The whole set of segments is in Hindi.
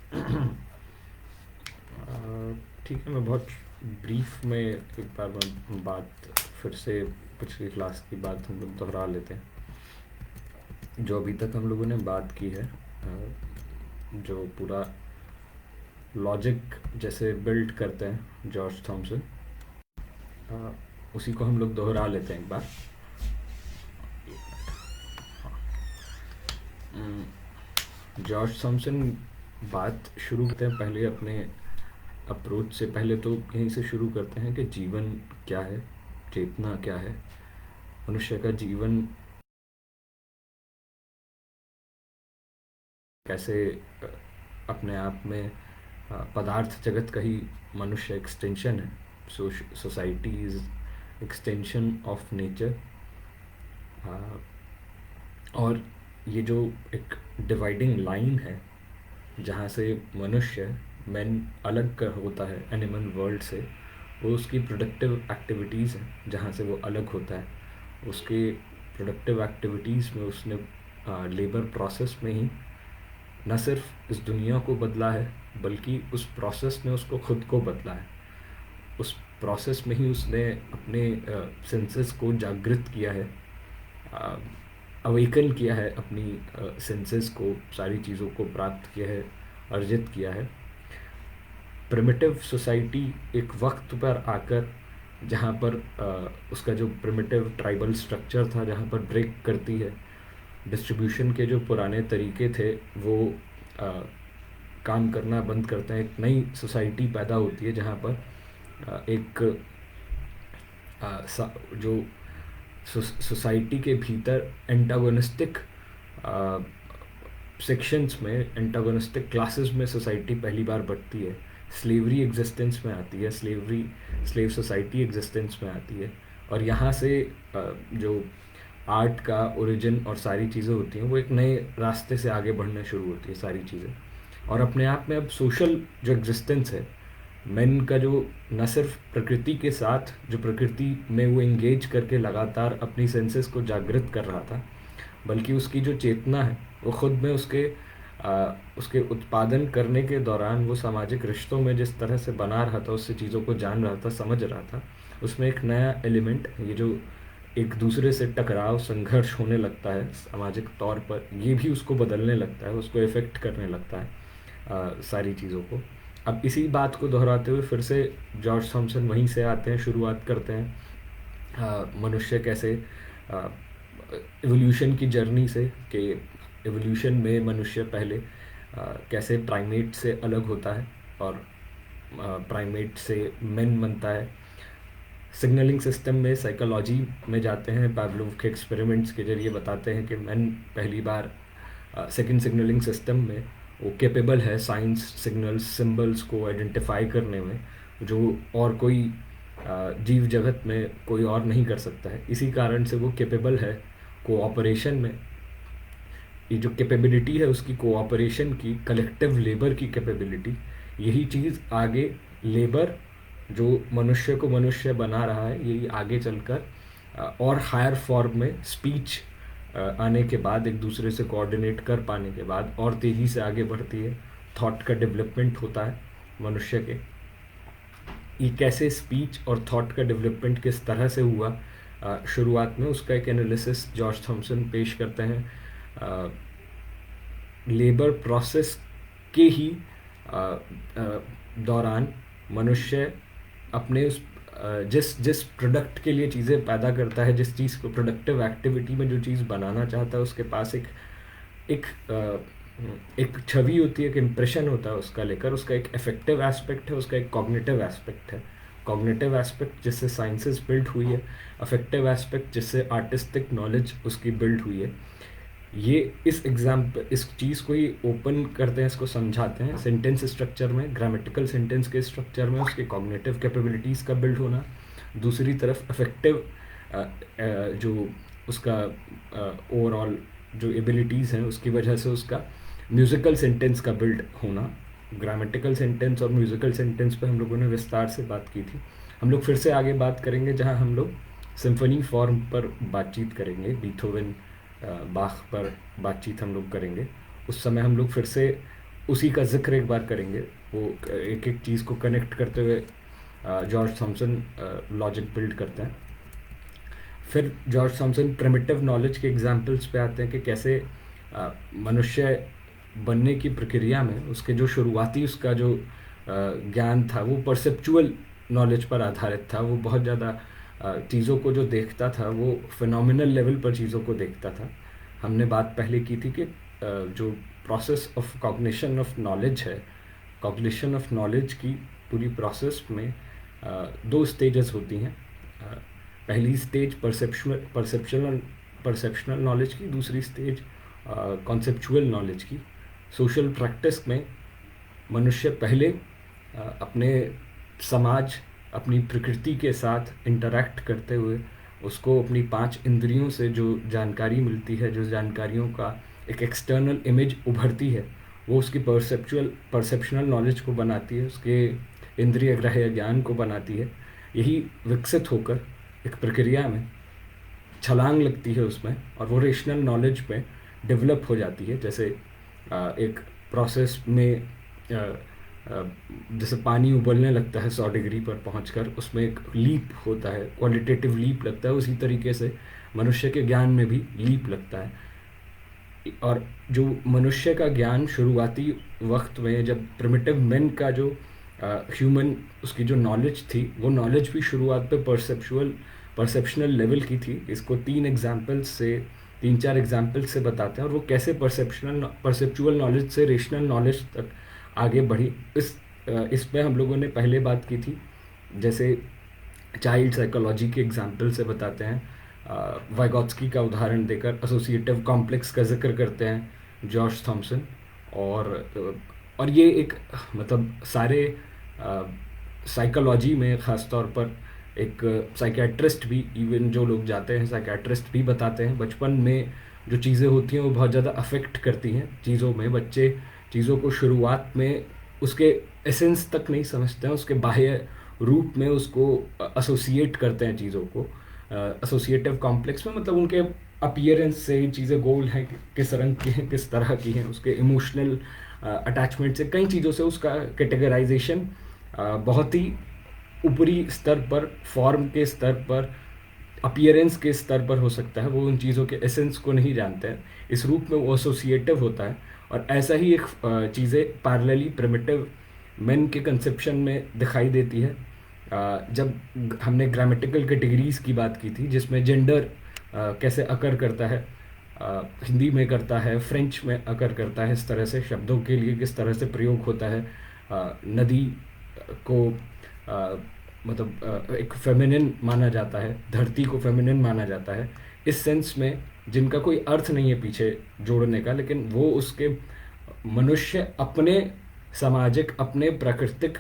ठीक है, मैं बहुत ब्रीफ में एक बार बात फिर से पिछली क्लास की बात हम लोग दोहरा लेते हैं। जो अभी तक हम लोगों ने बात की है, जो पूरा लॉजिक जैसे बिल्ड करते हैं जॉर्ज थॉमसन, उसी को हम लोग दोहरा लेते हैं एक बार। जॉर्ज थॉमसन बात शुरू करते हैं पहले अपने अप्रोच से। पहले तो यहीं से शुरू करते हैं कि जीवन क्या है, चेतना क्या है, मनुष्य का जीवन कैसे अपने आप में पदार्थ जगत का ही मनुष्य एक्सटेंशन है। Society is extension of nature. और ये जो एक डिवाइडिंग लाइन है जहाँ से मनुष्य मैन अलग कर होता है एनिमल वर्ल्ड से, वो उसकी प्रोडक्टिव एक्टिविटीज़ हैं जहाँ से वो अलग होता है। उसके प्रोडक्टिव एक्टिविटीज़ में उसने लेबर प्रोसेस में ही न सिर्फ इस दुनिया को बदला है, बल्कि उस प्रोसेस ने उसको खुद को बदला है। उस प्रोसेस में ही उसने अपने सेंसेस को जागृत किया है, अवेकन किया है अपनी सेंसेस को, सारी चीज़ों को प्राप्त किया है, अर्जित किया है। प्रिमिटिव सोसाइटी एक वक्त पर आकर जहाँ पर उसका जो प्रिमिटिव ट्राइबल स्ट्रक्चर था जहाँ पर ब्रेक करती है, डिस्ट्रीब्यूशन के जो पुराने तरीके थे वो काम करना बंद करते हैं। एक नई सोसाइटी पैदा होती है जहाँ पर एक जो सोसाइटी के भीतर एंटागोनिस्टिक सेक्शंस में, एंटागोनिस्टिक क्लासेस में सोसाइटी पहली बार बढ़ती है। स्लेवरी एग्जिस्टेंस में आती है, स्लेव सोसाइटी एग्जिस्टेंस में आती है। और यहाँ से जो आर्ट का ओरिजिन और सारी चीज़ें होती हैं वो एक नए रास्ते से आगे बढ़ना शुरू होती है सारी चीज़ें। और अपने आप में अब सोशल जो एग्जिस्टेंस है मैन का, जो न सिर्फ प्रकृति के साथ, जो प्रकृति में वो इंगेज करके लगातार अपनी सेंसेस को जागृत कर रहा था, बल्कि उसकी जो चेतना है वो खुद में उसके उत्पादन करने के दौरान वो सामाजिक रिश्तों में जिस तरह से बना रहा था, उससे चीज़ों को जान रहा था, समझ रहा था, उसमें एक नया एलिमेंट, ये जो एक दूसरे से टकराव, संघर्ष होने लगता है सामाजिक तौर पर, ये भी उसको बदलने लगता है, उसको इफ़ेक्ट करने लगता है सारी चीज़ों को। अब इसी बात को दोहराते हुए फिर से जॉर्ज थॉमसन वहीं से आते हैं, शुरुआत करते हैं मनुष्य कैसे एवोल्यूशन की जर्नी से, कि एवोल्यूशन में मनुष्य पहले कैसे प्राइमेट से अलग होता है और प्राइमेट से मैन बनता है। सिग्नलिंग सिस्टम में, साइकोलॉजी में जाते हैं, पावलोव के एक्सपेरिमेंट्स के जरिए बताते हैं कि मैन पहली बार सेकंड सिग्नलिंग सिस्टम में वो कैपेबल है साइंस, सिग्नल्स, सिंबल्स को आइडेंटिफाई करने में, जो और कोई जीव जगत में कोई और नहीं कर सकता है। इसी कारण से वो कैपेबल है कोऑपरेशन में। ये जो कैपेबिलिटी है उसकी, कोऑपरेशन की, कलेक्टिव लेबर की कैपेबिलिटी, यही चीज़ आगे लेबर जो मनुष्य को मनुष्य बना रहा है, यही आगे चलकर और हायर फॉर्म में स्पीच आने के बाद, एक दूसरे से कोऑर्डिनेट कर पाने के बाद और तेज़ी से आगे बढ़ती है। थॉट का डेवलपमेंट होता है मनुष्य के। ये कैसे स्पीच और थॉट का डेवलपमेंट किस तरह से हुआ, शुरुआत में उसका एक एनालिसिस जॉर्ज थॉमसन पेश करते हैं। लेबर प्रोसेस के ही दौरान मनुष्य अपने उस जिस प्रोडक्ट के लिए चीज़ें पैदा करता है, जिस चीज़ को प्रोडक्टिव एक्टिविटी में जो चीज़ बनाना चाहता है, उसके पास एक एक छवि होती है, एक इम्प्रेशन होता है उसका लेकर। उसका एक इफेक्टिव एस्पेक्ट है, उसका एक कॉग्निटिव एस्पेक्ट है। कॉग्निटिव एस्पेक्ट जिससे साइंसेस बिल्ड हुई है, अफेक्टिव एस्पेक्ट जिससे आर्टिस्टिक नॉलेज उसकी बिल्ड हुई है। ये इस चीज़ को ही ओपन करते हैं, इसको समझाते हैं सेंटेंस स्ट्रक्चर में, ग्रामेटिकल सेंटेंस के स्ट्रक्चर में उसके कॉग्निटिव कैपेबिलिटीज़ का बिल्ड होना। दूसरी तरफ अफेक्टिव जो उसका ओवरऑल जो एबिलिटीज़ हैं उसकी वजह से उसका म्यूज़िकल सेंटेंस का बिल्ड होना। ग्रामेटिकल सेंटेंस और म्यूज़िकल सेंटेंस पे हम लोगों ने विस्तार से बात की थी। हम लोग फिर से आगे बात करेंगे जहाँ हम लोग सिम्फनी फॉर्म पर बातचीत करेंगे, बीथोवन, बाख पर बातचीत हम लोग करेंगे। उस समय हम लोग फिर से उसी का जिक्र एक बार करेंगे, वो एक एक चीज़ को कनेक्ट करते हुए जॉर्ज थॉमसन लॉजिक बिल्ड करते हैं। फिर जॉर्ज थॉमसन प्रिमिटिव नॉलेज के एग्जाम्पल्स पे आते हैं कि कैसे मनुष्य बनने की प्रक्रिया में उसके जो शुरुआती उसका जो ज्ञान था वो परसेप्चुअल नॉलेज पर आधारित था। वो बहुत ज़्यादा चीज़ों को जो देखता था वो फिनोमिनल लेवल पर चीज़ों को देखता था। हमने बात पहले की थी कि जो process of cognition of knowledge है, कॉग्निशन ऑफ नॉलेज की पूरी प्रोसेस में दो स्टेजेस होती हैं। पहली स्टेज परसेप्शनल नॉलेज की, दूसरी स्टेज कॉन्सेप्चुअल नॉलेज की। सोशल प्रैक्टिस में मनुष्य पहले अपने समाज, अपनी प्रकृति के साथ इंटरैक्ट करते हुए उसको अपनी 5 इंद्रियों से जो जानकारी मिलती है, जो जानकारियों का एक एक्सटर्नल इमेज उभरती है, वो उसकी परसेप्शनल नॉलेज को बनाती है, उसके इंद्रिय ग्राह्य ज्ञान को बनाती है। यही विकसित होकर एक प्रक्रिया में छलांग लगती है उसमें, और वो रेशनल नॉलेज में डेवलप हो जाती है। जैसे एक प्रोसेस में जैसे पानी उबलने लगता है 100 डिग्री पर पहुंचकर, उसमें एक लीप होता है, क्वालिटेटिव लीप लगता है। उसी तरीके से मनुष्य के ज्ञान में भी लीप लगता है। और जो मनुष्य का ज्ञान शुरुआती वक्त में, जब प्रिमिटिव मेन का जो ह्यूमन उसकी जो नॉलेज थी, वो नॉलेज भी शुरुआत पे परसेप्शनल लेवल की थी। इसको 3-4 एग्जाम्पल्स से बताते हैं, और वो कैसे परसेप्चुअल नॉलेज से रेशनल नॉलेज तक आगे बढ़ी। इस पे हम लोगों ने पहले बात की थी। जैसे चाइल्ड साइकोलॉजी के एग्जाम्पल से बताते हैं, वाइगॉत्स्की का उदाहरण देकर एसोसिएटिव कॉम्प्लेक्स का जिक्र करते हैं जॉर्ज थॉमसन। और ये एक मतलब सारे साइकोलॉजी में ख़ास तौर पर एक साइकियाट्रिस्ट भी, इवन जो लोग जाते हैं साइकियाट्रिस्ट भी बताते हैं, बचपन में जो चीज़ें होती हैं वो बहुत ज़्यादा अफेक्ट करती हैं चीज़ों में। बच्चे चीज़ों को शुरुआत में उसके एसेंस तक नहीं समझते हैं, उसके बाह्य रूप में उसको एसोसिएट करते हैं चीज़ों को। एसोसिएटिव कॉम्प्लेक्स में मतलब उनके अपीयरेंस से चीज़ें गोल हैं, किस रंग की हैं, किस तरह की हैं, उसके इमोशनल अटैचमेंट से, कई चीज़ों से उसका कैटेगराइजेशन बहुत ही ऊपरी स्तर पर, फॉर्म के स्तर पर, अपीयरेंस के स्तर पर हो सकता है। वो उन चीज़ों के एसेंस को नहीं जानते हैं, इस रूप में वो एसोसिएटिव होता है। और ऐसा ही एक चीज़ें पैरेलली प्रिमिटिव मेन के कंसेप्शन में दिखाई देती है। जब हमने ग्रामेटिकल कैटेगरीज़ की बात की थी, जिसमें जेंडर कैसे अकर करता है, हिंदी में करता है, फ्रेंच में अकर करता है, इस तरह से शब्दों के लिए किस तरह से प्रयोग होता है। नदी को मतलब एक फेमिनिन माना जाता है, धरती को फेमिनिन माना जाता है, इस सेंस में जिनका कोई अर्थ नहीं है पीछे जोड़ने का, लेकिन वो उसके मनुष्य अपने सामाजिक, अपने प्राकृतिक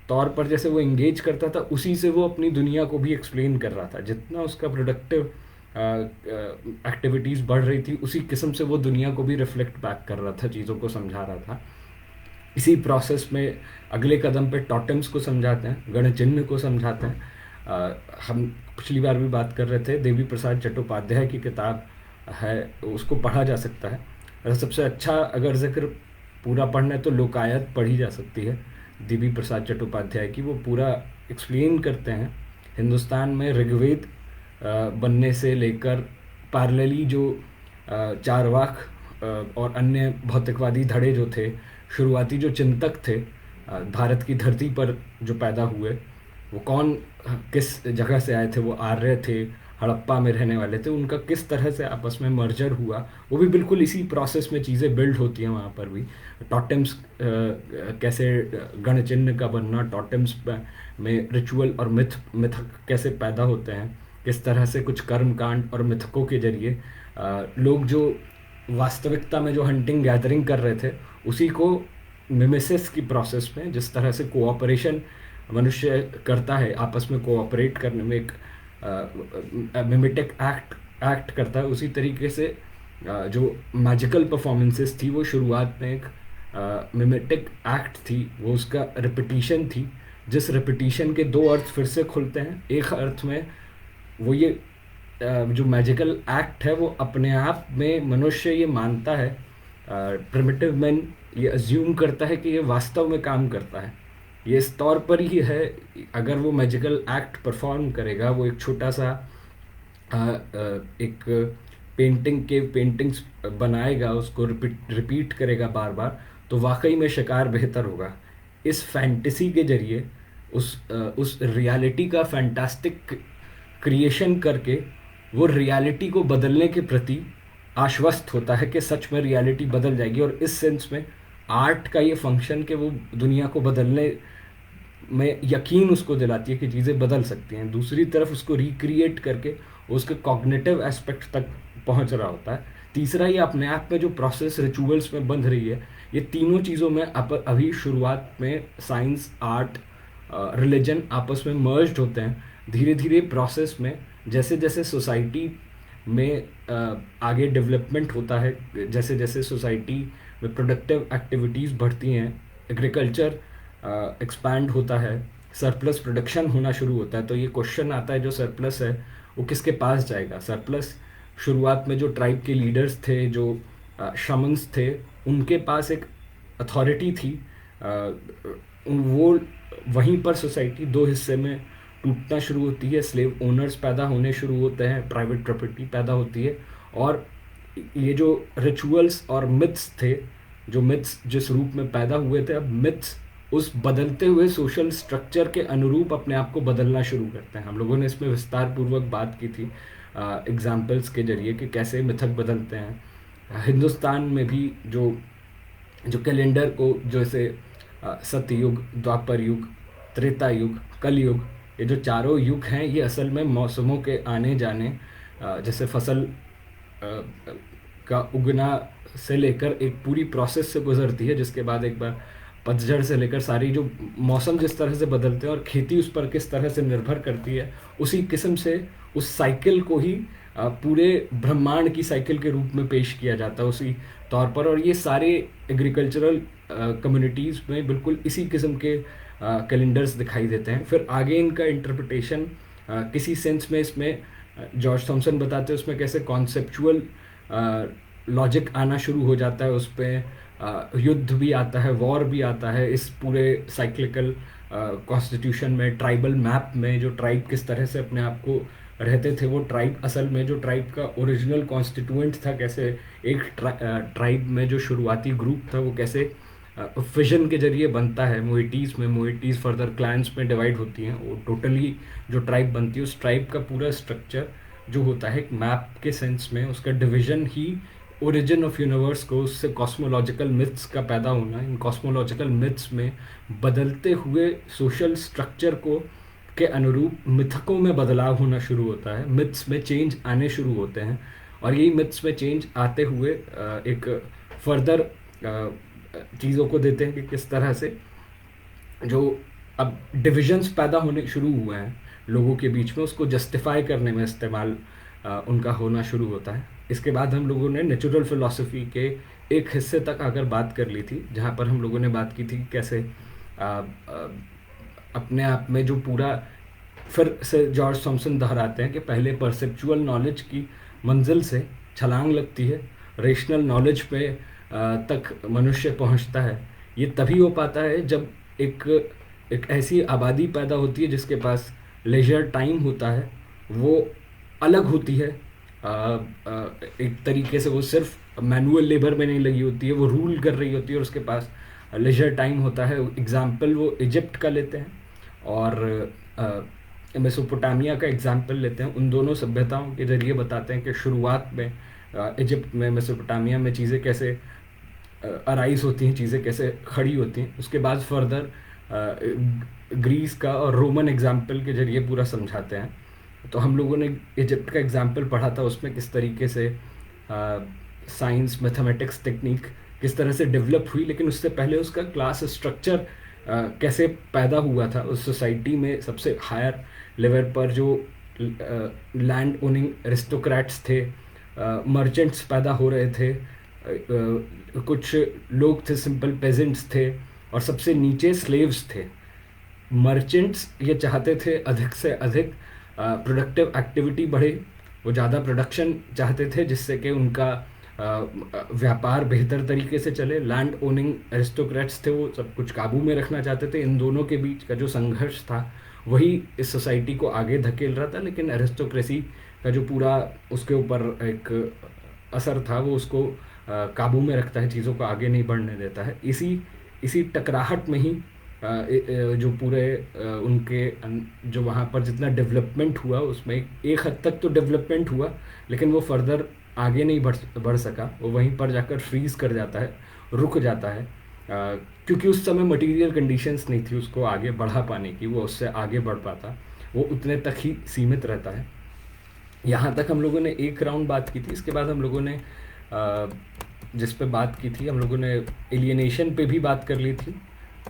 तौर पर जैसे वो इंगेज करता था, उसी से वो अपनी दुनिया को भी एक्सप्लेन कर रहा था। जितना उसका प्रोडक्टिव एक्टिविटीज़ बढ़ रही थी, उसी किस्म से वो दुनिया को भी रिफ्लेक्ट बैक कर रहा था, चीज़ों को समझा रहा था। इसी प्रोसेस में अगले कदम पे टॉटेम्स को समझाते हैं, गण चिन्ह को समझाते हैं। हम पिछली बार भी बात कर रहे थे, देवी प्रसाद चट्टोपाध्याय की किताब है, उसको पढ़ा जा सकता है। सबसे अच्छा अगर जिक्र पूरा पढ़ना है तो लोकायत पढ़ी जा सकती है देवी प्रसाद चट्टोपाध्याय की। वो पूरा एक्सप्लेन करते हैं हिंदुस्तान में ऋग्वेद बनने से लेकर पैरेलली जो चारवाक और अन्य भौतिकवादी धड़े जो थे, शुरुआती जो चिंतक थे भारत की धरती पर जो पैदा हुए, वो कौन किस जगह से आए थे, वो आर्य थे, हड़प्पा में रहने वाले थे, उनका किस तरह से आपस में मर्जर हुआ, वो भी बिल्कुल इसी प्रोसेस में चीज़ें बिल्ड होती हैं वहाँ पर भी। टॉटेम्स कैसे गण चिन्ह का बनना, टॉटेम्स में रिचुअल और मिथक कैसे पैदा होते हैं, किस तरह से कुछ कर्मकांड और मिथकों के जरिए लोग जो वास्तविकता में जो हंटिंग गैदरिंग कर रहे थे, उसी को मिमेसिस की प्रोसेस में जिस तरह से कोऑपरेशन मनुष्य करता है, आपस में कोऑपरेट करने में एक मिमेटिक एक्ट करता है, उसी तरीके से जो मैजिकल परफॉर्मेंसेस थी वो शुरुआत में एक मिमेटिक एक्ट थी, वो उसका रिपीटिशन थी, जिस रिपीटिशन के दो अर्थ फिर से खुलते हैं। एक अर्थ में वो ये जो मैजिकल एक्ट है वो अपने आप में मनुष्य ये मानता है, प्रिमिटिव मैन ये अज्यूम करता है कि ये वास्तव में काम करता है, ये इस तौर पर ही है। अगर वो मैजिकल एक्ट परफॉर्म करेगा, वो एक छोटा सा एक पेंटिंग्स बनाएगा, उसको रिपीट करेगा बार बार, तो वाकई में शिकार बेहतर होगा। इस फैंटेसी के जरिए उस रियलिटी का फैंटास्टिक क्रिएशन करके वो रियलिटी को बदलने के प्रति आश्वस्त होता है कि सच में रियलिटी बदल जाएगी। और इस सेंस में आर्ट का ये फंक्शन कि वो दुनिया को बदलने में यकीन उसको दिलाती है कि चीज़ें बदल सकती हैं। दूसरी तरफ उसको रिक्रिएट करके उसके कॉग्निटिव एस्पेक्ट तक पहुंच रहा होता है। तीसरा, ये अपने आप में जो प्रोसेस रिचुअल्स में बंध रही है, ये तीनों चीज़ों में अभी शुरुआत में साइंस, आर्ट, रिलीजन आपस में मर्ज्ड होते हैं। धीरे धीरे प्रोसेस में जैसे जैसे सोसाइटी में आगे डेवलपमेंट होता है, जैसे जैसे सोसाइटी में प्रोडक्टिव एक्टिविटीज़ बढ़ती हैं, एग्रीकल्चर एक्सपैंड होता है, सरप्लस प्रोडक्शन होना शुरू होता है, तो ये क्वेश्चन आता है जो सरप्लस है वो किसके पास जाएगा। सरप्लस शुरुआत में जो ट्राइब के लीडर्स थे, जो शमन्स थे, उनके पास एक अथॉरिटी थी। वो वहीं पर सोसाइटी दो हिस्से में टूटना शुरू होती है, स्लेव ओनर्स पैदा होने शुरू होते हैं, प्राइवेट प्रॉपर्टी पैदा होती है, और ये जो रिचुअल्स और मिथ्स थे, जो मिथ्स जिस रूप में पैदा हुए थे, अब मिथ्स उस बदलते हुए सोशल स्ट्रक्चर के अनुरूप अपने आप को बदलना शुरू करते हैं। हम लोगों ने इसमें विस्तार पूर्वक बात की थी एग्जाम्पल्स के जरिए कि कैसे मिथक बदलते हैं। हिंदुस्तान में भी जो कैलेंडर को, जैसे सतयुग, द्वापर युग, त्रेता युग, कलयुग, ये जो चारों युग हैं, ये असल में मौसमों के आने जाने, जैसे फसल का उगना से लेकर एक पूरी प्रोसेस से गुजरती है, जिसके बाद एक बार पतझड़ से लेकर सारी जो मौसम जिस तरह से बदलते हैं और खेती उस पर किस तरह से निर्भर करती है, उसी किस्म से उस साइकिल को ही पूरे ब्रह्मांड की साइकिल के रूप में पेश किया जाता है उसी तौर पर। और ये सारे एग्रीकल्चरल कम्युनिटीज़ में बिल्कुल इसी किस्म के कैलेंडर्स दिखाई देते हैं। फिर आगे इनका इंटरप्रिटेशन किसी सेंस में, इसमें जॉर्ज थॉमसन बताते हैं उसमें कैसे कॉन्सेप्चुअल लॉजिक आना शुरू हो जाता है, उस पर युद्ध भी आता है, वॉर भी आता है। इस पूरे साइक्लिकल कॉन्स्टिट्यूशन में, ट्राइबल मैप में, जो ट्राइब किस तरह से अपने आप को रहते थे, वो ट्राइब असल में जो ट्राइब का ओरिजिनल कॉन्स्टिट्यूएंट था, कैसे एक ट्राइब में जो शुरुआती ग्रुप था वो कैसे फिजन के जरिए बनता है। मोइटीज़ फर्दर क्लैंस में डिवाइड होती हैं, वो टोटली जो ट्राइब बनती है, उस ट्राइब का पूरा स्ट्रक्चर जो होता है मैप के सेंस में, उसका division he origin of universe को, उससे कॉस्मोलॉजिकल मिथ्स का पैदा होना। इन कॉस्मोलॉजिकल मिथ्स में बदलते हुए सोशल स्ट्रक्चर को के अनुरूप मिथकों में बदलाव होना शुरू होता है, मिथ्स में चेंज आने शुरू होते हैं। और यही मिथ्स में चेंज आते हुए एक फर्दर चीज़ों को देते हैं कि किस तरह से जो अब डिविजन्स पैदा होने शुरू हुए हैं लोगों के बीच में, उसको जस्टिफाई करने में इस्तेमाल उनका होना शुरू होता है। इसके बाद हम लोगों ने नेचुरल फिलॉसफी के एक हिस्से तक अगर बात कर ली थी, जहाँ पर हम लोगों ने बात की थी कि कैसे अपने आप में जो पूरा, फिर से जॉर्ज थॉमसन दोहराते हैं कि पहले परसेप्चुअल नॉलेज की मंजिल से छलांग लगती है, रेशनल नॉलेज पे तक मनुष्य पहुंचता है। ये तभी हो पाता है जब एक ऐसी आबादी पैदा होती है जिसके पास लेजर टाइम होता है, वो अलग होती है, एक तरीके से वो सिर्फ मैनुअल लेबर में नहीं लगी होती है, वो रूल कर रही होती है और उसके पास लेजर टाइम होता है। एग्जाम्पल वो इजिप्ट का लेते हैं और मेसोपोटामिया का एग्जाम्पल लेते हैं। उन दोनों सभ्यताओं के जरिए बताते हैं कि शुरुआत में इजिप्ट में, मेसोपोटामिया में चीज़ें कैसे अराइज होती हैं, चीज़ें कैसे खड़ी होती हैं। उसके बाद फर्दर ग्रीस का और रोमन एग्जाम्पल के जरिए पूरा समझाते हैं। तो हम लोगों ने इजिप्ट का एग्जाम्पल पढ़ा था, उसमें किस तरीके से साइंस, मैथमेटिक्स, टेक्निक किस तरह से डेवलप हुई, लेकिन उससे पहले उसका क्लास स्ट्रक्चर कैसे पैदा हुआ था उस सोसाइटी में। सबसे हायर लेवल पर जो लैंड ओनिंग एरिस्टोक्रेट्स थे, मर्चेंट्स पैदा हो रहे थे, कुछ लोग थे सिंपल पेजेंट्स थे, और सबसे नीचे स्लेव्स थे। मर्चेंट्स ये चाहते थे अधिक से अधिक प्रोडक्टिव एक्टिविटी बढ़े, वो ज़्यादा प्रोडक्शन चाहते थे जिससे कि उनका व्यापार बेहतर तरीके से चले। लैंड ओनिंग एरिस्टोक्रेट्स थे, वो सब कुछ काबू में रखना चाहते थे। इन दोनों के बीच का जो संघर्ष था वही इस सोसाइटी को आगे धकेल रहा था, लेकिन एरिस्टोक्रेसी का जो पूरा उसके ऊपर एक असर था वो उसको काबू में रखता है, चीज़ों को आगे नहीं बढ़ने देता है। इसी इसी टकराहट में ही जो पूरे उनके जो वहाँ पर जितना डेवलपमेंट हुआ उसमें एक हद तक तो डेवलपमेंट हुआ, लेकिन वो फर्दर आगे नहीं बढ़ सका। वो वहीं पर जाकर फ्रीज कर जाता है, रुक जाता है, क्योंकि उस समय मटेरियल कंडीशंस नहीं थी उसको आगे बढ़ा पाने की, वो उससे आगे बढ़ पाता, वो उतने तक ही सीमित रहता है। यहाँ तक हम लोगों ने एक राउंड बात की थी। इसके बाद हम लोगों ने जिस पे बात की थी, हम लोगों ने एलियनेशन पे भी बात कर ली थी,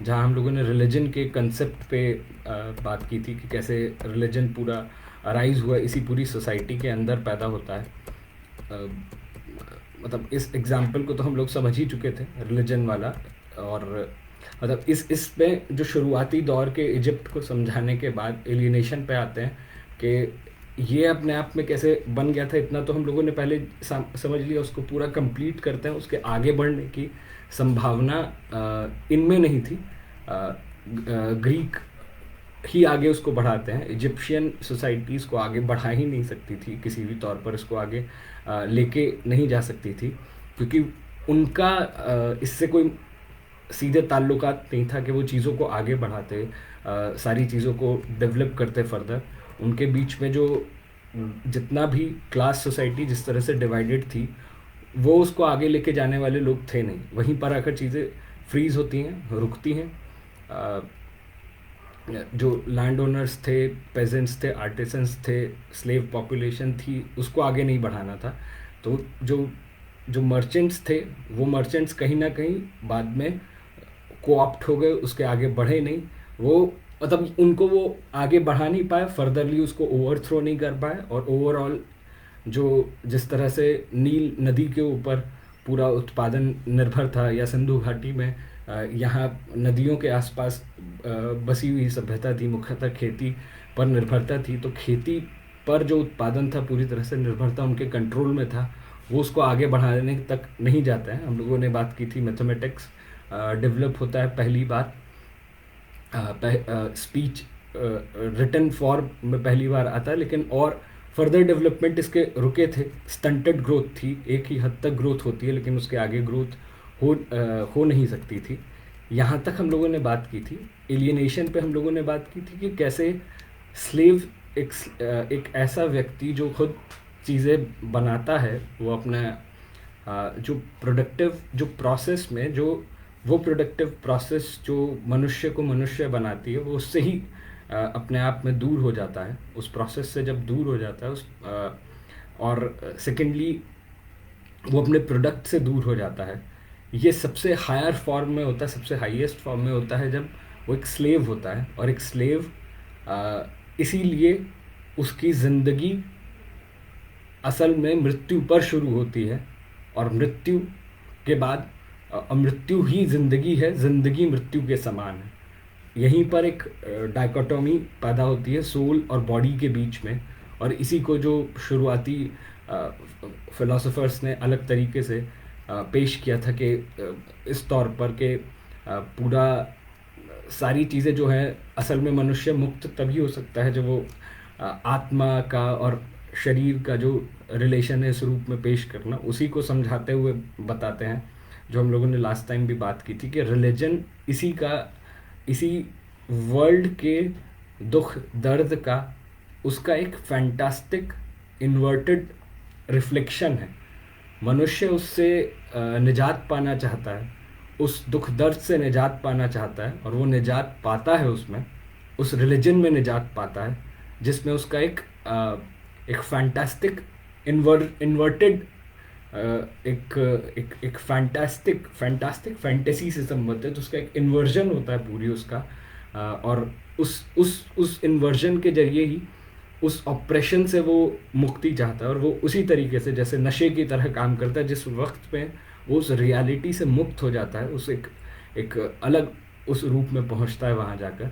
जहाँ हम लोगों ने रिलीजन के कंसेप्ट पे बात की थी कि कैसे रिलीजन पूरा अराइज हुआ इसी पूरी सोसाइटी के अंदर पैदा होता है। मतलब इस एग्जाम्पल को तो हम लोग समझ ही चुके थे, रिलीजन वाला। और मतलब इस पे जो शुरुआती दौर के इजिप्ट को समझाने के बाद एलियनेशन पे आते हैं कि ये अपने आप में कैसे बन गया था। इतना तो हम लोगों ने पहले समझ लिया, उसको पूरा कंप्लीट करते हैं। उसके आगे बढ़ने की संभावना इनमें नहीं थी। ग्रीक ही आगे उसको बढ़ाते हैं, इजिप्शियन सोसाइटीज़ को आगे बढ़ा ही नहीं सकती थी, किसी भी तौर पर इसको आगे लेके नहीं जा सकती थी, क्योंकि उनका इससे कोई सीधे ताल्लुकात नहीं था कि वो चीज़ों को आगे बढ़ाते, सारी चीज़ों को डेवलप करते फर्दर। उनके बीच में जो जितना भी क्लास सोसाइटी जिस तरह से डिवाइडेड थी, वो उसको आगे लेके जाने वाले लोग थे नहीं। वहीं पर आकर चीज़ें फ्रीज होती हैं, रुकती हैं। जो लैंड ओनर्स थे, पेजेंट्स थे, आर्टिसंस थे, स्लेव पॉपुलेशन थी, उसको आगे नहीं बढ़ाना था। तो जो मर्चेंट्स थे, वो मर्चेंट्स कहीं ना कहीं बाद में कोऑप्ट हो गए, उसके आगे बढ़े नहीं। वो मतलब उनको वो आगे बढ़ा नहीं पाए, फर्दरली उसको ओवरथ्रो नहीं कर पाए। और ओवरऑल जो जिस तरह से नील नदी के ऊपर पूरा उत्पादन निर्भर था, या सिंधु घाटी में यहाँ नदियों के आसपास बसी हुई सभ्यता थी, मुख्यतः खेती पर निर्भरता थी। तो खेती पर जो उत्पादन था पूरी तरह से निर्भरता उनके कंट्रोल में था, वो उसको आगे बढ़ाने तक नहीं जाता है। हम लोगों ने बात की थी मैथमेटिक्स डेवलप होता है पहली बार, स्पीच रिटन फॉर्म में पहली बार आता है, लेकिन और फर्दर डेवलपमेंट इसके रुके थे। स्टंटेड ग्रोथ थी, एक ही हद तक ग्रोथ होती है, लेकिन उसके आगे ग्रोथ हो नहीं सकती थी। यहाँ तक हम लोगों ने बात की थी। एलियनेशन पे हम लोगों ने बात की थी कि कैसे स्लेव एक ऐसा व्यक्ति जो खुद चीज़ें बनाता है, वो अपना जो प्रोडक्टिव जो प्रोसेस में जो वो प्रोडक्टिव प्रोसेस जो मनुष्य को मनुष्य बनाती है, वो उससे ही अपने आप में दूर हो जाता है। उस प्रोसेस से जब दूर हो जाता है और सेकेंडली वो अपने प्रोडक्ट से दूर हो जाता है। ये सबसे हायर फॉर्म में होता है, सबसे हाईएस्ट फॉर्म में होता है जब वो एक स्लेव होता है। और एक स्लेव इसीलिए उसकी ज़िंदगी असल में मृत्यु पर शुरू होती है, और मृत्यु के बाद मृत्यु ही ज़िंदगी है, ज़िंदगी मृत्यु के समान है। यहीं पर एक डायकोटोमी पैदा होती है सोल और बॉडी के बीच में। और इसी को जो शुरुआती फिलोसोफर्स ने अलग तरीके से पेश किया था कि इस तौर पर कि पूरा सारी चीज़ें जो हैं, असल में मनुष्य मुक्त तभी हो सकता है जब वो आत्मा का और शरीर का जो रिलेशन है इस रूप में पेश करना, उसी को समझाते हुए बताते हैं, जो हम लोगों ने लास्ट टाइम भी बात की थी कि रिलीजन इसी वर्ल्ड के दुख दर्द का उसका एक फैंटास्टिक इन्वर्टेड रिफ्लेक्शन है। मनुष्य उससे निजात पाना चाहता है, उस दुख दर्द से निजात पाना चाहता है, और वो निजात पाता है उसमें, उस रिलीजन में निजात पाता है, जिसमें उसका एक फैंटास्टिक इन्वर्टेड एक फैंटास्टिक फैंटेसी से संबंधित उसका एक इन्वर्जन होता है पूरी उसका। और उस इन्वर्जन के जरिए ही उस ऑपरेशन से वो मुक्ति चाहता है। और वो उसी तरीके से जैसे नशे की तरह काम करता है, जिस वक्त में वो उस रियलिटी से मुक्त हो जाता है, उस एक अलग उस रूप में पहुंचता है वहाँ जाकर।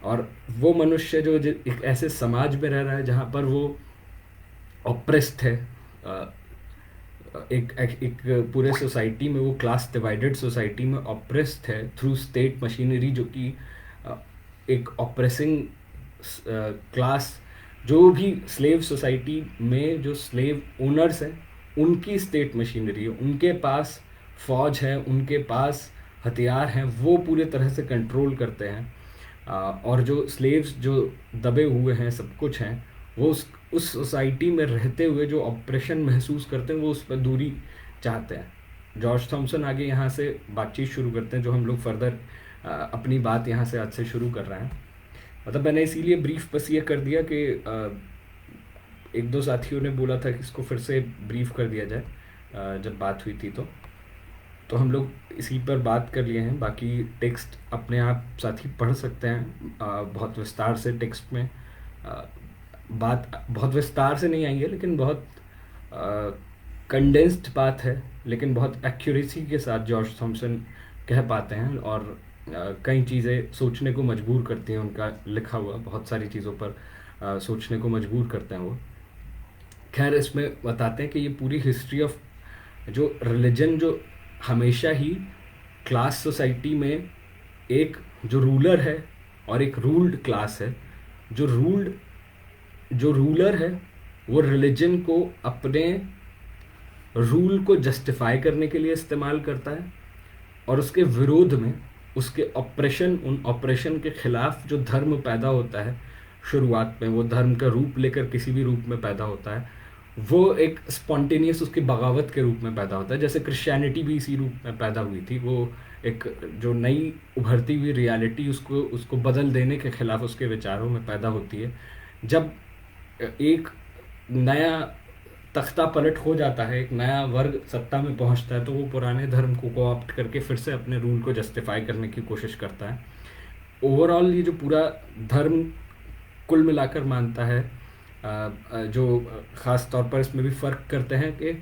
और वो मनुष्य जो एक ऐसे समाज में रह रहा है जहाँ पर वो ऑप्रेस्ड है, एक पूरे सोसाइटी में, वो क्लास डिवाइडेड सोसाइटी में ऑप्रेस्ड है थ्रू स्टेट मशीनरी, जो कि एक ऑप्रेसिंग क्लास, जो भी स्लेव सोसाइटी में जो स्लेव ओनर्स हैं उनकी स्टेट मशीनरी है, उनके पास फौज है, उनके पास हथियार हैं, वो पूरे तरह से कंट्रोल करते हैं। और जो स्लेव्स जो दबे हुए हैं, सब कुछ हैं, वो उस सोसाइटी में रहते हुए जो ऑपरेशन महसूस करते हैं, वो उस पर दूरी चाहते हैं। जॉर्ज थॉमसन आगे यहाँ से बातचीत शुरू करते हैं, जो हम लोग फर्दर अपनी बात यहाँ से आज से शुरू कर रहे हैं। मतलब मैंने इसीलिए ब्रीफ बस ये कर दिया कि एक दो साथियों ने बोला था कि इसको फिर से ब्रीफ कर दिया जाए जब बात हुई थी, तो हम लोग इसी पर बात कर लिए हैं। बाकी टेक्स्ट अपने आप साथी पढ़ सकते हैं, बहुत विस्तार से टेक्स्ट में बात बहुत विस्तार से नहीं आई है, लेकिन बहुत कंडेंस्ड बात है, लेकिन बहुत एक्यूरेसी के साथ जॉर्ज थॉमसन कह पाते हैं, और कई चीज़ें सोचने को मजबूर करती हैं। उनका लिखा हुआ बहुत सारी चीज़ों पर सोचने को मजबूर करते हैं वो। खैर, इसमें बताते हैं कि ये पूरी हिस्ट्री ऑफ जो रिलीजन, जो हमेशा ही क्लास सोसाइटी में एक जो रूलर है और एक रूल्ड क्लास है, जो रूलर है वो रिलीजन को अपने रूल को जस्टिफाई करने के लिए इस्तेमाल करता है, और उसके विरोध में, उसके उन ऑपरेशन के खिलाफ जो धर्म पैदा होता है, शुरुआत में वो धर्म का रूप लेकर किसी भी रूप में पैदा होता है, वो एक स्पॉन्टेनियस उसकी बगावत के रूप में पैदा होता है। जैसे क्रिश्चियनिटी भी इसी रूप में पैदा हुई थी, वो एक जो नई उभरती हुई रियलिटी उसको बदल देने के खिलाफ उसके विचारों में पैदा होती है। जब एक नया तख्ता पलट हो जाता है, एक नया वर्ग सत्ता में पहुंचता है, तो वो पुराने धर्म को कोऑप्ट करके फिर से अपने रूल को जस्टिफाई करने की कोशिश करता है। ओवरऑल ये जो पूरा धर्म कुल मिलाकर मानता है, जो ख़ास तौर पर इसमें भी फ़र्क करते हैं कि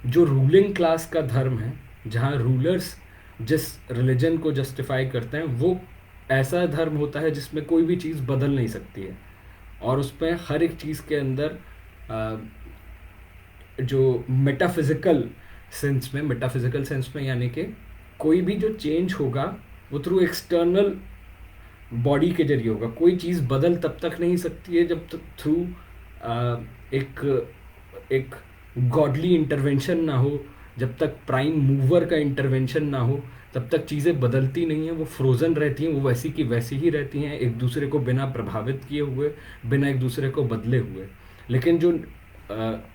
जो रूलिंग क्लास का धर्म है, जहाँ रूलर्स जिस रिलीजन को जस्टिफाई करते हैं, वो ऐसा धर्म होता है जिसमें कोई भी चीज़ बदल नहीं सकती है, और उसमें हर एक चीज़ के अंदर जो मेटाफिज़िकल सेंस में यानी कि कोई भी जो चेंज होगा वो थ्रू एक्सटर्नल बॉडी के जरिए होगा। कोई चीज़ बदल तब तक नहीं सकती है जब तक थ्रू एक गॉडली इंटरवेंशन ना हो, जब तक प्राइम मूवर का इंटरवेंशन ना हो, तब तक चीज़ें बदलती नहीं हैं, वो फ्रोज़न रहती हैं, वो वैसी की वैसी ही रहती हैं, एक दूसरे को बिना प्रभावित किए हुए, बिना एक दूसरे को बदले हुए। लेकिन जो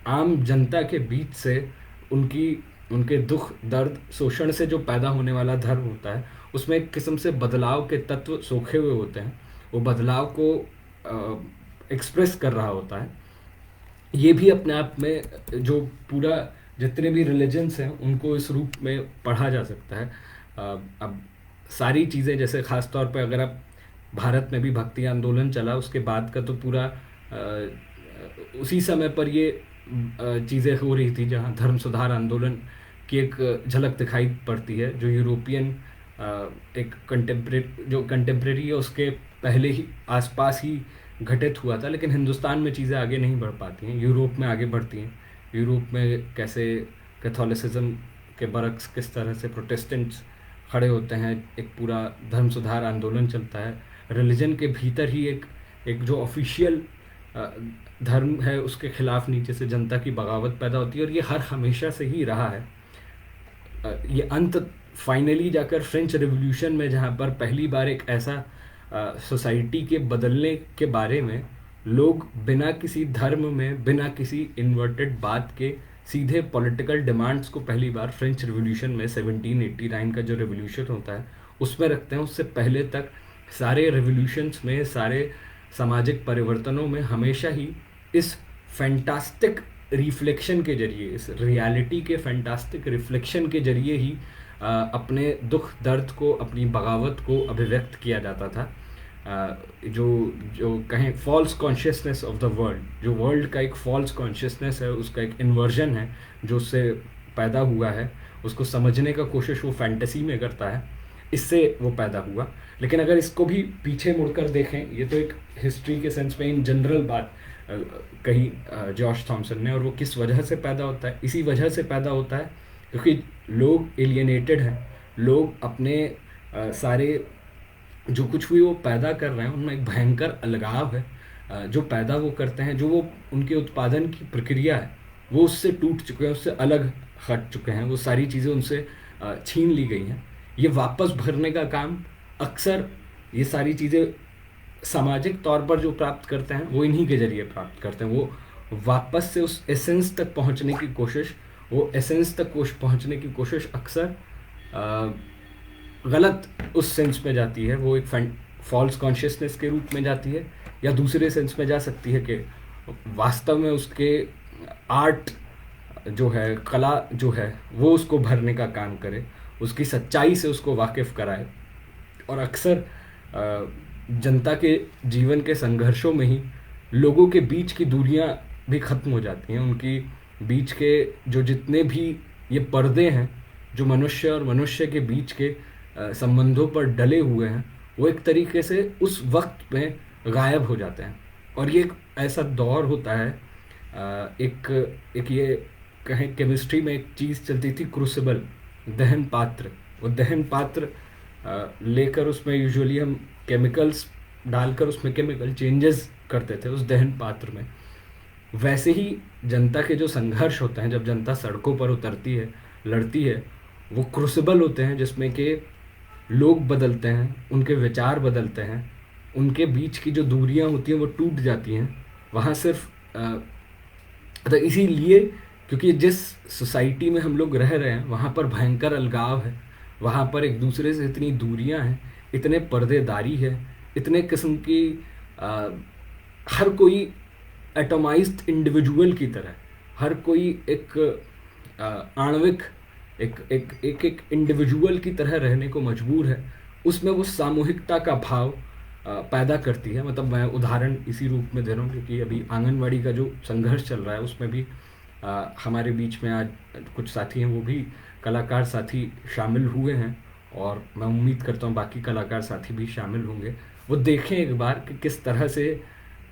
आम जनता के बीच से उनके दुख दर्द शोषण से जो पैदा होने वाला धर्म होता है, उसमें एक किस्म से बदलाव के तत्व सोखे हुए होते हैं, वो बदलाव को एक्सप्रेस कर रहा होता है। ये भी अपने आप में जो पूरा जितने भी रिलीजन्स हैं उनको इस रूप में पढ़ा जा सकता है। अब सारी चीज़ें, जैसे ख़ास तौर पे अगर आप भारत में भी भक्ति आंदोलन चला, उसके बाद का तो पूरा उसी समय पर ये चीज़ें हो रही थी जहाँ धर्म सुधार आंदोलन की एक झलक दिखाई पड़ती है, जो यूरोपियन एक कंटेम्प्रेरी है उसके पहले ही आसपास ही घटित हुआ था। लेकिन हिंदुस्तान में चीज़ें आगे नहीं बढ़ पाती हैं, यूरोप में आगे बढ़ती हैं। यूरोप में कैसे कैथोलिसिज्म के बरक्स किस तरह से प्रोटेस्टेंट्स खड़े होते हैं, एक पूरा धर्म सुधार आंदोलन चलता है, रिलीजन के भीतर ही एक जो ऑफिशियल धर्म है उसके खिलाफ नीचे से जनता की बगावत पैदा होती है, और ये हर हमेशा से ही रहा है। ये अंत फाइनली जाकर फ्रेंच रिवॉल्यूशन में, जहाँ पर पहली बार एक ऐसा सोसाइटी के बदलने के बारे में लोग बिना किसी धर्म में, बिना किसी इन्वर्टेड बात के सीधे पॉलिटिकल डिमांड्स को पहली बार फ्रेंच रिवॉल्यूशन में 1789 का जो रिवॉल्यूशन होता है उसमें रखते हैं। उससे पहले तक सारे रिवॉल्यूशंस में, सारे सामाजिक परिवर्तनों में हमेशा ही इस फैंटास्टिक रिफ्लेक्शन के जरिए, इस रियलिटी के फैंटास्टिक रिफ्लेक्शन के जरिए ही अपने दुख दर्द को, अपनी बगावत को अभिव्यक्त किया जाता था। जो कहें false consciousness of the world, जो वर्ल्ड का एक फॉल्स कॉन्शियसनेस है, उसका एक इन्वर्जन है जो उससे पैदा हुआ है, उसको समझने का कोशिश वो फैंटेसी में करता है, इससे वो पैदा हुआ। लेकिन अगर इसको भी पीछे मुड़कर देखें, ये तो एक हिस्ट्री के सेंस में इन जनरल बात कही जॉर्ज थॉमसन ने, और वो किस वजह से पैदा होता है? इसी वजह से पैदा होता है क्योंकि लोग एलियनेटेड हैं, लोग अपने सारे जो कुछ भी वो पैदा कर रहे हैं उनमें एक भयंकर अलगाव है। जो पैदा वो करते हैं, जो वो उनके उत्पादन की प्रक्रिया है, वो उससे टूट चुके हैं, उससे अलग हट चुके हैं, वो सारी चीज़ें उनसे छीन ली गई हैं। ये वापस भरने का काम अक्सर ये सारी चीज़ें सामाजिक तौर पर जो प्राप्त करते हैं वो इन्हीं के जरिए प्राप्त करते हैं। वो वापस से उस एसेंस तक पहुंचने की कोशिश, वो एसेंस तक पहुंचने की कोशिश अक्सर गलत उस सेंस में जाती है, वो एक फॉल्स कॉन्शियसनेस के रूप में जाती है, या दूसरे सेंस में जा सकती है कि वास्तव में उसके आर्ट जो है, कला जो है, वो उसको भरने का काम करे, उसकी सच्चाई से उसको वाकिफ़ कराए। और अक्सर जनता के जीवन के संघर्षों में ही लोगों के बीच की दूरियां भी ख़त्म हो जाती हैं। उनकी बीच के जो जितने भी ये पर्दे हैं जो मनुष्य और मनुष्य के बीच के संबंधों पर डले हुए हैं, वो एक तरीके से उस वक्त में गायब हो जाते हैं। और ये एक ऐसा दौर होता है, एक ये कहें केमिस्ट्री में एक चीज़ चलती थी, क्रूसिबल, दहन पात्र। वो दहन पात्र लेकर उसमें यूजुअली हम केमिकल्स डालकर उसमें केमिकल चेंजेस करते थे उस दहन पात्र में। वैसे ही जनता के जो संघर्ष होते हैं, जब जनता सड़कों पर उतरती है, लड़ती है, वो क्रूसिबल होते हैं जिसमें कि लोग बदलते हैं, उनके विचार बदलते हैं, उनके बीच की जो दूरियां होती हैं वो टूट जाती हैं। वहाँ सिर्फ तो इसीलिए क्योंकि जिस सोसाइटी में हम लोग रह रहे हैं वहाँ पर भयंकर अलगाव है, वहाँ पर एक दूसरे से इतनी दूरियां हैं, इतने पर्देदारी है, इतने किस्म की हर कोई एटोमाइज्ड इंडिविजुअल की तरह, हर कोई एक आणविक एक एक एक एक इंडिविजुअल की तरह रहने को मजबूर है। उसमें वो सामूहिकता का भाव पैदा करती है। मतलब मैं उदाहरण इसी रूप में दे रहा हूँ क्योंकि अभी आंगनवाड़ी का जो संघर्ष चल रहा है उसमें भी हमारे बीच में आज कुछ साथी हैं, वो भी कलाकार साथी शामिल हुए हैं, और मैं उम्मीद करता हूँ बाकी कलाकार साथी भी शामिल होंगे। वो देखें एक बार कि किस तरह से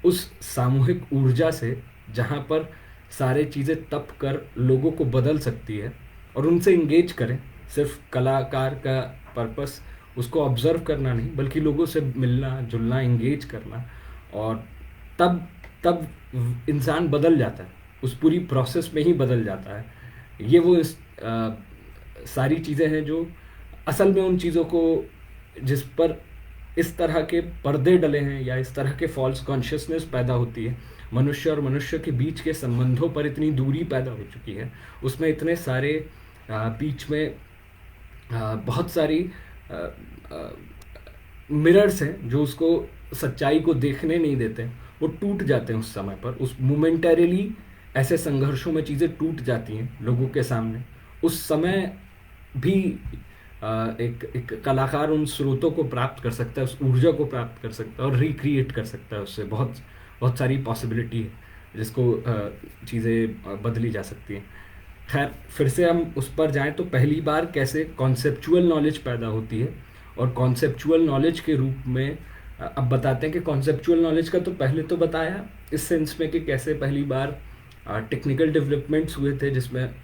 उस सामूहिक ऊर्जा से, जहाँ पर सारे चीज़ें तप कर लोगों को बदल सकती है, और उनसे इंगेज करें। सिर्फ कलाकार का पर्पस उसको ऑब्जर्व करना नहीं, बल्कि लोगों से मिलना जुलना, इंगेज करना, और तब तब इंसान बदल जाता है, उस पूरी प्रोसेस में ही बदल जाता है। ये वो सारी चीज़ें हैं जो असल में उन चीज़ों को, जिस पर इस तरह के पर्दे डले हैं या इस तरह के फॉल्स कॉन्शियसनेस पैदा होती है, मनुष्य और मनुष्य के बीच के संबंधों पर इतनी दूरी पैदा हो चुकी है, उसमें इतने सारे बीच में बहुत सारी मिरर्स हैं जो उसको सच्चाई को देखने नहीं देते, वो टूट जाते हैं उस समय पर। उस मोमेंटरीली ऐसे संघर्षों में चीज़ें टूट जाती हैं लोगों के सामने। उस समय भी एक कलाकार उन स्रोतों को प्राप्त कर सकता है, उस ऊर्जा को प्राप्त कर सकता है और रिक्रिएट कर सकता है। उससे बहुत बहुत सारी पॉसिबिलिटी है जिसको चीज़ें बदली जा सकती हैं। खैर, फिर से हम उस पर जाएं तो पहली बार कैसे कॉन्सेप्चुअल नॉलेज पैदा होती है, और कॉन्सेप्चुअल नॉलेज के रूप में अब बताते हैं कि कॉन्सेप्चुअल नॉलेज का तो पहले तो बताया इस सेंस में कि कैसे पहली बार टेक्निकल डेवलपमेंट्स हुए थे, जिसमें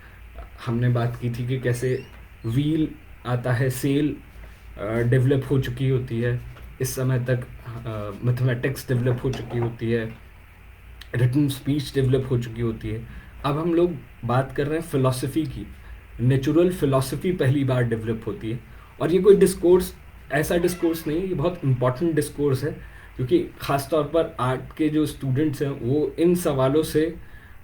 हमने बात की थी कि कैसे व्हील आता है, सेल डेवलप हो चुकी होती है, इस समय तक मैथमेटिक्स डेवलप हो चुकी होती है, रिटन स्पीच डेवलप हो चुकी होती है। अब हम लोग बात कर रहे हैं फ़िलॉसफी की। नेचुरल फ़िलॉसफी पहली बार डेवलप होती है, और ये कोई डिस्कोर्स, ऐसा डिस्कोर्स नहीं है, ये बहुत इम्पॉर्टेंट डिस्कोर्स है, क्योंकि ख़ास तौर पर आर्ट के जो स्टूडेंट्स हैं वो इन सवालों से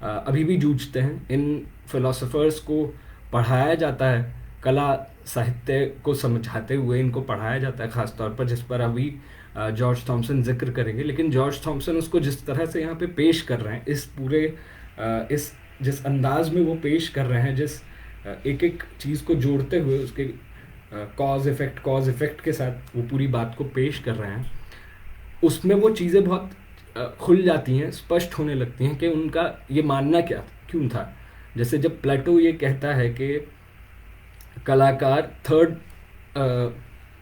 अभी भी जूझते हैं। इन फ़िलॉसफर्स को पढ़ाया जाता है, कला साहित्य को समझाते हुए इनको पढ़ाया जाता है, ख़ास तौर पर जिस पर अभी जॉर्ज थॉमसन जिक्र करेंगे। लेकिन जॉर्ज थॉमसन उसको जिस तरह से यहाँ पे पेश कर रहे हैं, इस पूरे इस जिस अंदाज में वो पेश कर रहे हैं, जिस एक एक चीज़ को जोड़ते हुए उसके कॉज इफ़ेक्ट के साथ वो पूरी बात को पेश कर रहे हैं, उसमें वो चीज़ें बहुत खुल जाती हैं, स्पष्ट होने लगती हैं कि उनका ये मानना क्यों था। जैसे जब प्लेटो ये कहता है कि कलाकार थर्ड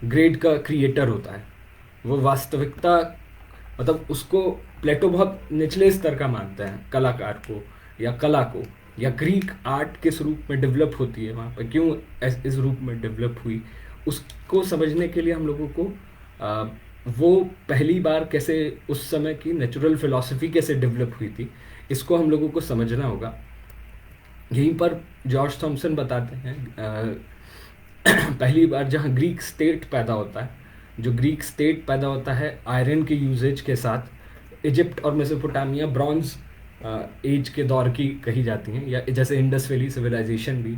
ग्रेड का क्रिएटर होता है, वो वास्तविकता, मतलब उसको प्लेटो बहुत निचले स्तर का मानता है कलाकार को या कला को, या ग्रीक आर्ट किस रूप में डेवलप होती है वहाँ पर, क्यों इस रूप में डेवलप हुई, उसको समझने के लिए हम लोगों को वो पहली बार कैसे, उस समय की नेचुरल फिलॉसफी कैसे डेवलप हुई थी, इसको हम लोगों को समझना होगा। यहीं पर जॉर्ज थॉमसन बताते हैं पहली बार जहाँ ग्रीक स्टेट पैदा होता है, जो ग्रीक स्टेट पैदा होता है आयरन के यूजेज के साथ। इजिप्ट और मेसोपोटामिया ब्रॉन्ज एज के दौर की कही जाती हैं, या जैसे इंडस वैली सिविलाइजेशन भी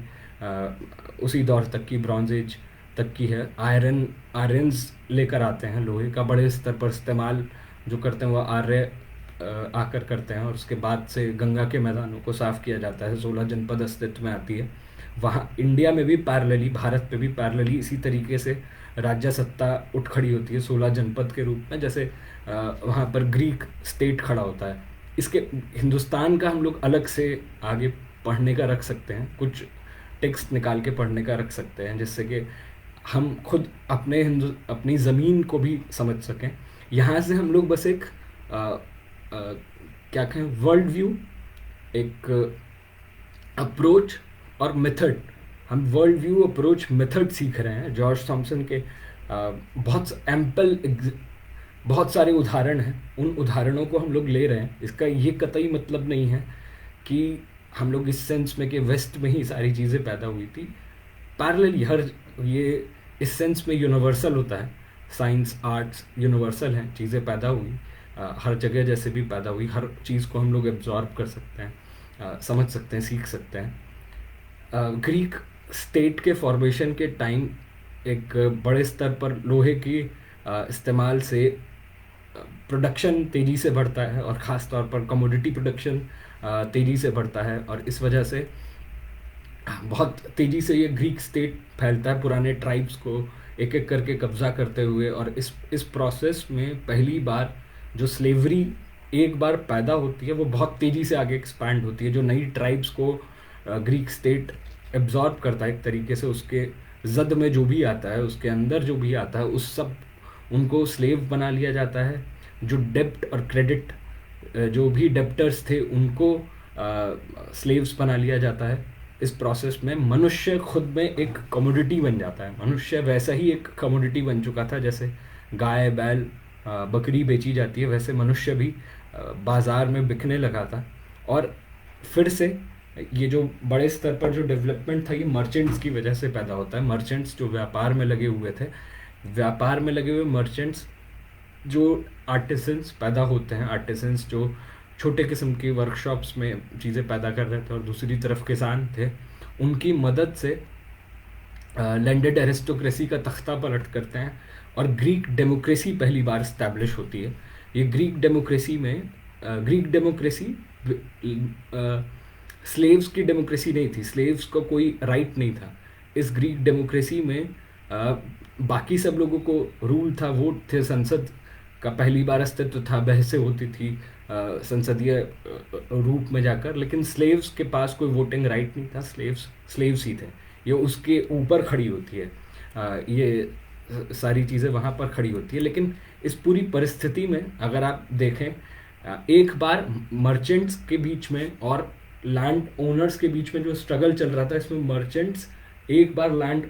उसी दौर तक की, ब्रॉन्ज एज तक की है। आयरन्स लेकर आते हैं, लोहे का बड़े स्तर पर इस्तेमाल जो करते हैं वो आर्य आकर करते हैं, और उसके बाद से गंगा के मैदानों को साफ़ किया जाता है, 16 जनपद अस्तित्व में आती है। वहाँ इंडिया में भी पैरेलली, भारत में भी पैरेलली इसी तरीके से राज्य सत्ता उठ खड़ी होती है 16 जनपद के रूप में, जैसे वहाँ पर ग्रीक स्टेट खड़ा होता है। इसके हिंदुस्तान का हम लोग अलग से आगे पढ़ने का रख सकते हैं, कुछ टेक्स्ट निकाल के पढ़ने का रख सकते हैं, जिससे कि हम खुद अपनी ज़मीन को भी समझ सकें। यहाँ से हम लोग बस एक क्या कहें, वर्ल्ड व्यू, एक अप्रोच और मेथड, हम वर्ल्ड व्यू, अप्रोच, मेथड सीख रहे हैं। जॉर्ज थॉमसन के बहुत सारे उदाहरण हैं, उन उदाहरणों को हम लोग ले रहे हैं। इसका ये कतई मतलब नहीं है कि हम लोग इस सेंस में कि वेस्ट में ही सारी चीज़ें पैदा हुई थी। पैरेलल ये इस सेंस में यूनिवर्सल होता है, साइंस आर्ट्स यूनिवर्सल हैं, चीज़ें पैदा हुई हर जगह जैसे भी पैदा हुई, हर चीज़ को हम लोग एब्जॉर्ब कर सकते हैं, समझ सकते हैं, सीख सकते हैं। ग्रीक स्टेट के फॉर्मेशन के टाइम एक बड़े स्तर पर लोहे की इस्तेमाल से प्रोडक्शन तेज़ी से बढ़ता है, और ख़ास तौर पर कमोडिटी प्रोडक्शन तेज़ी से बढ़ता है, और इस वजह से बहुत तेज़ी से ये ग्रीक स्टेट फैलता है, पुराने ट्राइब्स को एक एक करके कब्ज़ा करते हुए। और इस प्रोसेस में पहली बार जो स्लेवरी एक बार पैदा होती है वो बहुत तेज़ी से आगे एक्सपैंड होती है, जो नई ट्राइब्स को ग्रीक स्टेट एब्जॉर्ब करता है एक तरीके से, उसके जद में जो भी आता है, उसके अंदर जो भी आता है, उस सब उनको स्लेव बना लिया जाता है। जो डेब्ट और क्रेडिट, जो भी डेब्टर्स थे उनको स्लेव्स बना लिया जाता है। इस प्रोसेस में मनुष्य खुद में एक कमोडिटी बन जाता है, मनुष्य वैसा ही एक कमोडिटी बन चुका था, जैसे गाय बैल बकरी बेची जाती है, वैसे मनुष्य भी बाज़ार में बिकने लगा था। और फिर से ये जो बड़े स्तर पर जो डेवलपमेंट था, ये मर्चेंट्स की वजह से पैदा होता है। मर्चेंट्स जो व्यापार में लगे हुए थे, व्यापार में लगे हुए मर्चेंट्स, जो आर्टिसंस पैदा होते हैं, आर्टिसंस जो छोटे किस्म की वर्कशॉप्स में चीज़ें पैदा कर रहे थे, और दूसरी तरफ किसान थे, उनकी मदद से लैंडेड एरिस्टोक्रेसी का तख्ता पलट करते हैं, और ग्रीक डेमोक्रेसी पहली बार इस्टेब्लिश होती है। ये ग्रीक डेमोक्रेसी स्लेव्स की डेमोक्रेसी नहीं थी, स्लेव्स को कोई राइट नहीं था। इस ग्रीक डेमोक्रेसी में बाकी सब लोगों को रूल था, वोट थे, संसद का पहली बार अस्तित्व था, बहसें होती थी संसदीय रूप में जाकर, लेकिन स्लेव्स के पास कोई वोटिंग राइट नहीं था, स्लेव्स ही थे। ये उसके ऊपर खड़ी होती है, ये सारी चीज़ें वहाँ पर खड़ी होती है। लेकिन इस पूरी परिस्थिति में अगर आप देखें, एक बार मर्चेंट्स के बीच में और लैंड ओनर्स के बीच में जो स्ट्रगल चल रहा था, इसमें मर्चेंट्स एक बार लैंड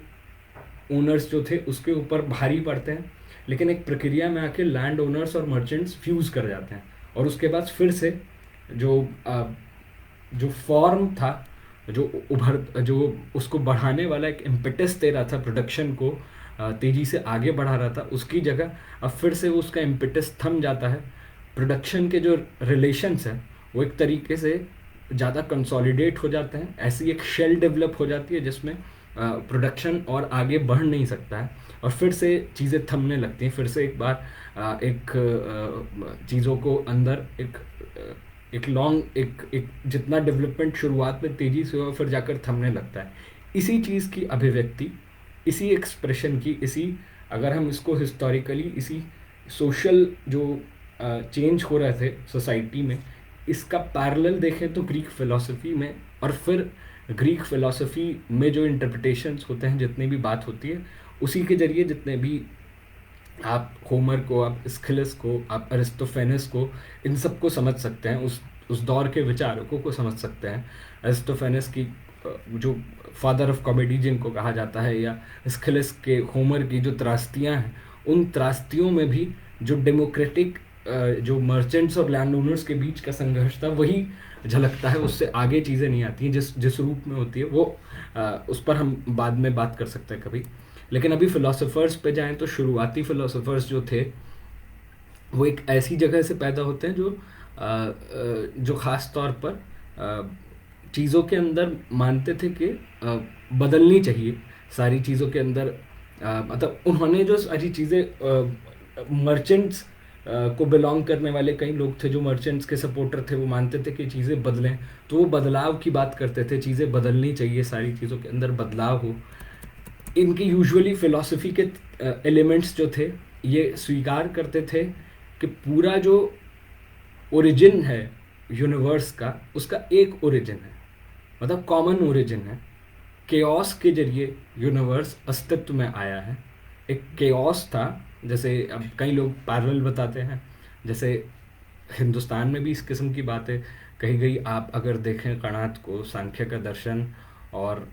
ओनर्स जो थे उसके ऊपर भारी पड़ते हैं, लेकिन एक प्रक्रिया में आके लैंड ओनर्स और मर्चेंट्स फ्यूज़ कर जाते हैं, और उसके बाद फिर से जो फॉर्म था, जो उसको बढ़ाने वाला एक इम्पेटस दे रहा था, प्रोडक्शन को तेज़ी से आगे बढ़ा रहा था, उसकी जगह अब फिर से उसका इम्पेटस थम जाता है। प्रोडक्शन के जो रिलेशंस हैं वो एक तरीके से ज़्यादा कंसोलिडेट हो जाते हैं, ऐसी एक शेल डेवलप हो जाती है जिसमें प्रोडक्शन और आगे बढ़ नहीं सकता है, और फिर से चीज़ें थमने लगती हैं। फिर से एक बार चीज़ों को अंदर एक जितना डेवलपमेंट शुरुआत में तेज़ी से हुआ, फिर जाकर थमने लगता है। इसी चीज़ की अभिव्यक्ति, इसी एक्सप्रेशन की, अगर हम इसको हिस्टोरिकली, इसी सोशल जो चेंज हो रहे थे सोसाइटी में, इसका पैरेलल देखें तो ग्रीक फ़िलॉसफी में, और फिर ग्रीक फ़िलॉसफी में जो इंटरप्रिटेशंस होते हैं, जितनी भी बात होती है, उसी के ज़रिए जितने भी आप होमर को, आप स्किलस को, आप अरिस्टोफेनस को, इन सब को समझ सकते हैं, उस दौर के विचारकों को समझ सकते हैं। अरिस्टोफेनस की जो फादर ऑफ कॉमेडी जिनको कहा जाता है, या स्किलस के होमर की जो त्रास्तियाँ हैं, उन त्रास्तियों में भी जो डेमोक्रेटिक जो मर्चेंट्स और लैंड ओनर्स के बीच का संघर्ष था वही झलकता है। उससे आगे चीज़ें नहीं आती हैं जिस जिस रूप में होती है वो। उस पर हम बाद में बात कर सकते हैं कभी। लेकिन अभी फिलोसोफर्स पे जाएं तो शुरुआती फिलोसोफर्स जो थे वो एक ऐसी जगह से पैदा होते हैं जो ख़ास तौर पर चीज़ों के अंदर मानते थे कि बदलनी चाहिए सारी चीज़ों के अंदर। मतलब उन्होंने जो सारी चीज़ें मर्चेंट्स को बिलोंग करने वाले कई लोग थे जो मर्चेंट्स के सपोर्टर थे, वो मानते थे कि चीज़ें बदलें, तो वो बदलाव की बात करते थे, चीज़ें बदलनी चाहिए, सारी चीज़ों के अंदर बदलाव हो। इनकी यूजुअली फिलॉसफी के एलिमेंट्स जो थे ये स्वीकार करते थे कि पूरा जो ओरिजिन है यूनिवर्स का, उसका एक ओरिजिन है, मतलब कॉमन ओरिजिन है। केओस के जरिए यूनिवर्स अस्तित्व में आया है। एक केओस था, जैसे अब कई लोग पैरेलल बताते हैं, जैसे हिंदुस्तान में भी इस किस्म की बातें कही गई। आप अगर देखें कणाद को, सांख्य का दर्शन और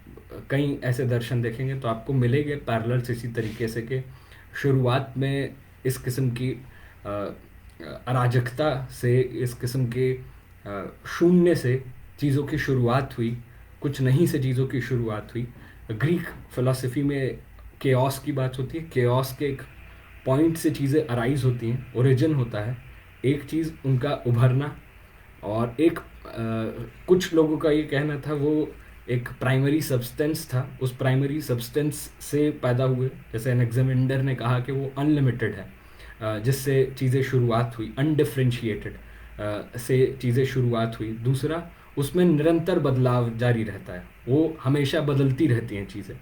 कई ऐसे दर्शन देखेंगे तो आपको मिलेंगे पैरेलल्स इसी तरीके से कि शुरुआत में इस किस्म की अराजकता से, इस किस्म के शून्य से चीज़ों की शुरुआत हुई, कुछ नहीं से चीज़ों की शुरुआत हुई। ग्रीक फिलॉसफी में केओस की बात होती है, केओस के एक पॉइंट से चीज़ें अराइज होती हैं, ओरिजिन होता है एक चीज़ उनका उभरना। और एक कुछ लोगों का ये कहना था वो एक प्राइमरी सब्सटेंस था, उस प्राइमरी सब्सटेंस से पैदा हुए। जैसे एनेक्सामेंडर ने कहा कि वो अनलिमिटेड है, जिससे चीज़ें शुरुआत हुई, अनडिफ्रेंशिएटेड से चीज़ें शुरुआत हुई। दूसरा, उसमें निरंतर बदलाव जारी रहता है, वो हमेशा बदलती रहती हैं चीज़ें।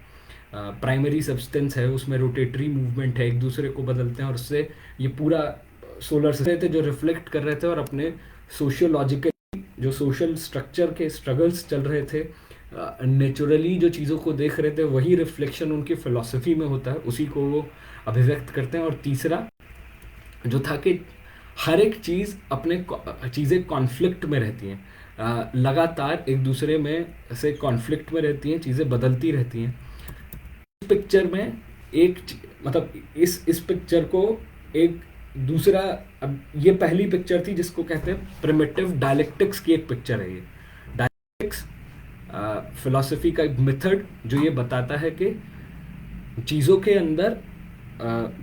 प्राइमरी सब्सटेंस है, उसमें रोटेटरी मूवमेंट है, एक दूसरे को बदलते हैं, और उससे ये पूरा सोलर सिस्टम थे जो रिफ्लेक्ट कर रहे थे और अपने सोशियोलॉजिकल जो सोशल स्ट्रक्चर के स्ट्रगल्स चल रहे थे, नेचुरली जो चीज़ों को देख रहे थे, वही रिफ्लेक्शन उनकी फिलॉसफी में होता है, उसी को वो अभिव्यक्त करते हैं। और तीसरा जो था कि हर एक चीज़ अपने चीज़ें कॉन्फ्लिक्ट में रहती हैं, लगातार एक दूसरे में से कॉन्फ्लिक्ट में रहती हैं, चीज़ें बदलती रहती हैं। इस पिक्चर में मतलब इस पिक्चर को एक दूसरा, अब ये पहली पिक्चर थी जिसको कहते हैं प्रिमिटिव डायलेक्टिक्स की एक पिक्चर है। ये डायलेक्टिक्स फिलॉसफी का एक मेथड जो ये बताता है कि चीज़ों के अंदर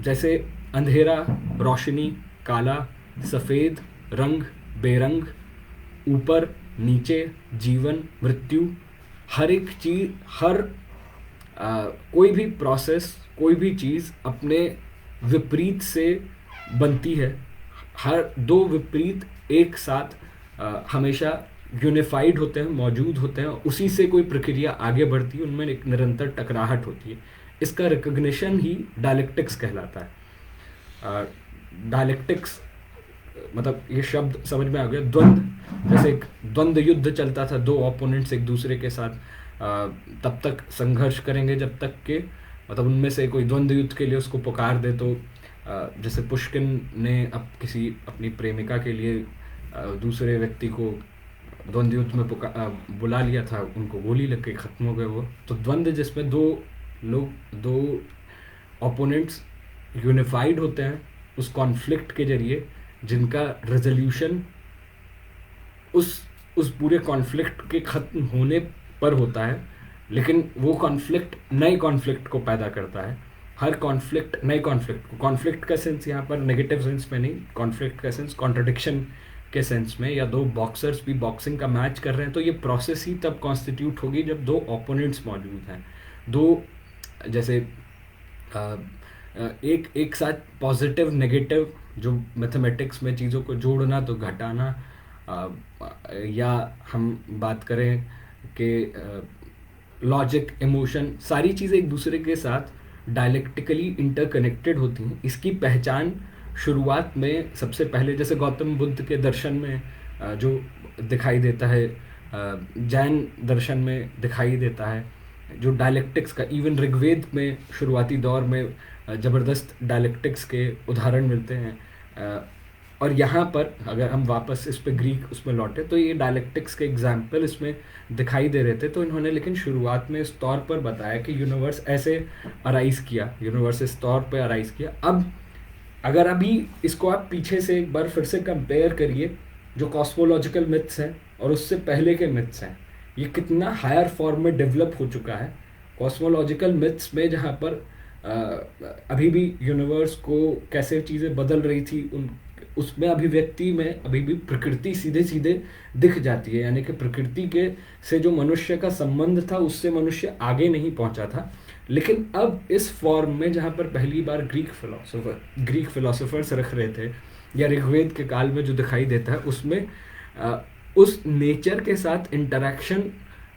जैसे अंधेरा, रोशनी, काला, सफ़ेद, रंग, बेरंग, ऊपर नीचे, जीवन, मृत्यु, हर एक चीज़, कोई भी प्रोसेस, कोई भी चीज़ अपने विपरीत से बनती है। हर दो विपरीत एक साथ हमेशा यूनिफाइड होते हैं, मौजूद होते हैं, उसी से कोई प्रक्रिया आगे बढ़ती है, उनमें एक निरंतर टकराहट होती है। इसका रिकग्निशन ही डायलेक्टिक्स कहलाता है। डायलेक्टिक्स मतलब ये शब्द समझ में आ गया। द्वंद्व, जैसे एक द्वंद्व युद्ध चलता था, दो ओपोनेंट्स एक दूसरे के साथ तब तक संघर्ष करेंगे जब तक कि मतलब उनमें से कोई द्वंद्व युद्ध के लिए उसको पुकार दे। तो जैसे पुष्किन ने अब किसी अपनी प्रेमिका के लिए दूसरे व्यक्ति को द्वंद्व युद्ध में बुला लिया था, उनको गोली लग के ख़त्म हो गए वो। तो द्वंद्व जिसमें दो ओपोनेंट्स यूनिफाइड होते हैं उस कॉन्फ्लिक्ट के जरिए, जिनका रेजोल्यूशन उस पूरे कॉन्फ्लिक्ट के ख़त्म होने पर होता है, लेकिन वो कॉन्फ्लिक्ट नए कॉन्फ्लिक्ट को पैदा करता है। हर कॉन्फ्लिक्ट नए कॉन्फ्लिक्ट का सेंस यहाँ पर नेगेटिव सेंस में नहीं, कॉन्फ्लिक्ट का सेंस कॉन्ट्रडिक्शन के सेंस में, या दो बॉक्सर्स भी बॉक्सिंग का मैच कर रहे हैं तो ये प्रोसेस ही तब कॉन्स्टिट्यूट होगी जब दो ओपोनेंट्स मौजूद हैं। दो जैसे एक साथ पॉजिटिव नेगेटिव, जो मैथमेटिक्स में चीज़ों को जोड़ना तो घटाना, या हम बात करें कि लॉजिक, इमोशन, सारी चीज़ें एक दूसरे के साथ डायलेक्टिकली इंटरकनेक्टेड होती हैं। इसकी पहचान शुरुआत में सबसे पहले जैसे गौतम बुद्ध के दर्शन में जो दिखाई देता है, जैन दर्शन में दिखाई देता है, जो डायलेक्टिक्स का, इवन ऋग्वेद में शुरुआती दौर में ज़बरदस्त डायलेक्टिक्स के उदाहरण मिलते हैं। और यहाँ पर अगर हम वापस इस पे ग्रीक उसमें लौटे तो ये डायलेक्टिक्स के एग्जाम्पल इसमें दिखाई दे रहे थे। तो इन्होंने लेकिन शुरुआत में इस तौर पर बताया कि यूनिवर्स ऐसे अराइज किया, यूनिवर्स इस तौर पे अराइज किया। अब अगर अभी इसको आप पीछे से एक बार फिर से कंपेयर करिए, जो कॉस्मोलॉजिकल मिथ्स हैं और उससे पहले के मिथ्स हैं, ये कितना हायर फॉर्म में डेवलप हो चुका है। कॉस्मोलॉजिकल मिथ्स में जहाँ पर अभी भी यूनिवर्स को कैसे चीज़ें बदल रही थी, उन उसमें अभिव्यक्ति में अभी भी प्रकृति सीधे सीधे दिख जाती है, यानी कि प्रकृति के से जो मनुष्य का संबंध था उससे मनुष्य आगे नहीं पहुंचा था। लेकिन अब इस फॉर्म में जहाँ पर पहली बार ग्रीक फिलोसोफर्स रख रहे थे, या ऋग्वेद के काल में जो दिखाई देता है, उसमें उस नेचर के साथ इंटरेक्शन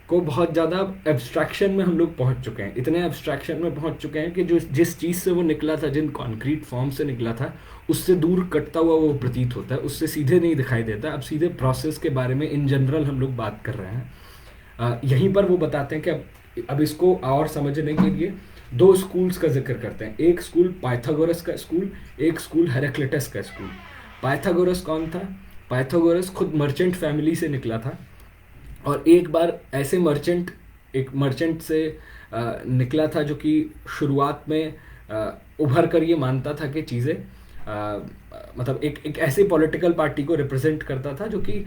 को बहुत ज़्यादा एब्स्ट्रैक्शन में हम लोग पहुंच चुके हैं, इतने एब्स्ट्रैक्शन में पहुंच चुके हैं कि जो जिस चीज़ से वो निकला था, जिन कॉन्क्रीट फॉर्म से निकला था, उससे दूर कटता हुआ वो प्रतीत होता है, उससे सीधे नहीं दिखाई देता। अब सीधे प्रोसेस के बारे में इन जनरल हम लोग बात कर रहे हैं। यहीं पर वो बताते हैं कि अब इसको और समझने के लिए दो स्कूल्स का जिक्र करते हैं। एक स्कूल पाइथागोरस का स्कूल, एक स्कूल हेराक्लिटस का स्कूल। पाइथागोरस कौन था? पाइथागोरस खुद मर्चेंट फैमिली से निकला था, और एक बार ऐसे एक मर्चेंट से निकला था जो कि शुरुआत में उभर कर ये मानता था कि चीज़ें मतलब एक ऐसे पॉलिटिकल पार्टी को रिप्रेजेंट करता था जो कि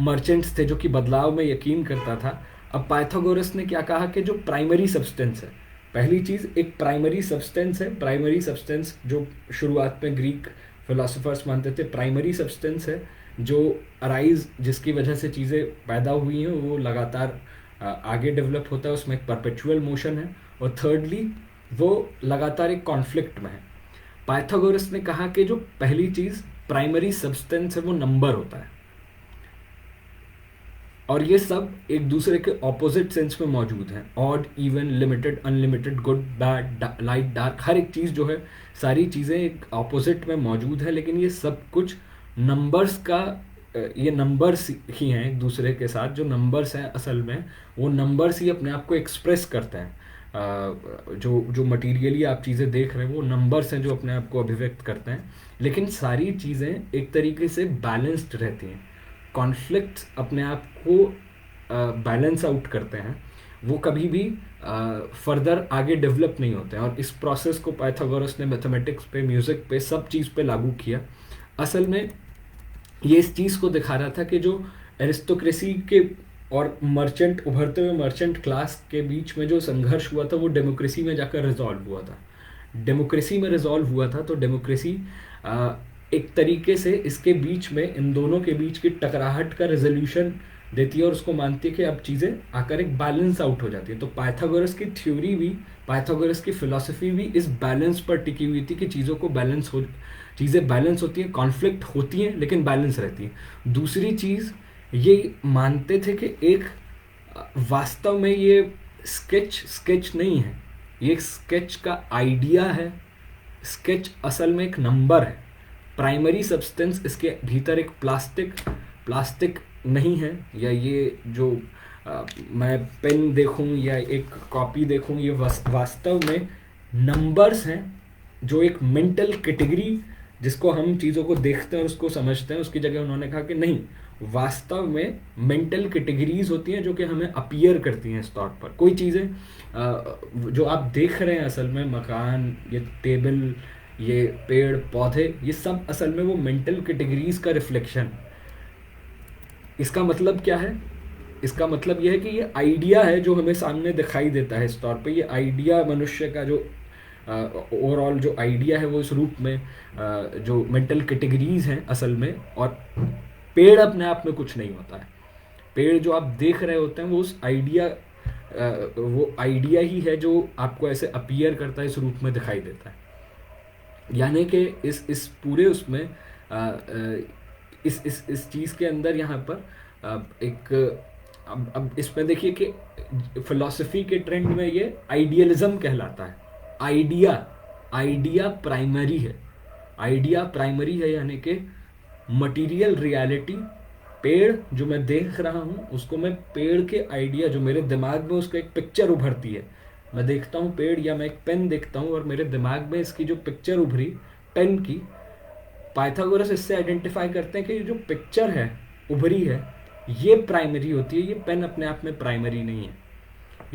मर्चेंट्स थे, जो कि बदलाव में यकीन करता था। अब पाइथागोरस ने क्या कहा कि जो प्राइमरी सब्सटेंस है, पहली चीज़ एक प्राइमरी सब्सटेंस है। प्राइमरी सब्सटेंस जो शुरुआत में ग्रीक फिलोसोफर्स मानते थे, प्राइमरी सब्सटेंस है जो अराइज, जिसकी वजह से चीज़ें पैदा हुई हैं, वो लगातार आगे डेवलप होता है, उसमें एक परपेचुअल मोशन है। और थर्डली वो लगातार एक कॉन्फ्लिक्ट में है। पाइथागोरस ने कहा कि जो पहली चीज़ प्राइमरी सब्सटेंस है वो नंबर होता है, और ये सब एक दूसरे के ऑपोजिट सेंस में मौजूद हैं। Odd, even, limited, unlimited, good, bad, light, dark, हर एक चीज़ जो है, सारी चीज़ें एक ऑपोजिट में मौजूद है। लेकिन ये सब कुछ नंबर्स का, ये नंबर्स ही हैं एक दूसरे के साथ। जो नंबर्स हैं असल में वो नंबर्स ही अपने आप को एक्सप्रेस करते हैं। जो मटीरियली आप चीज़ें देख रहे हैं वो नंबर्स हैं जो अपने आप को अभिव्यक्त करते हैं। लेकिन सारी चीज़ें एक तरीके से बैलेंस्ड रहती हैं। कॉन्फ्लिक्ट्स अपने आप को बैलेंस आउट करते हैं, वो कभी भी फर्दर आगे डेवलप नहीं होते हैं। और इस प्रोसेस को पाइथागोरस ने मैथमेटिक्स पे, म्यूज़िक पे, सब चीज़ पे लागू किया। असल में ये इस चीज़ को दिखा रहा था कि जो एरिस्टोक्रेसी के और मर्चेंट, उभरते हुए मर्चेंट क्लास के बीच में जो संघर्ष हुआ था वो डेमोक्रेसी में जाकर रिजॉल्व हुआ था। डेमोक्रेसी में रिजॉल्व हुआ था, तो डेमोक्रेसी एक तरीके से इसके बीच में, इन दोनों के बीच की टकराहट का रेजोल्यूशन देती है और उसको मानती है कि अब चीज़ें आकर एक बैलेंस आउट हो जाती है। तो पाइथागोरस की थ्योरी भी, पाइथागोरस की फिलॉसफी भी इस बैलेंस पर टिकी हुई थी कि चीज़ें बैलेंस होती हैं, कॉन्फ्लिक्ट होती हैं लेकिन बैलेंस रहती है। दूसरी चीज़ ये मानते थे कि एक वास्तव में ये स्केच नहीं है, ये एक स्केच का आइडिया है। स्केच असल में एक नंबर है। प्राइमरी सब्सटेंस, इसके भीतर एक प्लास्टिक नहीं है, या ये जो मैं पेन देखूं या एक कॉपी देखूं, ये वास्तव में नंबर्स हैं, जो एक मेंटल कैटेगरी, जिसको हम चीज़ों को देखते हैं और उसको समझते हैं, उसकी जगह उन्होंने कहा कि नहीं, वास्तव में मेंटल कैटेगरीज होती हैं जो कि हमें अपीयर करती हैं इस तौर पर। कोई चीज़ें जो आप देख रहे हैं असल में, मकान, ये टेबल, ये पेड़ पौधे, ये सब असल में वो मेंटल कैटेगरीज का रिफ्लेक्शन। इसका मतलब क्या है? इसका मतलब यह है कि ये आइडिया है जो हमें सामने दिखाई देता है इस तौर पे। ये आइडिया मनुष्य का जो ओवरऑल जो आइडिया है वो इस रूप में जो मेंटल कैटेगरीज हैं असल में। और पेड़ अपने आप में कुछ नहीं होता है। पेड़ जो आप देख रहे होते हैं वो उस वो आइडिया ही है जो आपको ऐसे अपीयर करता है, इस रूप में दिखाई देता है। यानी कि इस पूरे उसमें इस चीज़ के अंदर यहाँ पर एक अब इसमें देखिए कि फिलॉसफी के ट्रेंड में ये आइडियलिज्म कहलाता है। आइडिया प्राइमरी है। आइडिया प्राइमरी है, यानी कि मटेरियल रियलिटी, पेड़ जो मैं देख रहा हूँ उसको मैं पेड़ के आइडिया, जो मेरे दिमाग में उसका एक पिक्चर उभरती है, मैं देखता हूँ पेड़ या मैं एक पेन देखता हूँ और मेरे दिमाग में इसकी जो पिक्चर उभरी पेन की, पाइथागोरस इससे आइडेंटिफाई करते हैं कि जो पिक्चर है उभरी है ये प्राइमरी होती है, ये पेन अपने आप में प्राइमरी नहीं है।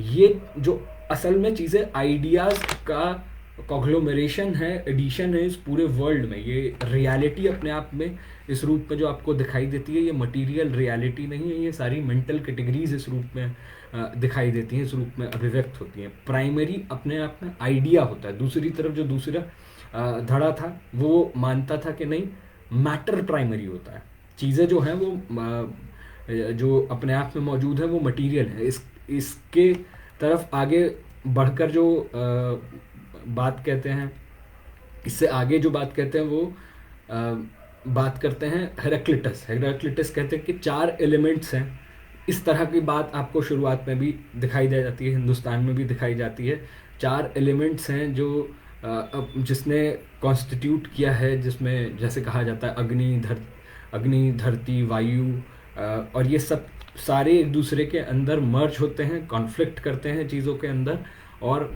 ये जो असल में चीज़ें आइडियाज़ का कॉग्लोमरेशन है, एडिशन है इस पूरे वर्ल्ड में। ये रियलिटी अपने आप में इस रूप में जो आपको दिखाई देती है, ये मटेरियल रियलिटी नहीं है, ये सारी मेंटल कैटेगरीज इस रूप में दिखाई देती हैं, इस रूप में अभिव्यक्त होती हैं। प्राइमरी अपने आप में आइडिया होता है। दूसरी तरफ जो दूसरा धड़ा था वो मानता था कि नहीं, मैटर प्राइमरी होता है, चीज़ें जो हैं वो जो अपने आप में मौजूद है वो मटेरियल है। इसके तरफ आगे बढ़कर जो बात कहते हैं, इससे आगे जो बात कहते हैं वो बात करते हैं हेराक्लिटस। हेराक्लिटस कहते हैं कि 4 एलिमेंट्स हैं। इस तरह की बात आपको शुरुआत में भी दिखाई दे जाती है, हिंदुस्तान में भी दिखाई जाती है। 4 एलिमेंट्स हैं जो जिसने कॉन्स्टिट्यूट किया है, जिसमें जैसे कहा जाता है अग्नि, धरती, वायु, और ये सब सारे एक दूसरे के अंदर मर्ज होते हैं, कॉन्फ्लिक्ट करते हैं चीज़ों के अंदर, और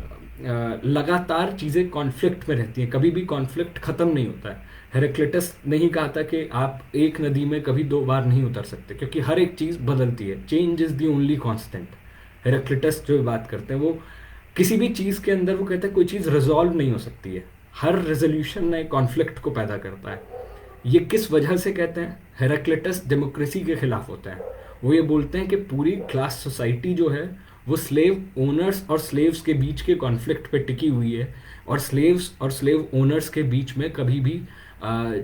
लगातार चीज़ें कॉन्फ्लिक्ट में रहती हैं, कभी भी कॉन्फ्लिक्ट ख़त्म नहीं होता है। हेराक्लिटस ने ही कहा था कि आप एक नदी में कभी 2 बार नहीं उतर सकते, क्योंकि हर एक चीज़ बदलती है। Change is the only constant. Heraclitus जो बात करते हैं वो किसी भी चीज़ के अंदर वो कहते हैं कोई चीज़ रिजॉल्व नहीं हो सकती है, हर रेजोल्यूशन नए कॉन्फ्लिक्ट को पैदा करता है। ये किस वजह से कहते हैं? हेराक्लिटस डेमोक्रेसी के खिलाफ होता है। वो ये बोलते हैं कि पूरी क्लास सोसाइटी जो है वो स्लेव ओनर्स और स्लेव्स के बीच के कॉन्फ्लिक्ट पे टिकी हुई है, और स्लेव्स और स्लेव ओनर्स के बीच में कभी भी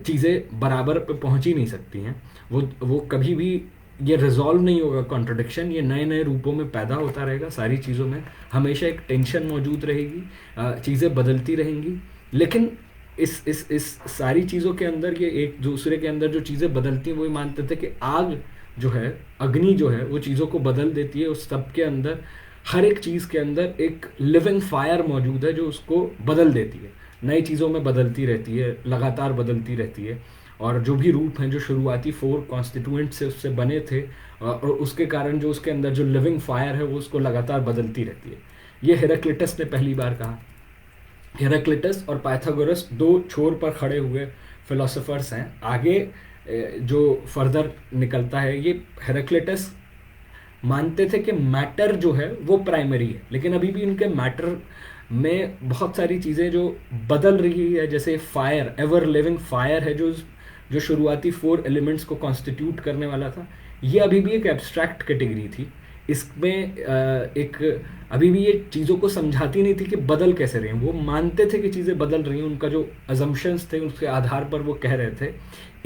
चीज़ें बराबर पे पहुंच ही नहीं सकती हैं। वो कभी भी ये रिजॉल्व नहीं होगा कॉन्ट्रडिक्शन, ये नए नए रूपों में पैदा होता रहेगा। सारी चीज़ों में हमेशा एक टेंशन मौजूद रहेगी, चीज़ें बदलती रहेंगी। लेकिन इस सारी चीज़ों के अंदर ये एक दूसरे के अंदर जो चीज़ें बदलती हैं, वो ये मानते थे कि आग जो है, अग्नि जो है, वो चीज़ों को बदल देती है। उस सब के अंदर, हर एक चीज़ के अंदर एक लिविंग फायर मौजूद है जो उसको बदल देती है, नई चीज़ों में बदलती रहती है, लगातार बदलती रहती है। और जो भी रूप हैं जो शुरुआती 4 कॉन्स्टिट्यूएंट से उससे बने थे, और उसके कारण जो उसके अंदर जो लिविंग फायर है वो उसको लगातार बदलती रहती है। ये हेराक्लिटस ने पहली बार कहा। हेराक्लिटस और पाइथागोरस 2 छोर पर खड़े हुए फिलोसोफर्स हैं। आगे जो फर्दर निकलता है, ये हेराक्लिटस मानते थे कि मैटर जो है वो प्राइमरी है, लेकिन अभी भी उनके मैटर में बहुत सारी चीज़ें जो बदल रही है, जैसे फायर, एवर लिविंग फायर है जो शुरुआती 4 एलिमेंट्स को कॉन्स्टिट्यूट करने वाला था, ये अभी भी एक एब्स्ट्रैक्ट कैटेगरी थी। इसमें एक अभी भी ये चीज़ों को समझाती नहीं थी कि बदल कैसे रही हैं। वो मानते थे कि चीज़ें बदल रही हैं, उनका जो अजम्पशंस थे उसके आधार पर वो कह रहे थे।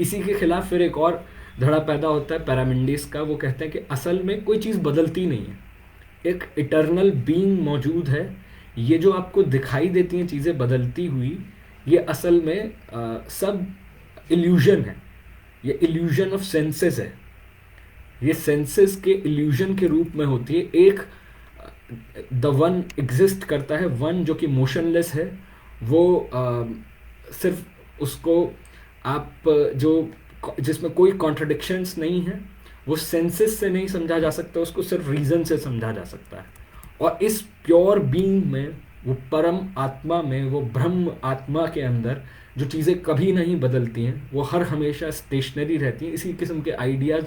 इसी के खिलाफ फिर एक और धड़ा पैदा होता है पैरामेंडिस का। वो कहते हैं कि असल में कोई चीज़ बदलती नहीं है, एक इटर्नल बीइंग मौजूद है। ये जो आपको दिखाई देती हैं चीज़ें बदलती हुई, ये असल में सब इल्यूजन है, ये इल्यूजन ऑफ सेंसेस है। ये सेंसेस के इल्यूजन के रूप में होती है। एक द वन एग्जिस्ट करता है, वन जो कि मोशनलेस है, वो सिर्फ उसको आप जो जिसमें कोई कॉन्ट्रडिक्शंस नहीं है, वो सेंसेस से नहीं समझा जा सकता, उसको सिर्फ रीज़न से समझा जा सकता है। और इस प्योर बीइंग में, वो परम आत्मा में, वो ब्रह्म आत्मा के अंदर जो चीज़ें कभी नहीं बदलती हैं, वो हर हमेशा स्टेशनरी रहती हैं। इसी किस्म के आइडियाज़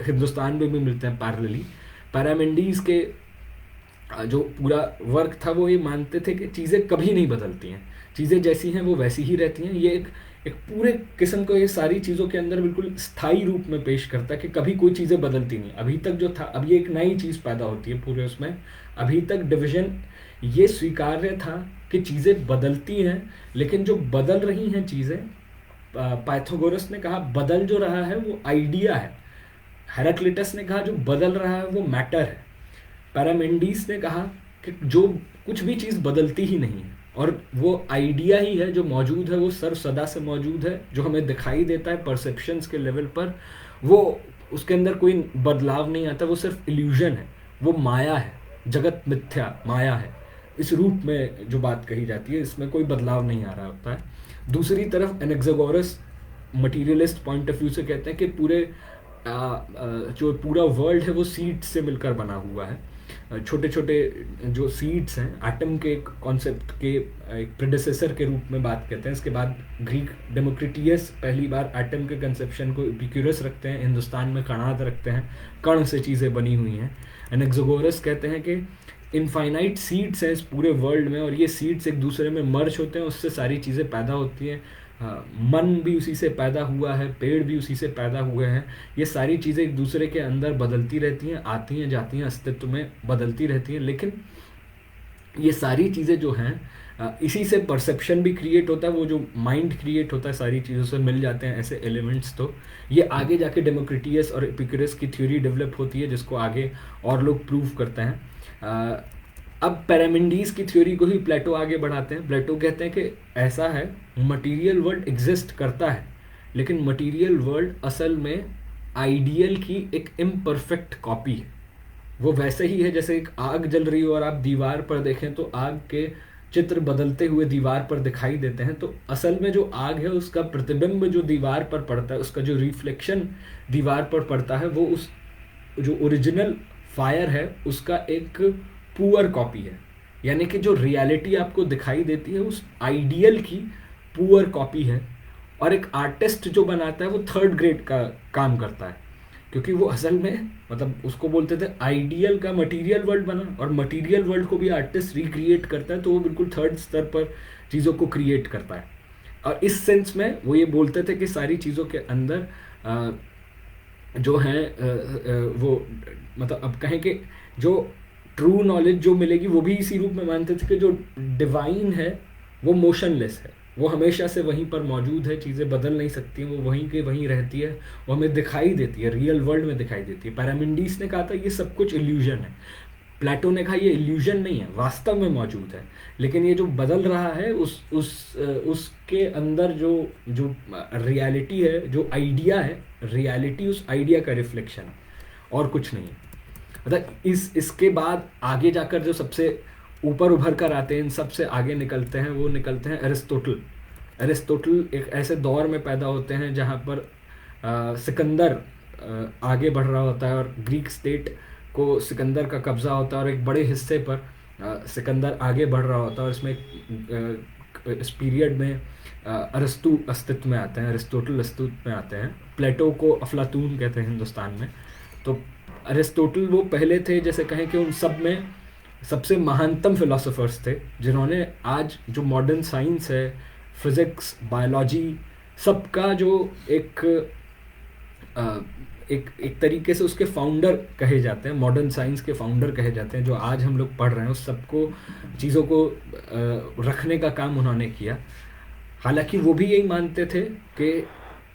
हिंदुस्तान में भी मिलते हैं पैरेलली। पैरामेंडीज के जो पूरा वर्क था वो ये मानते थे कि चीज़ें कभी नहीं बदलती हैं, चीज़ें जैसी हैं वो वैसी ही रहती हैं। ये एक पूरे किस्म को ये सारी चीज़ों के अंदर बिल्कुल स्थायी रूप में पेश करता है कि कभी कोई चीज़ें बदलती नहीं। अभी तक जो था, अब ये एक नई चीज़ पैदा होती है पूरे उसमें। अभी तक डिवीजन ये स्वीकार्य था कि चीज़ें बदलती हैं, लेकिन जो बदल रही हैं चीज़ें, पाइथागोरस ने कहा बदल जो रहा है वो आइडिया है। हेराक्लिटस ने कहा जो बदल रहा है वो मैटर है। पैरामेंडीज ने कहा कि जो कुछ भी चीज़ बदलती ही नहीं है, और वो आइडिया ही है जो मौजूद है, वो सर्व सदा से मौजूद है, जो हमें दिखाई देता है परसेप्शंस के लेवल पर, वो उसके अंदर कोई बदलाव नहीं आता, वो सिर्फ इल्यूजन है, वो माया है, जगत मिथ्या माया है। इस रूप में जो बात कही जाती है, इसमें कोई बदलाव नहीं आ रहा होता है। दूसरी तरफ एनेक्सागोरस मटीरियलिस्ट पॉइंट ऑफ व्यू से कहते हैं कि पूरे जो पूरा वर्ल्ड है वो सीड से मिलकर बना हुआ है। छोटे छोटे जो सीड्स हैं एटम के कॉन्सेप्ट के एक प्रेडिसेसर के रूप में बात करते हैं। इसके बाद ग्रीक डेमोक्रिटियस पहली बार एटम के कंसेप्शन को एपिक्यूरस रखते हैं, हिंदुस्तान में कणाद रखते हैं, कण से चीज़ें बनी हुई हैं। एनेक्सोगोरस कहते हैं कि इनफाइनाइट सीड्स हैं इस पूरे वर्ल्ड में, और ये सीड्स एक दूसरे में मर्ज होते हैं, उससे सारी चीज़ें पैदा होती हैं। मन भी उसी से पैदा हुआ है, पेड़ भी उसी से पैदा हुए हैं। ये सारी चीज़ें एक दूसरे के अंदर बदलती रहती हैं, आती हैं जाती हैं, अस्तित्व में बदलती रहती हैं। लेकिन ये सारी चीज़ें जो हैं इसी से परसेप्शन भी क्रिएट होता है, वो जो माइंड क्रिएट होता है सारी चीज़ों से मिल जाते हैं ऐसे एलिमेंट्स। तो ये आगे जाके डेमोक्रिटियस और एपिक्यूरस की थ्योरी डेवलप होती है, जिसको आगे और लोग प्रूव करते हैं। अब पैरामिडीज की थ्योरी को ही प्लेटो आगे बढ़ाते हैं। प्लेटो कहते हैं कि ऐसा है, मटेरियल वर्ल्ड एग्जिस्ट करता है, लेकिन मटेरियल वर्ल्ड असल में आइडियल की एक इम्परफेक्ट कॉपी है। वो वैसे ही है जैसे एक आग जल रही हो और आप दीवार पर देखें तो आग के चित्र बदलते हुए दीवार पर दिखाई देते हैं। तो असल में जो आग है उसका प्रतिबिंब जो दीवार पर पड़ता है, उसका जो रिफ्लेक्शन दीवार पर पड़ता है, वो उस जो ओरिजिनल फायर है उसका एक पुअर कॉपी है। यानी कि जो रियलिटी आपको दिखाई देती है उस आइडियल की पुअर कॉपी है। और एक आर्टिस्ट जो बनाता है वो थर्ड ग्रेड का काम करता है, क्योंकि वो असल में मतलब उसको बोलते थे आइडियल का मटेरियल वर्ल्ड बना, और मटेरियल वर्ल्ड को भी आर्टिस्ट रिक्रिएट करता है, तो वो बिल्कुल थर्ड स्तर पर चीज़ों को क्रिएट करता है। और इस सेंस में वो ये बोलते थे कि सारी चीज़ों के अंदर जो हैं वो मतलब अब कहें कि जो ट्रू नॉलेज जो मिलेगी वो भी इसी रूप में मानते थे कि जो डिवाइन है वो मोशनलेस है, वो हमेशा से वहीं पर मौजूद है, चीज़ें बदल नहीं सकती, वो वहीं के वहीं रहती है, वो हमें दिखाई देती है, रियल वर्ल्ड में दिखाई देती है। पैरामिडीज ने कहा था ये सब कुछ इल्यूजन है। प्लेटो ने कहा ये इल्यूजन नहीं है, वास्तव में मौजूद है, लेकिन ये जो बदल रहा है उसके अंदर जो जो रियलिटी है, जो आइडिया है, रियलिटी उस आइडिया का रिफ्लेक्शन है और कुछ नहीं है। मतलब इसके बाद आगे जाकर जो सबसे ऊपर उभर कर आते हैं, इन सबसे आगे निकलते हैं, वो निकलते हैं एरिस्टोटल। एरिस्टोटल एक ऐसे दौर में पैदा होते हैं जहाँ पर सिकंदर आगे बढ़ रहा होता है और ग्रीक स्टेट को सिकंदर का कब्जा होता है, और एक बड़े हिस्से पर सिकंदर आगे बढ़ रहा होता है। और इसमें इस पीरियड में अरस्तु अस्तित्व में आते हैं, एरिस्टोटल अस्तित्व में आते हैं। प्लेटो को अफलातून कहते हैं हिंदुस्तान में। तो अरिस्टोटल वो पहले थे, जैसे कहें कि उन सब में सबसे महानतम फिलोसोफर्स थे, जिन्होंने आज जो मॉडर्न साइंस है, फिज़िक्स, बायोलॉजी, सबका जो एक तरीके से उसके फाउंडर कहे जाते हैं, मॉडर्न साइंस के फाउंडर कहे जाते हैं, जो आज हम लोग पढ़ रहे हैं, उस सबको चीज़ों को रखने का काम उन्होंने किया। हालांकि वो भी यही मानते थे कि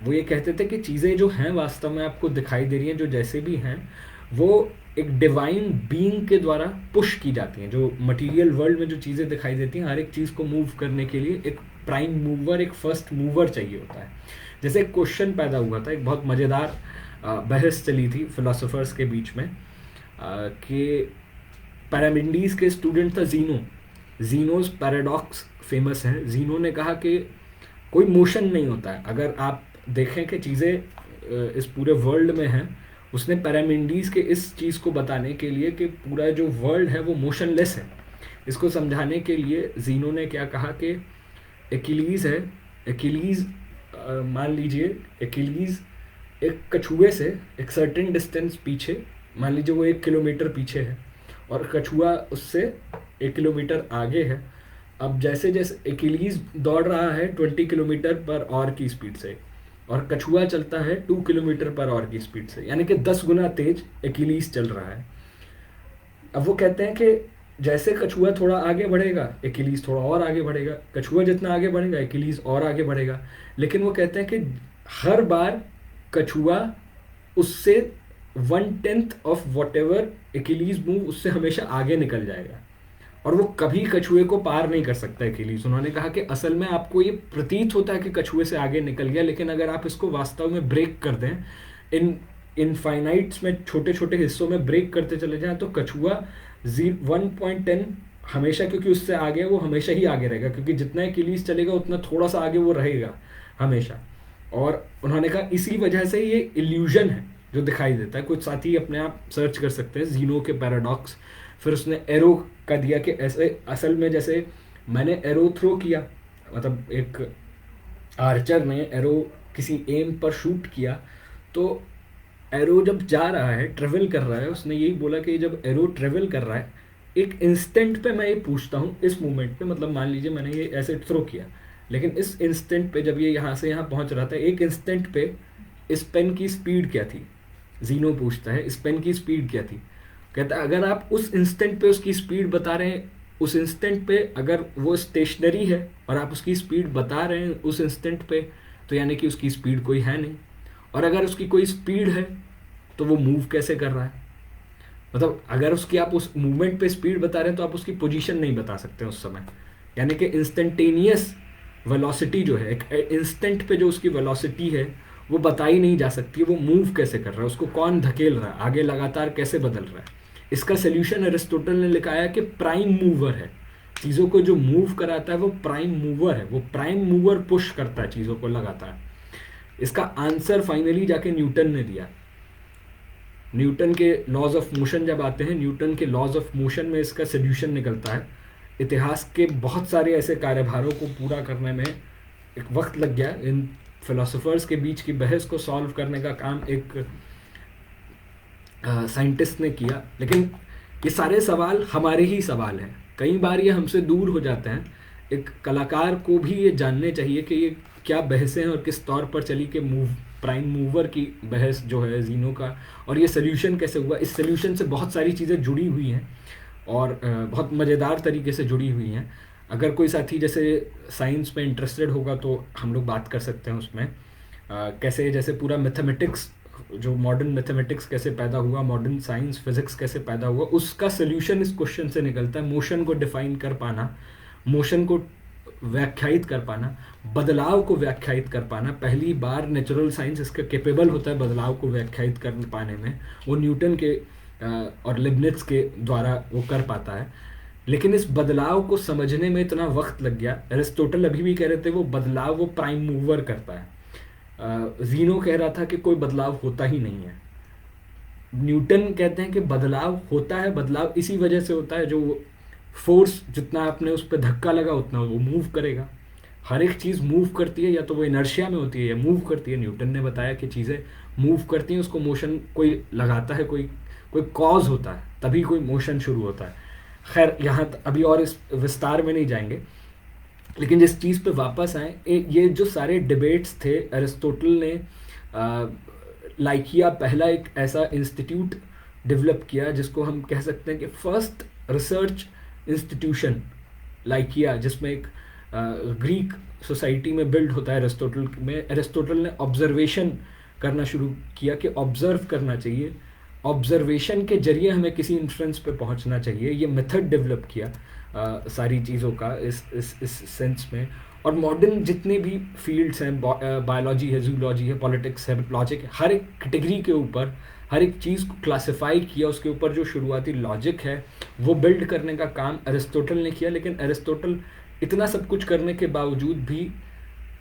वो ये कहते थे कि चीज़ें जो हैं वास्तव में आपको दिखाई दे रही हैं, जो जैसे भी हैं, वो एक डिवाइन बीइंग के द्वारा पुश की जाती हैं। जो मटेरियल वर्ल्ड में जो चीज़ें दिखाई देती हैं, हर एक चीज़ को मूव करने के लिए एक प्राइम मूवर, एक फर्स्ट मूवर चाहिए होता है। जैसे एक क्वेश्चन पैदा हुआ था, एक बहुत मज़ेदार बहस चली थी फिलोसोफर्स के बीच में कि पैरामिडीज के स्टूडेंट था जीनोस पैराडॉक्स फेमस है। जीनो ने कहा कि कोई मोशन नहीं होता है। अगर आप देखें कि चीज़ें इस पूरे वर्ल्ड में हैं, उसने पैरामिडीज के इस चीज़ को बताने के लिए कि पूरा जो वर्ल्ड है वो मोशनलेस है, इसको समझाने के लिए जीनो ने क्या कहा कि एक्किलीज़ है, एक्किलीज़ मान लीजिए एक्किलीज़ एक कछुए से एक सर्टेन डिस्टेंस पीछे, मान लीजिए वो 1 किलोमीटर पीछे है और कछुआ उससे 1 किलोमीटर आगे है। अब जैसे जैसे एक्किलीज़ दौड़ रहा है 20 किलोमीटर पर आवर की स्पीड से, और कछुआ चलता है 2 किलोमीटर पर आवर की स्पीड से, यानी कि 10 गुना तेज एक्किलीज़ चल रहा है। अब वो कहते हैं कि जैसे कछुआ थोड़ा आगे बढ़ेगा, एक्किलीज़ थोड़ा और आगे बढ़ेगा, कछुआ जितना आगे बढ़ेगा एक्किलीज़ और आगे बढ़ेगा। लेकिन वो कहते हैं कि हर बार कछुआ उससे 1/10 ऑफ वॉट एवर एक्किलीज़ मूव, उससे हमेशा आगे निकल जाएगा, और वो कभी कछुए को पार नहीं कर सकता एक्किलीज़। उन्होंने कहा कि असल में आपको ये प्रतीत होता है कि कछुए से आगे निकल गया, लेकिन अगर आप इसको वास्तव में ब्रेक कर दें, इन इनफाइनाइट्स में छोटे छोटे हिस्सों में ब्रेक करते चले जाएं, तो कछुआ 1/10 हमेशा, क्योंकि उससे आगे वो हमेशा ही आगे रहेगा, क्योंकि जितना एक्किलीज़ चलेगा उतना थोड़ा सा आगे वो रहेगा हमेशा। और उन्होंने कहा इसी वजह से ये इल्यूजन है जो दिखाई देता है। कुछ साथी अपने आप सर्च कर सकते हैं जीनो के पैराडॉक्स फिर उसने एरो का दिया कि ऐसे असल में जैसे मैंने एरो थ्रो किया, मतलब एक आर्चर ने एरो किसी एम पर शूट किया, तो एरो जब जा रहा है, ट्रेवल कर रहा है, उसने यही बोला कि जब एरो ट्रेवल कर रहा है एक इंस्टेंट पे मैं ये पूछता हूँ इस मोमेंट पे, मतलब मान लीजिए मैंने ये ऐसे थ्रो किया, लेकिन इस इंस्टेंट पे जब ये यहाँ से यहाँ पहुँच रहा था, एक इंस्टेंट पे इस पेन की स्पीड क्या थी? जीनो पूछता है इस पेन की स्पीड क्या थी? कहता है अगर आप उस इंस्टेंट पे उसकी स्पीड बता रहे हैं, उस इंस्टेंट पे अगर वो स्टेशनरी है और आप उसकी स्पीड बता रहे हैं उस इंस्टेंट पे, तो यानी कि उसकी स्पीड कोई है नहीं। और अगर उसकी कोई स्पीड है तो वो मूव कैसे कर रहा है? मतलब अगर उसकी आप उस मूवमेंट पे स्पीड बता रहे हैं तो आप उसकी पोजीशन नहीं बता सकते उस समय, यानी कि इंस्टेंटेनियस वेलोसिटी जो है, एक इंस्टेंट पे जो उसकी वेलोसिटी है वो बताई नहीं जा सकती है। वो मूव कैसे कर रहा है, उसको कौन धकेल रहा है, आगे लगातार कैसे बदल रहा है? इसका सोल्यूशन अरिस्टोटल ने लिखा है कि प्राइम मूवर है। चीज़ों को जो मूव कराता है वो प्राइम मूवर है, वो प्राइम मूवर पुश करता है चीज़ों को लगातार। इसका आंसर फाइनली जाके न्यूटन ने दिया। न्यूटन के लॉज ऑफ मोशन जब आते हैं, न्यूटन के लॉज ऑफ मोशन में इसका सोल्यूशन निकलता है। इतिहास के बहुत सारे ऐसे कार्यभारों को पूरा करने में एक वक्त लग गया। इन फिलोसोफर्स के बीच की बहस को सॉल्व करने का काम एक साइंटिस्ट ने किया, लेकिन ये सारे सवाल हमारे ही सवाल हैं। कई बार ये हमसे दूर हो जाते हैं। एक कलाकार को भी ये जानने चाहिए कि ये क्या बहसें हैं और किस तौर पर चली कि प्राइम मूवर की बहस जो है जीनो का, और ये सोल्यूशन कैसे हुआ। इस सोल्यूशन से बहुत सारी चीज़ें जुड़ी हुई हैं और बहुत मज़ेदार तरीके से जुड़ी हुई हैं। अगर कोई साथी जैसे साइंस में इंटरेस्टेड होगा तो हम लोग बात कर सकते हैं उसमें। कैसे जैसे पूरा मैथमेटिक्स, जो मॉडर्न मैथमेटिक्स कैसे पैदा हुआ, मॉडर्न साइंस फिजिक्स कैसे पैदा हुआ, उसका सोल्यूशन इस क्वेश्चन से निकलता है। मोशन को डिफाइन कर पाना, मोशन को व्याख्यायित कर पाना, बदलाव को व्याख्यायित कर पाना। पहली बार नेचुरल साइंस इसका कैपेबल होता है बदलाव को व्याख्यायित कर पाने में। वो न्यूटन के और लिबनिट्ज के द्वारा वो कर पाता है। लेकिन इस बदलाव को समझने में इतना वक्त लग गया। एरिस्टोटल अभी भी कह रहे थे वो बदलाव वो प्राइम मूवर करता है। जीनो कह रहा था कि कोई बदलाव होता ही नहीं है। न्यूटन कहते हैं कि बदलाव होता है, बदलाव इसी वजह से होता है जो फोर्स, जितना आपने उस पर धक्का लगा उतना वो मूव करेगा। हर एक चीज़ मूव करती है, या तो वो इनर्शिया में होती है या मूव करती है। न्यूटन ने बताया कि चीज़ें मूव करती हैं, उसको मोशन कोई लगाता है, कोई कॉज होता है, तभी कोई मोशन शुरू होता है। खैर यहाँ अभी और इस विस्तार में नहीं जाएंगे, लेकिन जिस चीज़ पे वापस आए, ये जो सारे डिबेट्स थे, अरिस्टोटल ने लाइकिया पहला एक ऐसा इंस्टीट्यूट डेवलप किया जिसको हम कह सकते हैं कि फर्स्ट रिसर्च इंस्टीट्यूशन लाइकिया, जिसमें एक ग्रीक सोसाइटी में बिल्ड होता है। अरिस्टोटल में अरिस्टोटल ने ऑब्जर्वेशन करना शुरू किया कि ऑब्जर्व करना चाहिए, ऑब्जर्वेशन के जरिए हमें किसी इन्फ्रेंस पे पहुंचना चाहिए। ये मेथड डेवलप किया सारी चीज़ों का इस सेंस में। और मॉडर्न जितने भी फील्ड्स हैं, बायोलॉजी है, जूलॉजी है, पॉलिटिक्स है, लॉजिक है, हर एक कैटेगरी के ऊपर हर एक चीज़ को क्लासिफाई किया, उसके ऊपर जो शुरुआती लॉजिक है वो बिल्ड करने का काम अरिस्टोटल ने किया। लेकिन अरिस्टोटल इतना सब कुछ करने के बावजूद भी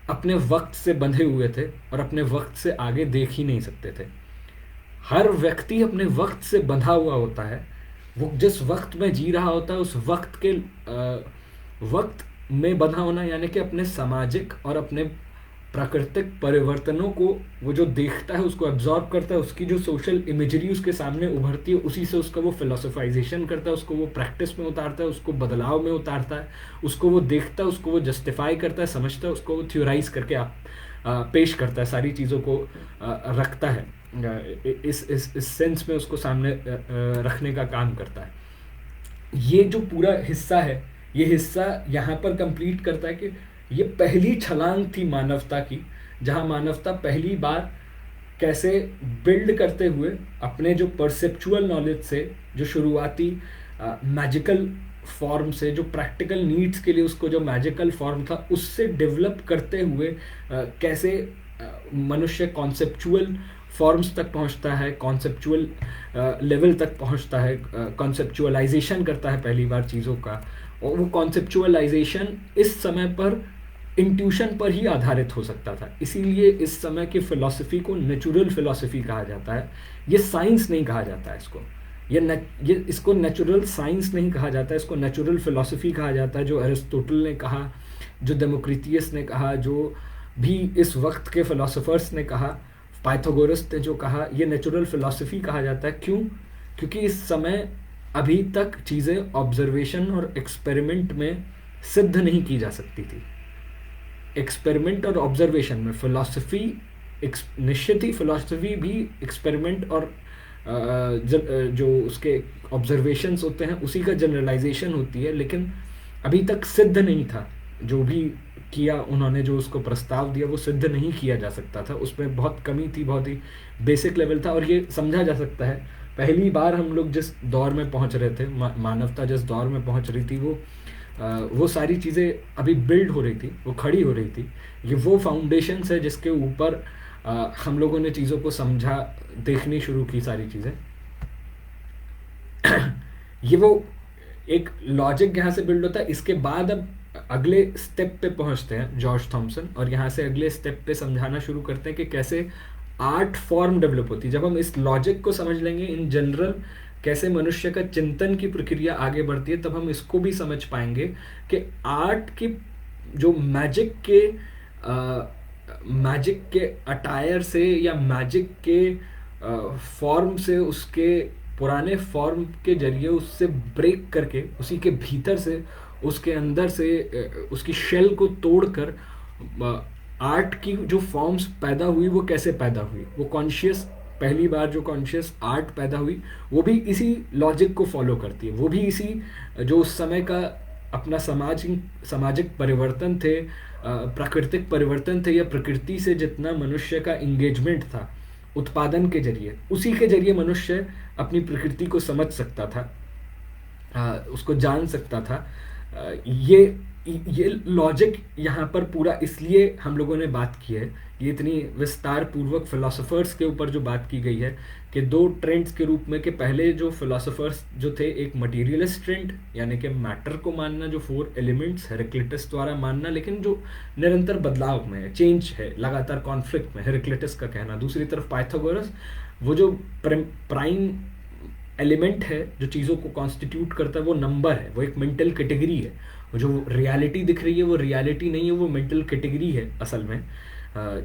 अपने वक्त से बंधे हुए थे और अपने वक्त से आगे देख ही नहीं सकते थे। हर व्यक्ति अपने वक्त से बंधा हुआ होता है। वो जिस वक्त में जी रहा होता है उस वक्त के वक्त में बंधा होना, यानी कि अपने सामाजिक और अपने प्राकृतिक परिवर्तनों को वो जो देखता है उसको एब्जॉर्ब करता है। उसकी जो सोशल इमेजरी उसके सामने उभरती है, उसी से उसका वो फिलोसोफाइजेशन करता है, उसको वो प्रैक्टिस में उतारता है, उसको बदलाव में उतारता है, उसको वो देखता है, उसको वो जस्टिफाई करता है, समझता है, उसको वो थ्योराइज करके पेश करता है, सारी चीज़ों को रखता है, इस सेंस में उसको सामने रखने का काम करता है। ये जो पूरा हिस्सा है, ये हिस्सा यहाँ पर कंप्लीट करता है कि ये पहली छलांग थी मानवता की, जहाँ मानवता पहली बार कैसे बिल्ड करते हुए अपने जो परसेप्चुअल नॉलेज से, जो शुरुआती मैजिकल फॉर्म से, जो प्रैक्टिकल नीड्स के लिए उसको जो मैजिकल फॉर्म था उससे डेवलप करते हुए कैसे मनुष्य कॉन्सेप्चुअल फॉर्म्स तक पहुंचता है, कॉन्सेप्चुअल लेवल तक पहुंचता है, कॉन्सेप्चुअलाइजेशन करता है पहली बार चीज़ों का। और वो कॉन्सेप्चुअलाइजेशन इस समय पर इंट्यूशन पर ही आधारित हो सकता था। इसीलिए इस समय की फ़िलॉसफी को नेचुरल फ़िलॉसफी कहा जाता है। ये साइंस नहीं कहा जाता है इसको। ये इसको नेचुरल साइंस नहीं कहा जाता, इसको नेचुरल फिलॉसफी कहा जाता है, जो अरिस्टोटल ने कहा, जो डेमोक्रिटियस ने कहा, जो भी इस वक्त के फिलोसोफर्स ने कहा, पाइथागोरस ने जो कहा, ये नेचुरल फिलॉसफी कहा जाता है। क्यों? क्योंकि इस समय अभी तक चीज़ें ऑब्जर्वेशन और एक्सपेरिमेंट में सिद्ध नहीं की जा सकती थी। एक्सपेरिमेंट और ऑब्जर्वेशन में फिलॉसफी, निश्चित ही फिलॉसफी भी एक्सपेरिमेंट और जो उसके ऑब्जर्वेशंस होते हैं उसी का जनरलाइजेशन होती है, लेकिन अभी तक सिद्ध नहीं था। जो भी किया उन्होंने, जो उसको प्रस्ताव दिया, वो सिद्ध नहीं किया जा सकता था, उसमें बहुत कमी थी, बहुत ही बेसिक लेवल था। और ये समझा जा सकता है, पहली बार हम लोग जिस दौर में पहुंच रहे थे, मानवता जिस दौर में पहुंच रही थी, वो सारी चीज़ें अभी बिल्ड हो रही थी, वो खड़ी हो रही थी। ये वो फाउंडेशंस है जिसके ऊपर हम लोगों ने चीज़ों को समझा, देखनी शुरू की सारी चीज़ें। ये वो एक लॉजिक यहाँ से बिल्ड होता है। इसके बाद अब अगले स्टेप पे पहुंचते हैं जॉर्ज थॉमसन, और यहाँ से अगले स्टेप पे समझाना शुरू करते हैं कि कैसे आर्ट फॉर्म डेवलप होती है। जब हम इस लॉजिक को समझ लेंगे, इन जनरल कैसे मनुष्य का चिंतन की प्रक्रिया आगे बढ़ती है, तब हम इसको भी समझ पाएंगे कि आर्ट की जो मैजिक के अटायर से या मैजिक के फॉर्म से, उसके पुराने फॉर्म के जरिए उससे ब्रेक करके, उसी के भीतर से, उसके अंदर से उसकी शेल को तोड़कर आर्ट की जो फॉर्म्स पैदा हुई, वो कैसे पैदा हुई, वो कॉन्शियस, पहली बार जो कॉन्शियस आर्ट पैदा हुई, वो भी इसी लॉजिक को फॉलो करती है। वो भी इसी जो उस समय का अपना सामाजिक परिवर्तन थे, प्राकृतिक परिवर्तन थे, या प्रकृति से जितना मनुष्य का इंगेजमेंट था उत्पादन के जरिए, उसी के जरिए मनुष्य अपनी प्रकृति को समझ सकता था, उसको जान सकता था। ये लॉजिक यहाँ पर पूरा इसलिए हम लोगों ने बात की है, ये इतनी विस्तार पूर्वक फिलोसोफर्स के ऊपर जो बात की गई है, कि दो ट्रेंड्स के रूप में, कि पहले जो फिलोसोफर्स जो थे, एक मटीरियलिस्ट ट्रेंड, यानी कि मैटर को मानना, जो 4 एलिमेंट्स, हेराक्लिटस द्वारा मानना, लेकिन जो निरंतर बदलाव में है, चेंज है, लगातार कॉन्फ्लिक्ट में, हेराक्लिटस का कहना। दूसरी तरफ पाइथागोरस, वो जो प्राइम एलिमेंट है जो चीज़ों को कॉन्स्टिट्यूट करता है, वो नंबर है, वो एक मेंटल कैटेगरी है। जो रियलिटी दिख रही है वो रियलिटी नहीं है, वो मेंटल कैटेगरी है असल में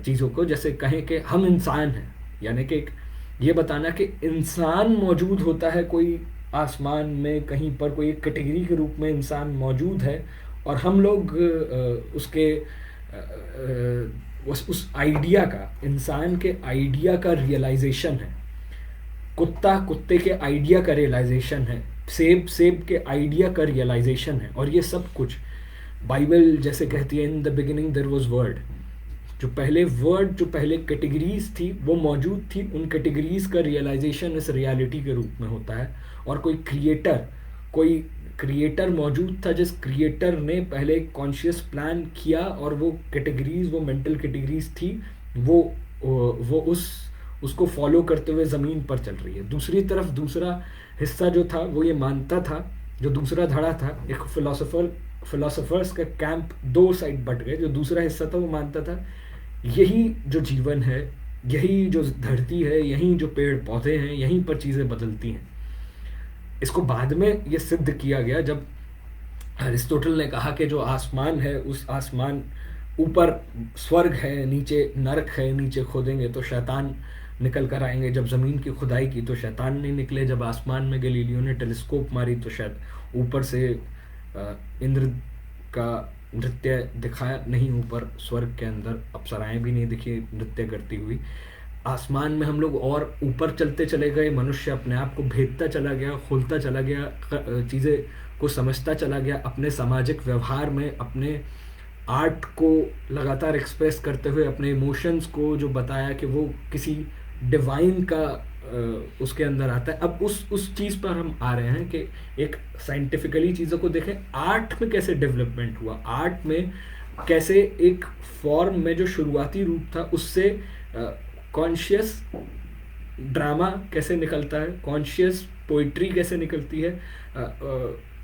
चीज़ों को। जैसे कहें कि हम इंसान हैं, यानी कि ये बताना कि इंसान मौजूद होता है कोई आसमान में कहीं पर, कोई एक कैटेगरी के रूप में इंसान मौजूद है, और हम लोग उसके उस आइडिया का, इंसान के आइडिया का रियलाइजेशन है। कुत्ते के आइडिया का रियलाइजेशन है, सेब के आइडिया का रियलाइजेशन है। और ये सब कुछ बाइबल जैसे कहती है, in the beginning there was word. जो पहले कैटेगरीज थी वो मौजूद थी, उन कैटेगरीज का रियलाइजेशन इस रियलिटी के रूप में होता है। और कोई क्रिएटर मौजूद था, जिस क्रिएटर ने पहले कॉन्शियस प्लान किया, और वो कैटेगरीज, वो मेंटल कैटेगरीज थी, वो उसको फॉलो करते हुए ज़मीन पर चल रही है। दूसरी तरफ दूसरा हिस्सा जो था वो ये मानता था, जो दूसरा धड़ा था, एक फिलोसोफर्स का कैंप 2 साइड बट गए। जो दूसरा हिस्सा था वो मानता था यही जो जीवन है, यही जो धरती है, यही जो पेड़ पौधे हैं, यहीं पर चीज़ें बदलती हैं। इसको बाद में ये सिद्ध किया गया जब अरिस्टोटल ने कहा कि जो आसमान है, उस आसमान, ऊपर स्वर्ग है, नीचे नरक है, नीचे खोदेंगे तो शैतान निकल कर आएंगे। जब ज़मीन की खुदाई की तो शैतान नहीं निकले। जब आसमान में गैलीलियो ने टेलीस्कोप मारी तो शायद ऊपर से इंद्र का नृत्य दिखाया नहीं, ऊपर स्वर्ग के अंदर अप्सराएं भी नहीं दिखी नृत्य करती हुई। आसमान में हम लोग और ऊपर चलते चले गए, मनुष्य अपने आप को भेदता चला गया, खोलता चला गया, चीज़ें को समझता चला गया, अपने सामाजिक व्यवहार में, अपने आर्ट को लगातार एक्सप्रेस करते हुए, अपने इमोशंस को जो बताया कि वो किसी डिवाइन का उसके अंदर आता है। अब उस चीज़ पर हम आ रहे हैं कि एक साइंटिफिकली चीज़ों को देखें, आर्ट में कैसे डेवलपमेंट हुआ, आर्ट में कैसे एक फॉर्म में जो शुरुआती रूप था उससे कॉन्शियस ड्रामा कैसे निकलता है, कॉन्शियस पोइट्री कैसे निकलती है,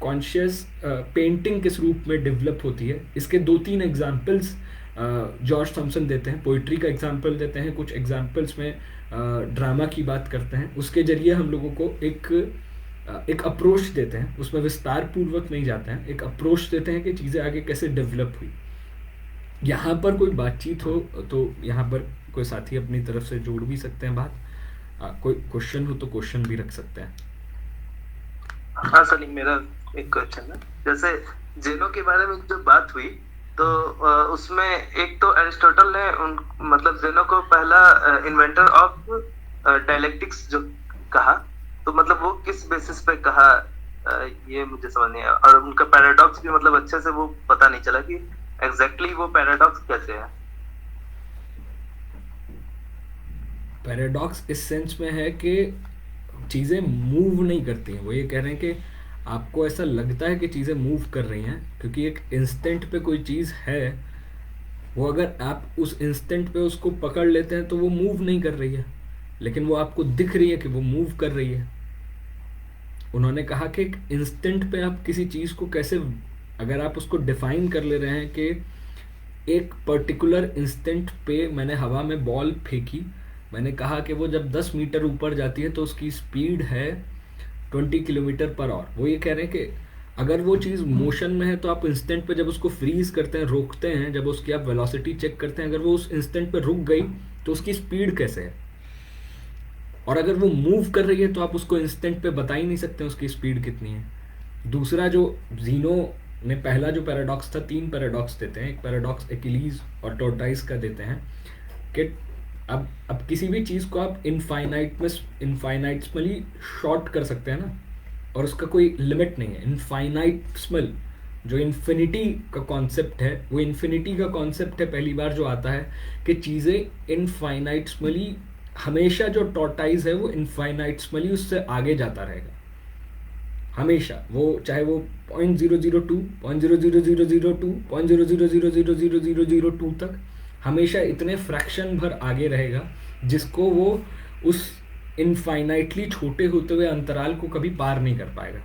कॉन्शियस पेंटिंग किस रूप में डेवलप होती है। इसके 2-3 एग्जाम्पल्स जॉर्ज थॉमसन देते हैं, पोइट्री का एग्जाम्पल देते हैं, कुछ एग्जाम्पल्स में ड्रामा की बात करते हैं। उसके जरिए हम लोगों को एक एक अप्रोच देते हैं, उसमें विस्तार पूर्वक नहीं जाते हैं, एक अप्रोच देते हैं कि चीज़ें आगे कैसे डेवलप हुई। यहाँ पर कोई बातचीत हो तो यहाँ पर कोई साथी अपनी तरफ से जोड़ भी सकते हैं बात, कोई क्वेश्चन हो तो क्वेश्चन भी रख सकते हैं। हाँ सलीम, मेरा एक क्वेश्चन है। जैसे जेनो के बारे में जो बात हुई तो उसमें एक तो एरिस्टोटल ने मतलब जेनो को पहला इन्वेंटर ऑफ डायलेक्टिक्स जो कहा, तो मतलब वो किस बेसिस पे कहा, ये मुझे समझ नहीं आया। और उनका पैराडॉक्स भी मतलब अच्छे से वो पता नहीं चला कि एग्जैक्टली वो पैराडॉक्स कैसे है। पैराडॉक्स इस सेंस में है कि चीज़ें मूव नहीं करती हैं। वो ये कह रहे हैं कि आपको ऐसा लगता है कि चीज़ें मूव कर रही हैं क्योंकि एक इंस्टेंट पे कोई चीज़ है, वो अगर आप उस इंस्टेंट पे उसको पकड़ लेते हैं तो वो मूव नहीं कर रही है, लेकिन वो आपको दिख रही है कि वो मूव कर रही है। उन्होंने कहा कि एक इंस्टेंट पे आप किसी चीज़ को कैसे, अगर आप उसको डिफाइन कर ले रहे हैं कि एक पर्टिकुलर इंस्टेंट पे मैंने हवा में बॉल फेंकी, मैंने कहा कि वो जब 10 मीटर ऊपर जाती है तो उसकी स्पीड है 20 किलोमीटर पर आवर। वो ये कह रहे हैं कि अगर वो चीज़ मोशन में है तो आप इंस्टेंट पे जब उसको फ्रीज करते हैं, रोकते हैं, जब उसकी आप वेलोसिटी चेक करते हैं, अगर वो उस इंस्टेंट पे रुक गई तो उसकी स्पीड कैसे है। और अगर वो मूव कर रही है तो आप उसको इंस्टेंट पे बता ही नहीं सकते उसकी स्पीड कितनी है। दूसरा जो जीनो ने पहला जो पैराडॉक्स था, 3 पैराडॉक्स देते हैं। एक पैराडॉक्स एक्यूलीज और टॉर्टाइस का देते हैं कि अब किसी भी चीज़ को आप इनफाइनाइटली शॉर्ट कर सकते हैं ना, और उसका कोई लिमिट नहीं है। इनफाइनाइटस्मल जो इन्फिनिटी का कॉन्सेप्ट है, वो इन्फिनिटी का कॉन्सेप्ट है पहली बार जो आता है कि चीज़ें इनफाइनाइटस्मली, हमेशा जो टॉर्टाइज है वो इनफाइनाइटस्मली उससे आगे जाता रहेगा हमेशा। वो चाहे वो 0.002 0.00002 0.0000002 तक हमेशा इतने फ्रैक्शन भर आगे रहेगा जिसको वो उस इनफाइनाइटली छोटे होते हुए अंतराल को कभी पार नहीं कर पाएगा।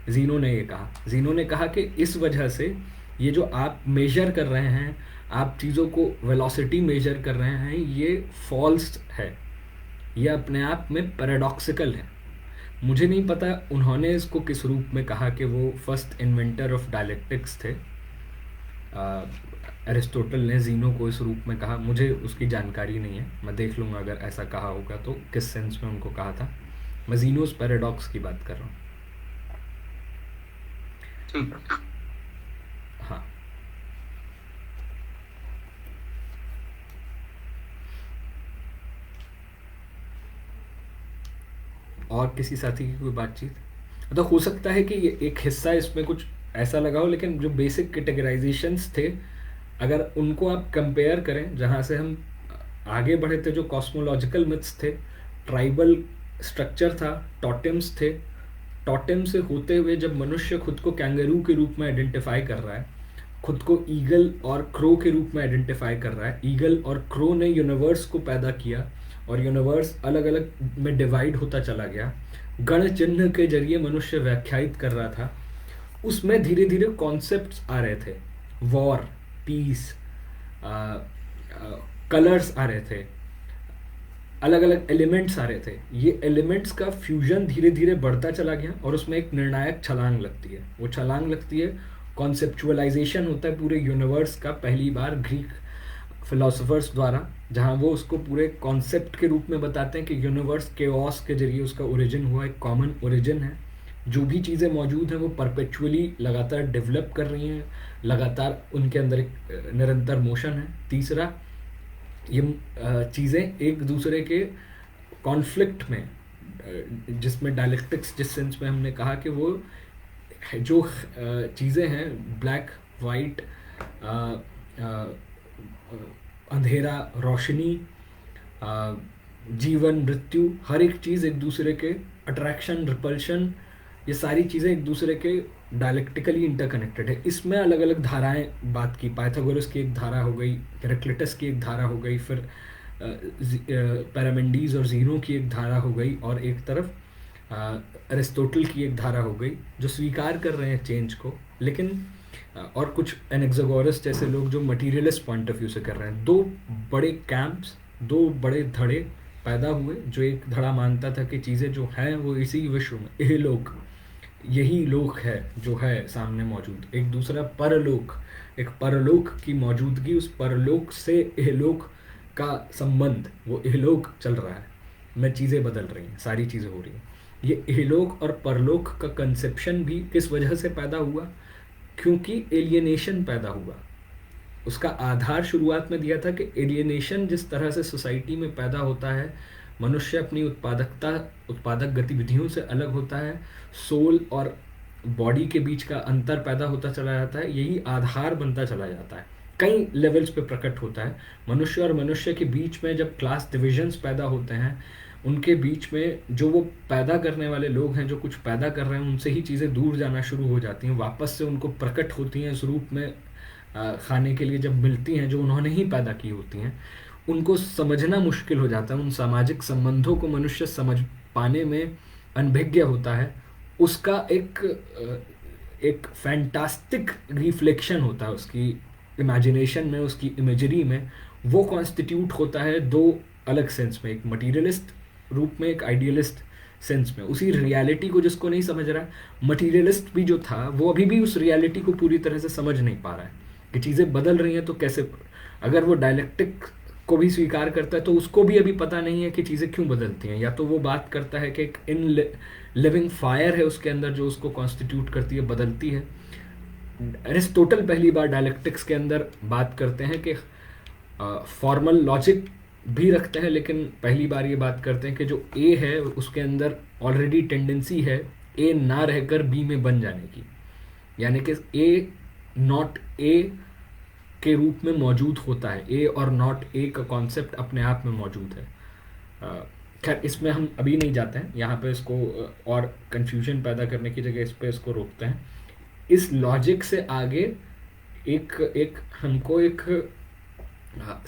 जीनो ने ये कहा, जीनो ने कहा कि इस वजह से ये जो आप मेजर कर रहे हैं, आप चीज़ों को वेलोसिटी मेजर कर रहे हैं, ये फॉल्स है, ये अपने आप में पैराडॉक्सिकल है। मुझे नहीं पता उन्होंने इसको किस रूप में कहा कि वो फर्स्ट इन्वेंटर ऑफ डायलेक्टिक्स थे। एरिस्टोटल ने जीनो को इस रूप में कहा, मुझे उसकी जानकारी नहीं है, मैं देख लूँगा अगर ऐसा कहा होगा तो किस सेंस में उनको कहा था। मैं जीनोस पैराडॉक्स की बात कर रहा हूँ। ठीक है। हाँ, और किसी साथी की कोई बातचीत? मतलब हो सकता है कि ये एक हिस्सा इसमें कुछ ऐसा लगा हो, लेकिन जो बेसिक कैटेगराइजेशंस थे अगर उनको आप कंपेयर करें, जहाँ से हम आगे बढ़े थे, जो कॉस्मोलॉजिकल मिथ्स थे, ट्राइबल स्ट्रक्चर था, टॉटेम्स थे, टॉटेम से होते हुए जब मनुष्य खुद को कैंगरू के रूप में आइडेंटिफाई कर रहा है, खुद को ईगल और क्रो के रूप में आइडेंटिफाई कर रहा है, ईगल और क्रो ने यूनिवर्स को पैदा किया और यूनिवर्स अलग अलग में डिवाइड होता चला गया, गण चिन्ह के जरिए मनुष्य व्याख्यायित कर रहा था, उसमें धीरे धीरे कॉन्सेप्ट्स आ रहे थे, वॉर, पीस, कलर्स आ रहे थे, अलग अलग एलिमेंट्स आ रहे थे। ये एलिमेंट्स का फ्यूजन धीरे धीरे बढ़ता चला गया और उसमें एक निर्णायक छलांग लगती है। वो छलांग लगती है, कॉन्सेप्चुअलाइजेशन होता है पूरे यूनिवर्स का पहली बार ग्रीक फिलोसोफर्स द्वारा, जहाँ वो उसको पूरे कॉन्सेप्ट के रूप में बताते हैं कि यूनिवर्स केओस के जरिए उसका ओरिजिन हुआ, एक कॉमन ओरिजिन है। जो भी चीज़ें मौजूद हैं वो परपेचुअली लगातार डेवलप कर रही हैं, लगातार उनके अंदर एक निरंतर मोशन है। तीसरा, ये चीज़ें एक दूसरे के कॉन्फ्लिक्ट में, जिसमें डायलेक्टिक्स जिस सेंस में हमने कहा कि वो जो चीज़ें हैं, ब्लैक वाइट, अंधेरा रोशनी, जीवन मृत्यु, हर एक चीज़ एक दूसरे के, अट्रैक्शन रिपल्शन, ये सारी चीज़ें एक दूसरे के डायलेक्टिकली इंटरकनेक्टेड है। इसमें अलग अलग धाराएं बात की, पाइथागोरस की एक धारा हो गई, हेराक्लिटस की एक धारा हो गई, फिर पैरामेंडीज और जीनो की एक धारा हो गई, और एक तरफ अरिस्टोटल की एक धारा हो गई जो स्वीकार कर रहे हैं चेंज को, लेकिन और कुछ एनेक्सागोरस जैसे लोग जो मटीरियलिस्ट पॉइंट ऑफ व्यू से कर रहे हैं। दो बड़े कैंप्स, दो बड़े धड़े पैदा हुए जो एक धड़ा मानता था कि चीज़ें जो हैं वो इसी विश्व में इहलोक, यही लोक है जो है सामने मौजूद। एक दूसरा परलोक, एक परलोक की मौजूदगी, उस परलोक से इहलोक का संबंध, वो इहलोक चल रहा है, में चीज़ें बदल रही हैं, सारी चीज़ें हो रही हैं। ये इहलोक और परलोक का कंसेप्शन भी किस वजह से पैदा हुआ? क्योंकि एलियनेशन पैदा हुआ। उसका आधार शुरुआत में दिया था कि एलियनेशन जिस तरह से सोसाइटी में पैदा होता है, मनुष्य अपनी उत्पादक गतिविधियों से अलग होता है, सोल और बॉडी के बीच का अंतर पैदा होता चला जाता है, यही आधार बनता चला जाता है, कई लेवल्स पे प्रकट होता है। मनुष्य और मनुष्य के बीच में जब क्लास डिविजन्स पैदा होते हैं, उनके बीच में जो वो पैदा करने वाले लोग हैं, जो कुछ पैदा कर रहे हैं, उनसे ही चीज़ें दूर जाना शुरू हो जाती हैं, वापस से उनको प्रकट होती हैं इस रूप में खाने के लिए जब मिलती हैं जो उन्होंने ही पैदा की होती हैं। उनको समझना मुश्किल हो जाता है, उन सामाजिक संबंधों को मनुष्य समझ पाने में अनभिज्ञ होता है। उसका एक फैंटास्टिक रिफ्लेक्शन होता है उसकी इमेजिनेशन में, उसकी इमेजरी में। वो कॉन्स्टिट्यूट होता है दो अलग सेंस में, एक मटीरियलिस्ट रूप में, एक आइडियलिस्ट सेंस में। उसी रियलिटी को जिसको नहीं समझ रहा, मटीरियलिस्ट भी जो था वो अभी भी उस रियलिटी को पूरी तरह से समझ नहीं पा रहा है कि चीज़ें बदल रही हैं तो कैसे। अगर वो डायलेक्टिक को भी स्वीकार करता है तो उसको भी अभी पता नहीं है कि चीज़ें क्यों बदलती हैं। या तो वो बात करता है कि एक इन लिविंग फायर है उसके अंदर जो उसको कॉन्स्टिट्यूट करती है, बदलती है। एरिस्टोटल पहली बार डायलेक्टिक्स के अंदर बात करते हैं कि फॉर्मल लॉजिक भी रखते हैं, लेकिन पहली बार ये बात करते हैं कि जो ए है उसके अंदर ऑलरेडी टेंडेंसी है ए ना रहकर बी में बन जाने की, यानी कि ए नॉट ए के रूप में मौजूद होता है। ए और नॉट ए का कॉन्सेप्ट अपने आप में मौजूद है। खैर इसमें हम अभी नहीं जाते हैं, यहाँ पे इसको और कन्फ्यूजन पैदा करने की जगह इस पे इसको रोकते हैं। इस लॉजिक से आगे एक हमको एक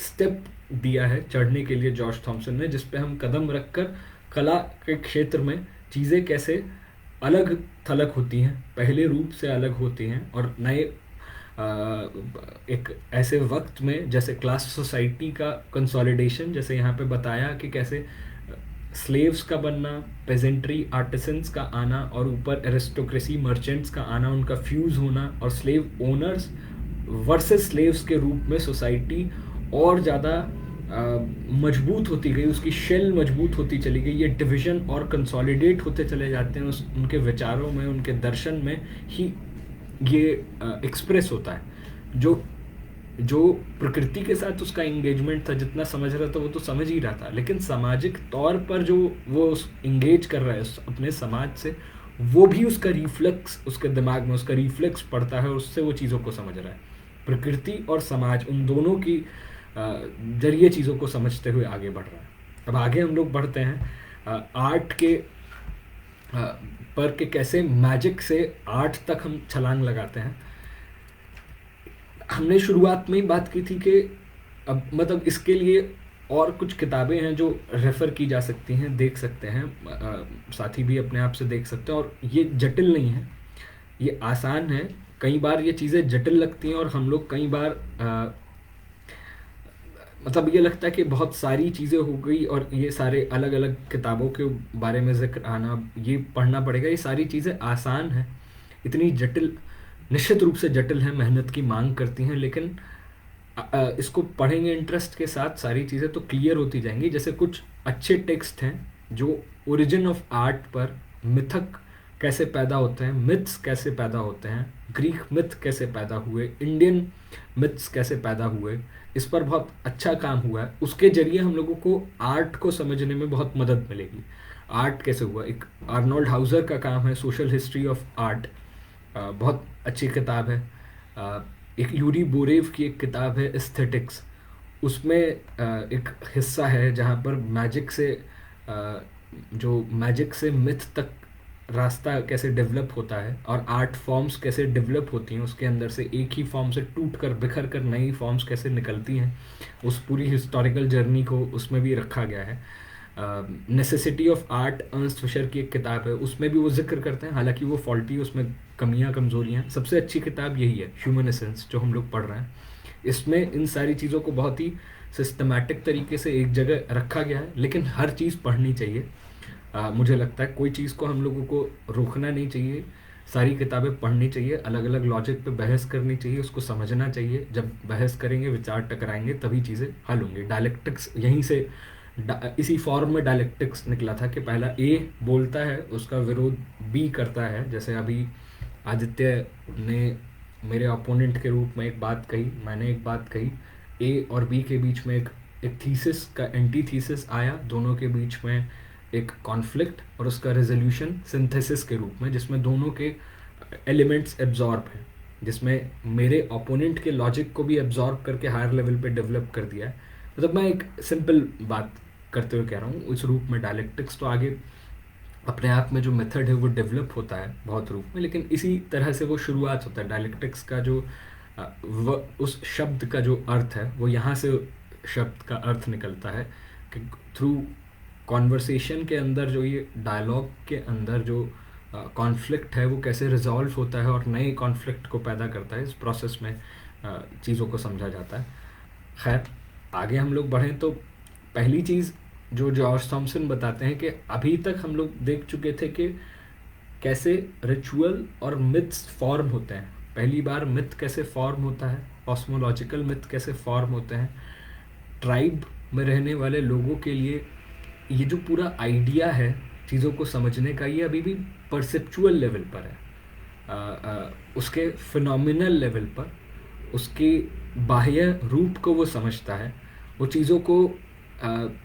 स्टेप दिया है चढ़ने के लिए जॉर्ज थॉमसन ने, जिस पे हम कदम रखकर कला के क्षेत्र में चीज़ें कैसे अलग थलग होती हैं, पहले रूप से अलग होती हैं, और नए एक ऐसे वक्त में जैसे क्लास सोसाइटी का कंसोलिडेशन, जैसे यहाँ पे बताया कि कैसे स्लेव्स का बनना, पेजेंट्री आर्टिसंस का आना, और ऊपर एरिस्टोक्रेसी मर्चेंट्स का आना, उनका फ्यूज होना, और स्लेव ओनर्स वर्सेस स्लेव्स के रूप में सोसाइटी और ज़्यादा मजबूत होती गई, उसकी शेल मजबूत होती चली गई। ये डिवीज़न और कंसोलिडेट होते चले जाते हैं उनके विचारों में, उनके दर्शन में ही ये एक्सप्रेस होता है। जो प्रकृति के साथ उसका इंगेजमेंट था, जितना समझ रहा था वो तो समझ ही रहा था, लेकिन सामाजिक तौर पर जो वो इंगेज कर रहा है अपने समाज से, वो भी उसका रिफ्लेक्स उसके दिमाग में उसका रिफ्लेक्स पड़ता है, उससे वो चीज़ों को समझ रहा है। प्रकृति और समाज उन दोनों की जरिए चीज़ों को समझते हुए आगे बढ़ रहा है। अब आगे हम लोग बढ़ते हैं आर्ट के पर के कैसे मैजिक से आर्ट तक हम छलांग लगाते हैं। हमने शुरुआत में ही बात की थी कि अब मतलब इसके लिए और कुछ किताबें हैं जो रेफ़र की जा सकती हैं, देख सकते हैं, साथी भी अपने आप से देख सकते हैं, और ये जटिल नहीं है, ये आसान है। कई बार ये चीज़ें जटिल लगती हैं और हम लोग कई बार मतलब ये लगता है कि बहुत सारी चीज़ें हो गई और ये सारे अलग अलग किताबों के बारे में जिक्र आना, ये पढ़ना पड़ेगा। ये सारी चीज़ें आसान हैं, इतनी जटिल निश्चित रूप से जटिल हैं, मेहनत की मांग करती हैं, लेकिन इसको पढ़ेंगे इंटरेस्ट के साथ सारी चीज़ें तो क्लियर होती जाएंगी। जैसे कुछ अच्छे टेक्स्ट हैं जो ओरिजिन ऑफ आर्ट पर, मिथक कैसे पैदा होते हैं, मिथ्स कैसे पैदा होते हैं, ग्रीक मिथ कैसे पैदा हुए, इंडियन मिथ्स कैसे पैदा हुए, इस पर बहुत अच्छा काम हुआ है। उसके जरिए हम लोगों को आर्ट को समझने में बहुत मदद मिलेगी। आर्ट कैसे हुआ, एक आर्नोल्ड हाउजर का काम है सोशल हिस्ट्री ऑफ आर्ट, बहुत अच्छी किताब है। एक यूरी बोरेव की एक किताब है एस्थेटिक्स, उसमें एक हिस्सा है जहाँ पर मैजिक से मिथ तक रास्ता कैसे डेवलप होता है और आर्ट फॉर्म्स कैसे डेवलप होती हैं, उसके अंदर से एक ही फॉर्म से टूट कर बिखर कर नई फॉर्म्स कैसे निकलती हैं, उस पूरी हिस्टोरिकल जर्नी को उसमें भी रखा गया है। Necessity of art Ernst Fischer की एक किताब है, उसमें भी वो जिक्र करते हैं, हालांकि वो फॉल्टी, उसमें कमियां कमजोरियां। सबसे अच्छी किताब यही है ह्यूमन एसेंस जो हम लोग पढ़ रहे हैं। इसमें इन सारी चीज़ों को बहुत ही सिस्टमैटिक तरीके से एक जगह रखा गया है, लेकिन हर चीज़ पढ़नी चाहिए। मुझे लगता है कोई चीज़ को हम लोगों को रोकना नहीं चाहिए, सारी किताबें पढ़नी चाहिए, अलग अलग लॉजिक पे बहस करनी चाहिए, उसको समझना चाहिए। जब बहस करेंगे, विचार टकराएंगे, तभी चीज़ें हल होंगी। डायलेक्टिक्स यहीं से इसी फॉर्म में डायलेक्टिक्स निकला था कि पहला ए बोलता है, उसका विरोध बी करता है। जैसे अभी आदित्य ने मेरे अपोनेंट के रूप में एक बात कही, मैंने एक बात कही, ए और बी के बीच में एक थीसिस का एंटी थीसिस आया, दोनों के बीच में एक कॉन्फ्लिक्ट और उसका रेजोल्यूशन सिंथेसिस के रूप में, जिसमें दोनों के एलिमेंट्स एब्जॉर्ब हैं, जिसमें मेरे ओपोनेंट के लॉजिक को भी एब्जॉर्ब करके हायर लेवल पे डेवलप कर दिया है। मतलब मैं एक सिंपल बात करते हुए कह रहा हूँ, उस रूप में डायलेक्टिक्स तो आगे अपने आप में जो मेथड है वो डेवलप होता है बहुत रूप में, लेकिन इसी तरह से वो शुरुआत होता है। डायलेक्टिक्स का जो उस शब्द का जो अर्थ है वो यहाँ से शब्द का अर्थ निकलता है कि थ्रू कॉन्वर्सेशन के अंदर जो ये डायलॉग के अंदर जो कॉन्फ्लिक्ट है वो कैसे रिजॉल्व होता है और नए कॉन्फ्लिक्ट को पैदा करता है, इस प्रोसेस में चीज़ों को समझा जाता है। खैर आगे हम लोग बढ़ें तो पहली चीज़ जो जॉर्ज थॉमसन बताते हैं कि अभी तक हम लोग देख चुके थे कि कैसे रिचुअल और मिथ्स फॉर्म होते हैं। पहली बार मिथ कैसे फॉर्म होता है, कॉस्मोलॉजिकल मिथ कैसे फॉर्म होते हैं, ट्राइब में रहने वाले लोगों के लिए ये जो पूरा आइडिया है चीज़ों को समझने का, ये अभी भी परसेप्चुअल लेवल पर है। उसके फिनोमिनल लेवल पर उसके बाह्य रूप को वो समझता है, वो चीज़ों को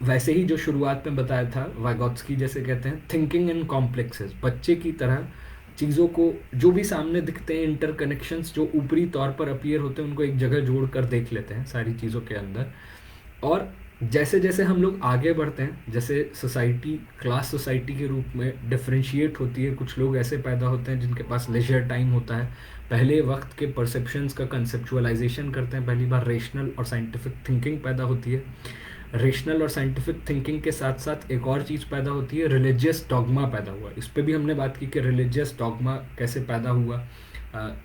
वैसे ही जो शुरुआत में बताया था, वाइगोत्स्की जैसे कहते हैं थिंकिंग इन कॉम्प्लेक्सेस, बच्चे की तरह चीज़ों को जो भी सामने दिखते हैं, इंटरकनेक्शंस जो ऊपरी तौर पर अपीयर होते हैं, उनको एक जगह जोड़ कर देख लेते हैं सारी चीज़ों के अंदर। और जैसे जैसे हम लोग आगे बढ़ते हैं, जैसे सोसाइटी क्लास सोसाइटी के रूप में डिफ्रेंशिएट होती है, कुछ लोग ऐसे पैदा होते हैं जिनके पास लेजर टाइम होता है, पहले वक्त के परसेप्शंस का कंसेप्चुअलाइजेशन करते हैं, पहली बार रेशनल और साइंटिफिक थिंकिंग पैदा होती है। रेशनल और साइंटिफिक थिंकिंग के साथ साथ एक और चीज़ पैदा होती है, रिलीजियस डॉगमा पैदा हुआ। इस पर भी हमने बात की कि रिलीजियस डॉगमा कैसे पैदा हुआ।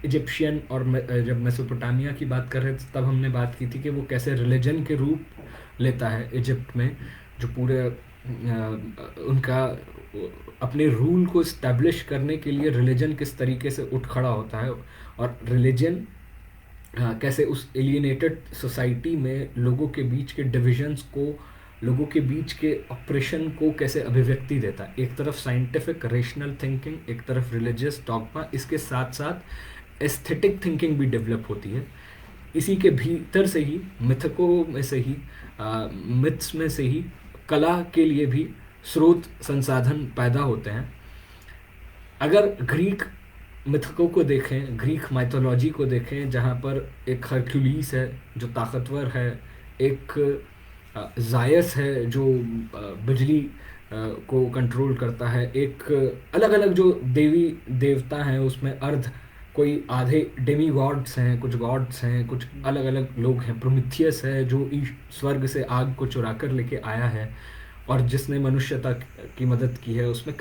इजिप्शियन और जब मेसोपोटामिया की बात कर रहे थे तब हमने बात की थी कि वो कैसे रिलीजन के रूप लेता है इजिप्ट में, जो पूरे उनका अपने रूल को इस्टेब्लिश करने के लिए रिलीजन किस तरीके से उठ खड़ा होता है, और रिलीजन कैसे उस एलियनेटेड सोसाइटी में लोगों के बीच के डिविजन्स को, लोगों के बीच के ऑपरेशन को कैसे अभिव्यक्ति देता है। एक तरफ साइंटिफिक रेशनल थिंकिंग, एक तरफ रिलीजियस डॉगमा, इसके साथ साथ एस्थेटिक थिंकिंग भी डेवलप होती है। इसी के भीतर से ही मिथकों में से ही मिथ्स में से ही कला के लिए भी स्रोत संसाधन पैदा होते हैं। अगर ग्रीक मिथकों को देखें, ग्रीक माइथोलॉजी को देखें, जहाँ पर एक हरक्यूलिस है जो ताकतवर है, एक जायस है जो बिजली को कंट्रोल करता है, एक अलग अलग जो देवी देवता हैं उसमें अर्ध, कोई आधे डेमी गॉड्स हैं, कुछ गॉड्स हैं, कुछ अलग अलग लोग हैं। प्रोमिथियस है जो स्वर्ग से आग को चुरा कर लेके आया है और जिसने मनुष्यता की मदद की है। उसमें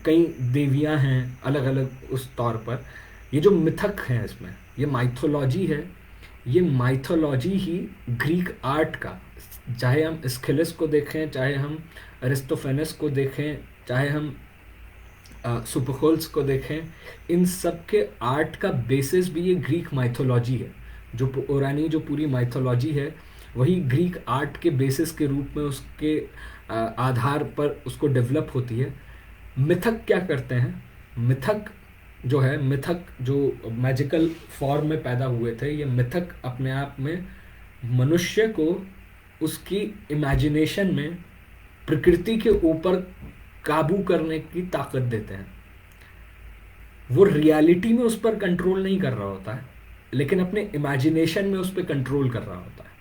कई देवियां हैं अलग अलग उस तौर पर। ये जो मिथक हैं इसमें, ये माइथोलॉजी है, ये माइथोलॉजी ही ग्रीक आर्ट का, चाहे हम स्किलिस को देखें, चाहे हम अरिस्टोफेनस को देखें, चाहे हम सोफोक्लेस को देखें, इन सब के आर्ट का बेसिस भी ये ग्रीक माइथोलॉजी है। जो पुरानी जो पूरी माइथोलॉजी है वही ग्रीक आर्ट के बेसिस के रूप में उसके आधार पर उसको डेवलप होती है। मिथक क्या करते हैं, मिथक जो है, मिथक जो मैजिकल फॉर्म में पैदा हुए थे, ये मिथक अपने आप में मनुष्य को उसकी इमेजिनेशन में प्रकृति के ऊपर काबू करने की ताकत देते हैं। वो रियलिटी में उस पर कंट्रोल नहीं कर रहा होता है, लेकिन अपने इमेजिनेशन में उस पर कंट्रोल कर रहा होता है।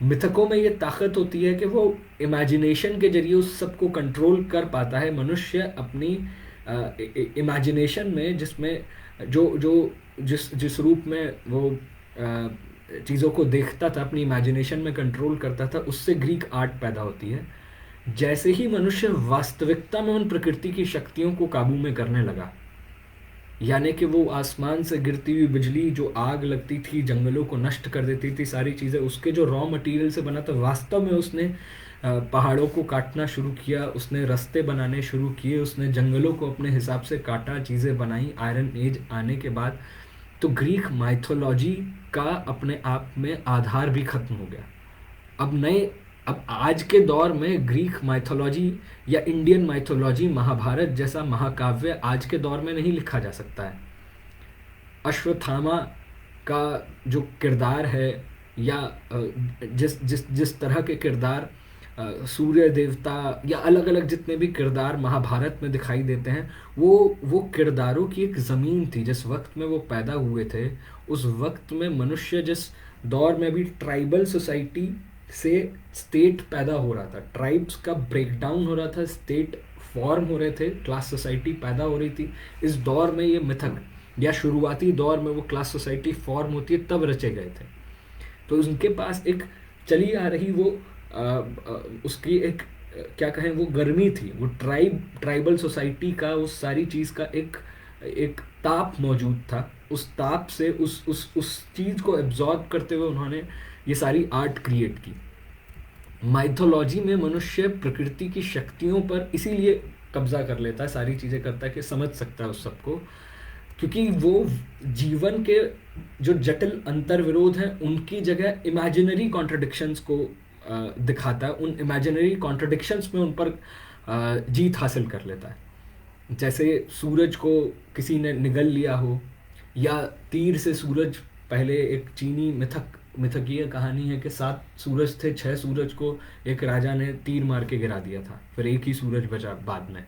मिथकों में ये ताकत होती है कि वो इमेजिनेशन के जरिए उस सब को कंट्रोल कर पाता है। मनुष्य अपनी इमेजिनेशन में, जिसमें जिस रूप में वो चीज़ों को देखता था, अपनी इमेजिनेशन में कंट्रोल करता था, उससे ग्रीक आर्ट पैदा होती है। जैसे ही मनुष्य वास्तविकता में उन प्रकृति की शक्तियों को काबू में करने लगा, यानी कि वो आसमान से गिरती हुई बिजली, जो आग लगती थी, जंगलों को नष्ट कर देती थी, सारी चीज़ें उसके जो रॉ मटेरियल से बना था, वास्तव में उसने पहाड़ों को काटना शुरू किया, उसने रास्ते बनाने शुरू किए, उसने जंगलों को अपने हिसाब से काटा, चीज़ें बनाई आयरन एज आने के बाद। तो ग्रीक माइथोलॉजी का अपने आप में आधार भी खत्म हो गया। अब आज के दौर में ग्रीक माइथोलॉजी या इंडियन माइथोलॉजी, महाभारत जैसा महाकाव्य आज के दौर में नहीं लिखा जा सकता है। अश्वत्थामा का जो किरदार है, या जिस जिस जिस तरह के किरदार सूर्य देवता या अलग अलग जितने भी किरदार महाभारत में दिखाई देते हैं, वो किरदारों की एक ज़मीन थी। जिस वक्त में वो पैदा हुए थे, उस वक्त में मनुष्य जिस दौर में भी ट्राइबल सोसाइटी से स्टेट पैदा हो रहा था, ट्राइब्स का ब्रेकडाउन हो रहा था, स्टेट फॉर्म हो रहे थे, क्लास सोसाइटी पैदा हो रही थी। इस दौर में ये मिथक, या शुरुआती दौर में वो क्लास सोसाइटी फॉर्म होती है, तब रचे गए थे। तो उनके पास एक चली आ रही वो उसकी एक क्या कहें, वो गर्मी थी, वो ट्राइबल सोसाइटी का, उस सारी चीज़ का एक ताप मौजूद था। उस ताप से उस चीज़ को एब्जॉर्ब करते हुए उन्होंने ये सारी आर्ट क्रिएट की। माइथोलॉजी में मनुष्य प्रकृति की शक्तियों पर इसीलिए कब्जा कर लेता है, सारी चीज़ें करता है कि समझ सकता है उस सबको, क्योंकि वो जीवन के जो जटिल अंतर्विरोध हैं उनकी जगह इमेजिनरी कॉन्ट्रडिक्शंस को दिखाता है, उन इमेजिनरी कॉन्ट्रडिक्शंस में उन पर जीत हासिल कर लेता है। जैसे सूरज को किसी ने निगल लिया हो, या तीर से सूरज, पहले एक चीनी मिथकीय कहानी है कि 7 सूरज थे, 6 सूरज को एक राजा ने तीर मार के गिरा दिया था, फिर एक ही सूरज बचा बाद में।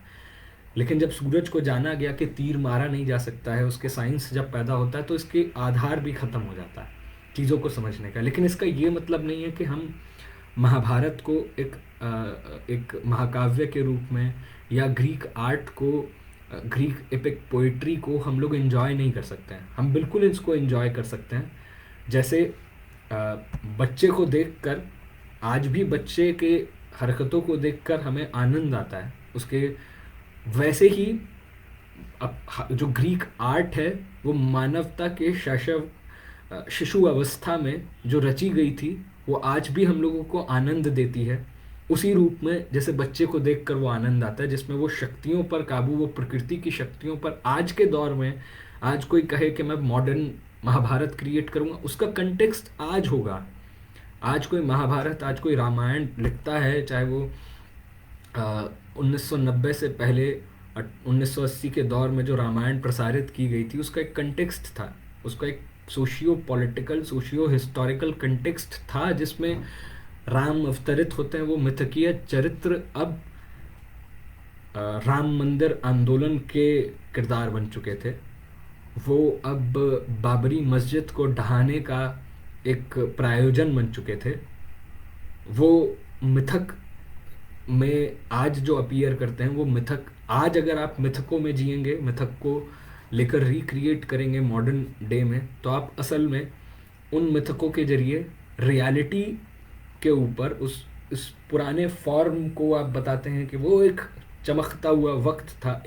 लेकिन जब सूरज को जाना गया कि तीर मारा नहीं जा सकता है, उसके साइंस जब पैदा होता है, तो इसके आधार भी ख़त्म हो जाता है चीज़ों को समझने का। लेकिन इसका ये मतलब नहीं है कि हम महाभारत को एक महाकाव्य के रूप में, या ग्रीक आर्ट को, ग्रीक एपिक पोइट्री को हम लोग एंजॉय नहीं कर सकते हैं। हम बिल्कुल इसको एंजॉय कर सकते हैं। जैसे बच्चे को देखकर, आज भी बच्चे के हरकतों को देखकर हमें आनंद आता है उसके, वैसे ही जो ग्रीक आर्ट है वो मानवता के शिशु अवस्था में जो रची गई थी, वो आज भी हम लोगों को आनंद देती है उसी रूप में जैसे बच्चे को देखकर वो आनंद आता है, जिसमें वो शक्तियों पर काबू, वो प्रकृति की शक्तियों पर। आज के दौर में आज कोई कहे कि मैं मॉडर्न महाभारत क्रिएट करूँगा, उसका कंटेक्स्ट आज होगा। आज कोई महाभारत, आज कोई रामायण लिखता है, चाहे वो 1990 से पहले 1980 के दौर में जो रामायण प्रसारित की गई थी, उसका एक कंटेक्स्ट था, उसका एक socio political, socio historical context था, जिसमें राम अवतरित होते हैं। वो मिथकीय चरित्र अब राम मंदिर आंदोलन के किरदार बन चुके थे। वो अब बाबरी मस्जिद को ढहाने का एक प्रायोजन बन चुके थे। वो मिथक में आज जो अपीयर करते हैं, वो मिथक आज अगर आप मिथकों में जिएंगे, मिथक को लेकर रिक्रिएट करेंगे मॉडर्न डे में, तो आप असल में उन मिथकों के जरिए रियलिटी के ऊपर उस पुराने फॉर्म को आप बताते हैं कि वो एक चमकता हुआ वक्त था,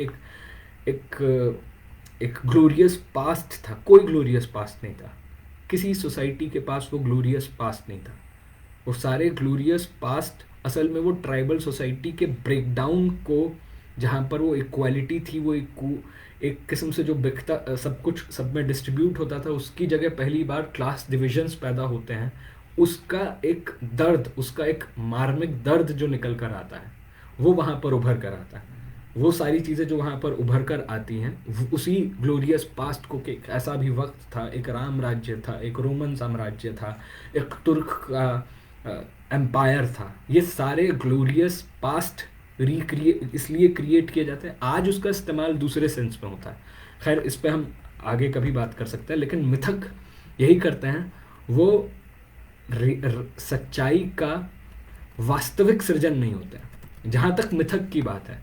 एक ग्लोरियस पास्ट था। कोई ग्लोरियस पास्ट नहीं था, किसी सोसाइटी के पास वो ग्लोरियस पास्ट नहीं था। वो सारे ग्लोरियस पास्ट असल में वो ट्राइबल सोसाइटी के ब्रेकडाउन को, जहाँ पर वो इक्वालिटी थी, वो एक किस्म से जो बिकता, सब कुछ सब में डिस्ट्रीब्यूट होता था, उसकी जगह पहली बार क्लास डिविजन्स पैदा होते हैं। उसका एक दर्द, उसका एक मार्मिक दर्द जो निकल कर आता है, वो वहाँ पर उभर कर आता है। वो सारी चीज़ें जो वहाँ पर उभर कर आती हैं, उसी ग्लोरियस पास्ट को, कि ऐसा भी वक्त था, एक राम राज्य था, एक रोमन साम्राज्य था, एक तुर्क का एम्पायर था। ये सारे ग्लोरियस पास्ट इसलिए क्रिएट किए जाते हैं। आज उसका इस्तेमाल दूसरे सेंस में होता है। खैर, इस पे हम आगे कभी बात कर सकते हैं। लेकिन मिथक यही करते हैं, वो सच्चाई का वास्तविक सृजन नहीं होते हैं। जहाँ तक मिथक की बात है,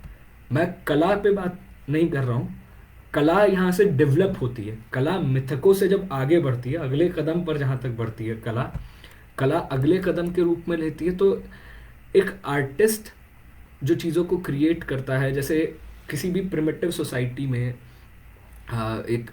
मैं कला पे बात नहीं कर रहा हूँ। कला यहाँ से डेवलप होती है, कला मिथकों से जब आगे बढ़ती है, अगले कदम पर जहाँ तक बढ़ती है कला अगले कदम के रूप में लेती है। तो एक आर्टिस्ट जो चीज़ों को क्रिएट करता है, जैसे किसी भी प्रिमिटिव सोसाइटी में एक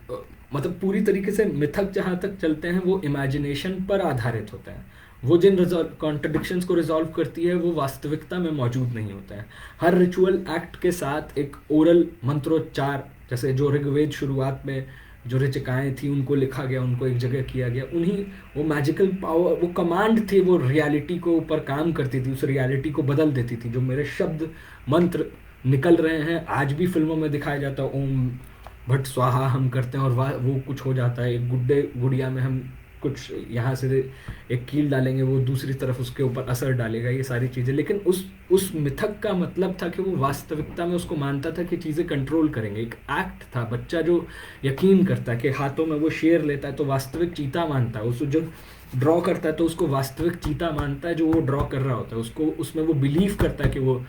मतलब पूरी तरीके से मिथक जहाँ तक चलते हैं वो इमेजिनेशन पर आधारित होते हैं। वो जिन कॉन्ट्रडिक्शंस को रिजॉल्व करती है वो वास्तविकता में मौजूद नहीं होता है। हर रिचुअल एक्ट के साथ एक ओरल मंत्रोच्चार, जैसे जो ऋग्वेद शुरुआत में जो ऋचिकाएँ थी उनको लिखा गया, उनको एक जगह किया गया, उन्हीं वो मैजिकल पावर, वो कमांड थी, वो रियलिटी को ऊपर काम करती थी, उस रियलिटी को बदल देती थी। जो मेरे शब्द मंत्र निकल रहे हैं आज भी फिल्मों में दिखाया जाता है, ओम भट स्वाहा हम करते हैं और वो कुछ हो जाता है। एक गुड्डे गुड़िया में हम कुछ यहाँ से एक कील डालेंगे, वो दूसरी तरफ उसके ऊपर असर डालेगा, ये सारी चीज़ें। लेकिन उस मिथक का मतलब था कि वो वास्तविकता में उसको मानता था कि चीज़ें कंट्रोल करेंगे। एक एक्ट था, बच्चा जो यकीन करता है कि हाथों में वो शेर लेता है तो वास्तविक चीता मानता है, उसको जो ड्रॉ करता है तो उसको वास्तविक चीता मानता है जो वो ड्रॉ कर रहा होता है, उसको उसमें वो बिलीव करता है कि वो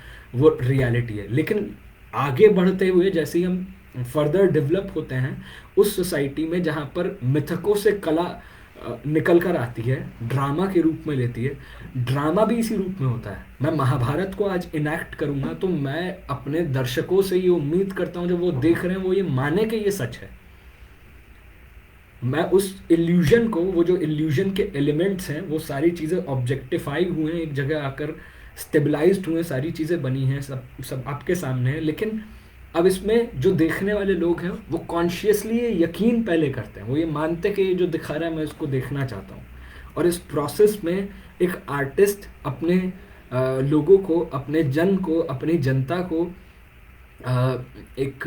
रियलिटी है। लेकिन आगे बढ़ते हुए जैसे ही हम फर्दर डेवलप होते हैं उस सोसाइटी में जहाँ पर मिथकों से कला निकल कर आती है, ड्रामा के रूप में लेती है, ड्रामा भी इसी रूप में होता है। मैं महाभारत को आज इनैक्ट करूँगा तो मैं अपने दर्शकों से ये उम्मीद करता हूँ जब वो देख रहे हैं वो ये माने कि ये सच है। मैं उस इल्यूजन को, वो जो इल्यूजन के एलिमेंट्स हैं वो सारी चीज़ें ऑब्जेक्टिफाई हुए हैं, एक जगह आकर स्टेबलाइज्ड हुए, सारी चीज़ें बनी हैं, सब सब आपके सामने है। लेकिन अब इसमें जो देखने वाले लोग हैं वो कॉन्शियसली ये यकीन पहले करते हैं, वो ये मानते हैं कि ये जो दिखा रहा है मैं इसको देखना चाहता हूँ। और इस प्रोसेस में एक आर्टिस्ट अपने लोगों को, अपने जन को, अपनी जनता को एक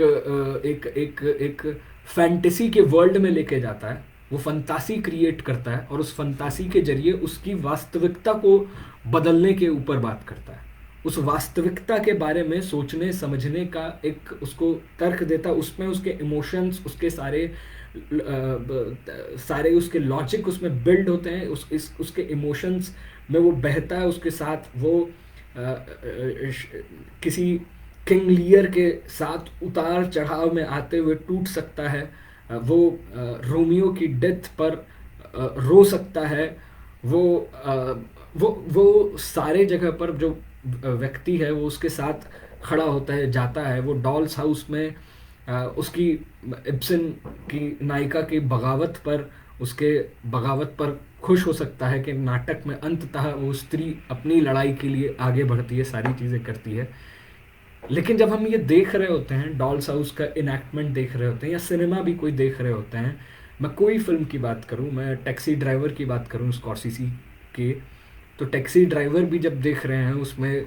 फैंटेसी के वर्ल्ड में लेके जाता है। वो फंतासी क्रिएट करता है और उस फंतासी के जरिए उसकी वास्तविकता को बदलने के ऊपर बात करता है। उस वास्तविकता के बारे में सोचने समझने का एक उसको तर्क देता है, उसमें उसके इमोशंस, उसके सारे उसके लॉजिक उसमें बिल्ड होते हैं, उसके इमोशंस में वो बहता है, उसके साथ वो किसी किंग लियर के साथ उतार चढ़ाव में आते हुए टूट सकता है। वो रोमियो की डेथ पर रो सकता है। वो वो सारे जगह पर जो व्यक्ति है वो उसके साथ खड़ा होता है, जाता है। वो डॉल्स हाउस में उसकी इब्सन की नायिका की बगावत पर, उसके बगावत पर खुश हो सकता है कि नाटक में अंततः वो स्त्री अपनी लड़ाई के लिए आगे बढ़ती है, सारी चीज़ें करती है। लेकिन जब हम ये देख रहे होते हैं, डॉल्स हाउस का इनैक्टमेंट देख रहे होते हैं या सिनेमा भी कोई देख रहे होते हैं, मैं कोई फिल्म की बात करूं, मैं टैक्सी ड्राइवर की बात करूं स्कॉर्सेज़ी के, तो टैक्सी ड्राइवर भी जब देख रहे हैं उसमें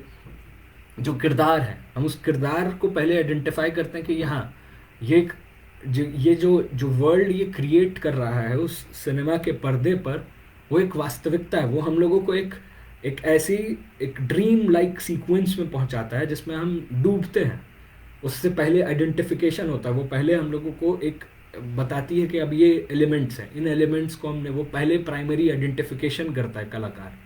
जो किरदार है, हम उस किरदार को पहले आइडेंटिफाई करते हैं कि यहाँ ये जो वर्ल्ड ये क्रिएट कर रहा है उस सिनेमा के पर्दे पर, वो एक वास्तविकता है। वो हम लोगों को एक ऐसी एक ड्रीम लाइक सीक्वेंस में पहुंचाता है जिसमें हम डूबते हैं। उससे पहले आइडेंटिफिकेशन होता है, वो पहले हम लोगों को एक बताती है कि अब ये एलिमेंट्स हैं, इन एलिमेंट्स को हमने, वो पहले प्राइमरी आइडेंटिफिकेशन करता है कलाकार।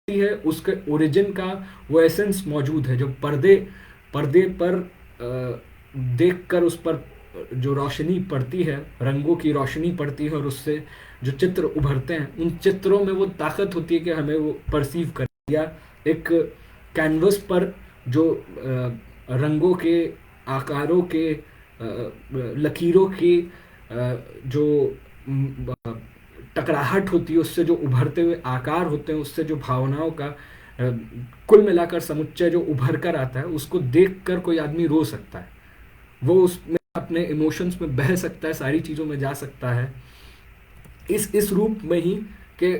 है उसके ओरिजिन का वो एसेंस मौजूद है, जो पर्दे पर्दे पर देखकर उस पर जो रोशनी पड़ती है, रंगों की रोशनी पड़ती है और उससे जो चित्र उभरते हैं, उन चित्रों में वो ताकत होती है कि हमें वो परसीव कर, या एक कैनवस पर जो रंगों के, आकारों के, लकीरों की जो टकराहट होती है, उससे जो उभरते हुए आकार होते हैं, उससे जो भावनाओं का कुल मिलाकर समुच्चय जो उभर कर आता है, उसको देखकर कोई आदमी रो सकता है, वो उसमें अपने इमोशंस में बह सकता है, सारी चीज़ों में जा सकता है इस रूप में ही कि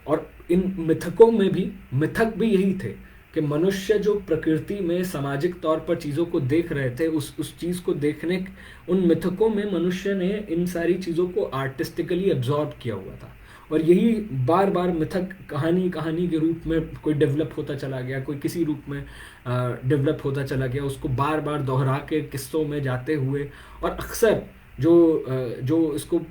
और इन मिथकों में भी, मिथक भी यही थे कि मनुष्य जो प्रकृति में सामाजिक तौर पर चीज़ों को देख रहे थे, उस चीज़ को देखने, उन मिथकों में मनुष्य ने इन सारी चीज़ों को आर्टिस्टिकली एब्जॉर्ब किया हुआ था। और यही बार बार मिथक कहानी कहानी के रूप में कोई डेवलप होता चला गया, कोई किसी रूप में डेवलप होता चला गया, उसको बार बार दोहरा के किस्सों में जाते हुए। और अक्सर जो इसको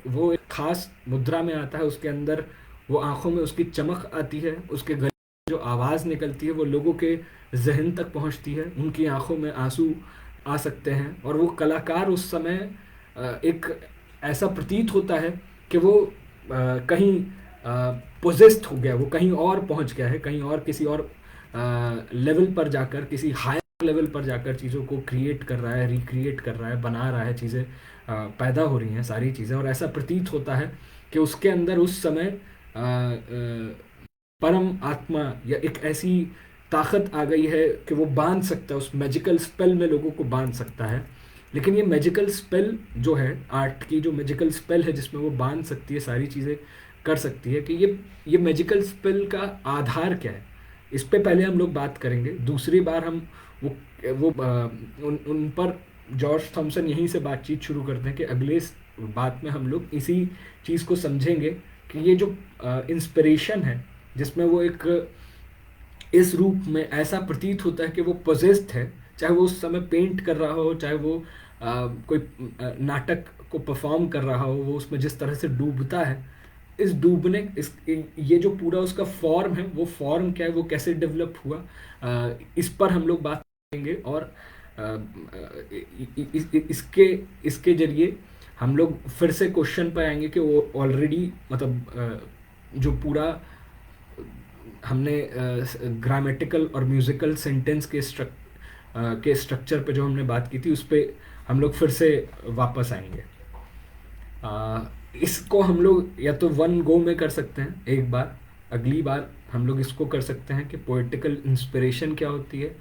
वो एक खास मुद्रा में आता है, उसके अंदर वो आंखों में उसकी चमक आती है, उसके गले में जो आवाज़ निकलती है वो लोगों के जहन तक पहुंचती है, उनकी आंखों में आंसू आ सकते हैं। और वो कलाकार उस समय एक ऐसा प्रतीत होता है कि वो कहीं पोजेस्ड हो गया, वो कहीं और पहुंच गया है, कहीं और किसी और लेवल पर जाकर, किसी हायर लेवल पर जाकर चीज़ों को क्रिएट कर रहा है, रिक्रिएट कर रहा है, बना रहा है, चीज़ें पैदा हो रही हैं सारी चीज़ें। और ऐसा प्रतीत होता है कि उसके अंदर उस समय परम आत्मा या एक ऐसी ताकत आ गई है कि वो बांध सकता है, उस मैजिकल स्पेल में लोगों को बांध सकता है। लेकिन ये मैजिकल स्पेल जो है, आर्ट की जो मैजिकल स्पेल है जिसमें वो बांध सकती है, सारी चीज़ें कर सकती है, कि ये मैजिकल स्पेल का आधार क्या है, इस पे पहले हम लोग बात करेंगे। दूसरी बार हम वो उन पर जॉर्ज थॉमसन यहीं से बातचीत शुरू करते हैं कि अगले बात में हम लोग इसी चीज़ को समझेंगे कि ये जो इंस्पिरेशन है, जिसमें वो एक इस रूप में ऐसा प्रतीत होता है कि वो पोजेस्ड है, चाहे वो उस समय पेंट कर रहा हो, चाहे वो कोई नाटक को परफॉर्म कर रहा हो, वो उसमें जिस तरह से डूबता है, इस डूबने इस ये जो पूरा उसका फॉर्म है, वो फॉर्म क्या है, वो कैसे डेवलप हुआ, इस पर हम लोग बात करेंगे। और इसके इसके जरिए हम लोग फिर से क्वेश्चन पर आएंगे कि वो ऑलरेडी मतलब जो पूरा हमने ग्रामेटिकल और म्यूजिकल सेंटेंस के स्ट्रक्चर पे जो हमने बात की थी, उस पर हम लोग फिर से वापस आएंगे। इसको हम लोग या तो वन गो में कर सकते हैं एक बार, अगली बार हम लोग इसको कर सकते हैं कि पोइटिकल इंस्पिरेशन क्या होती है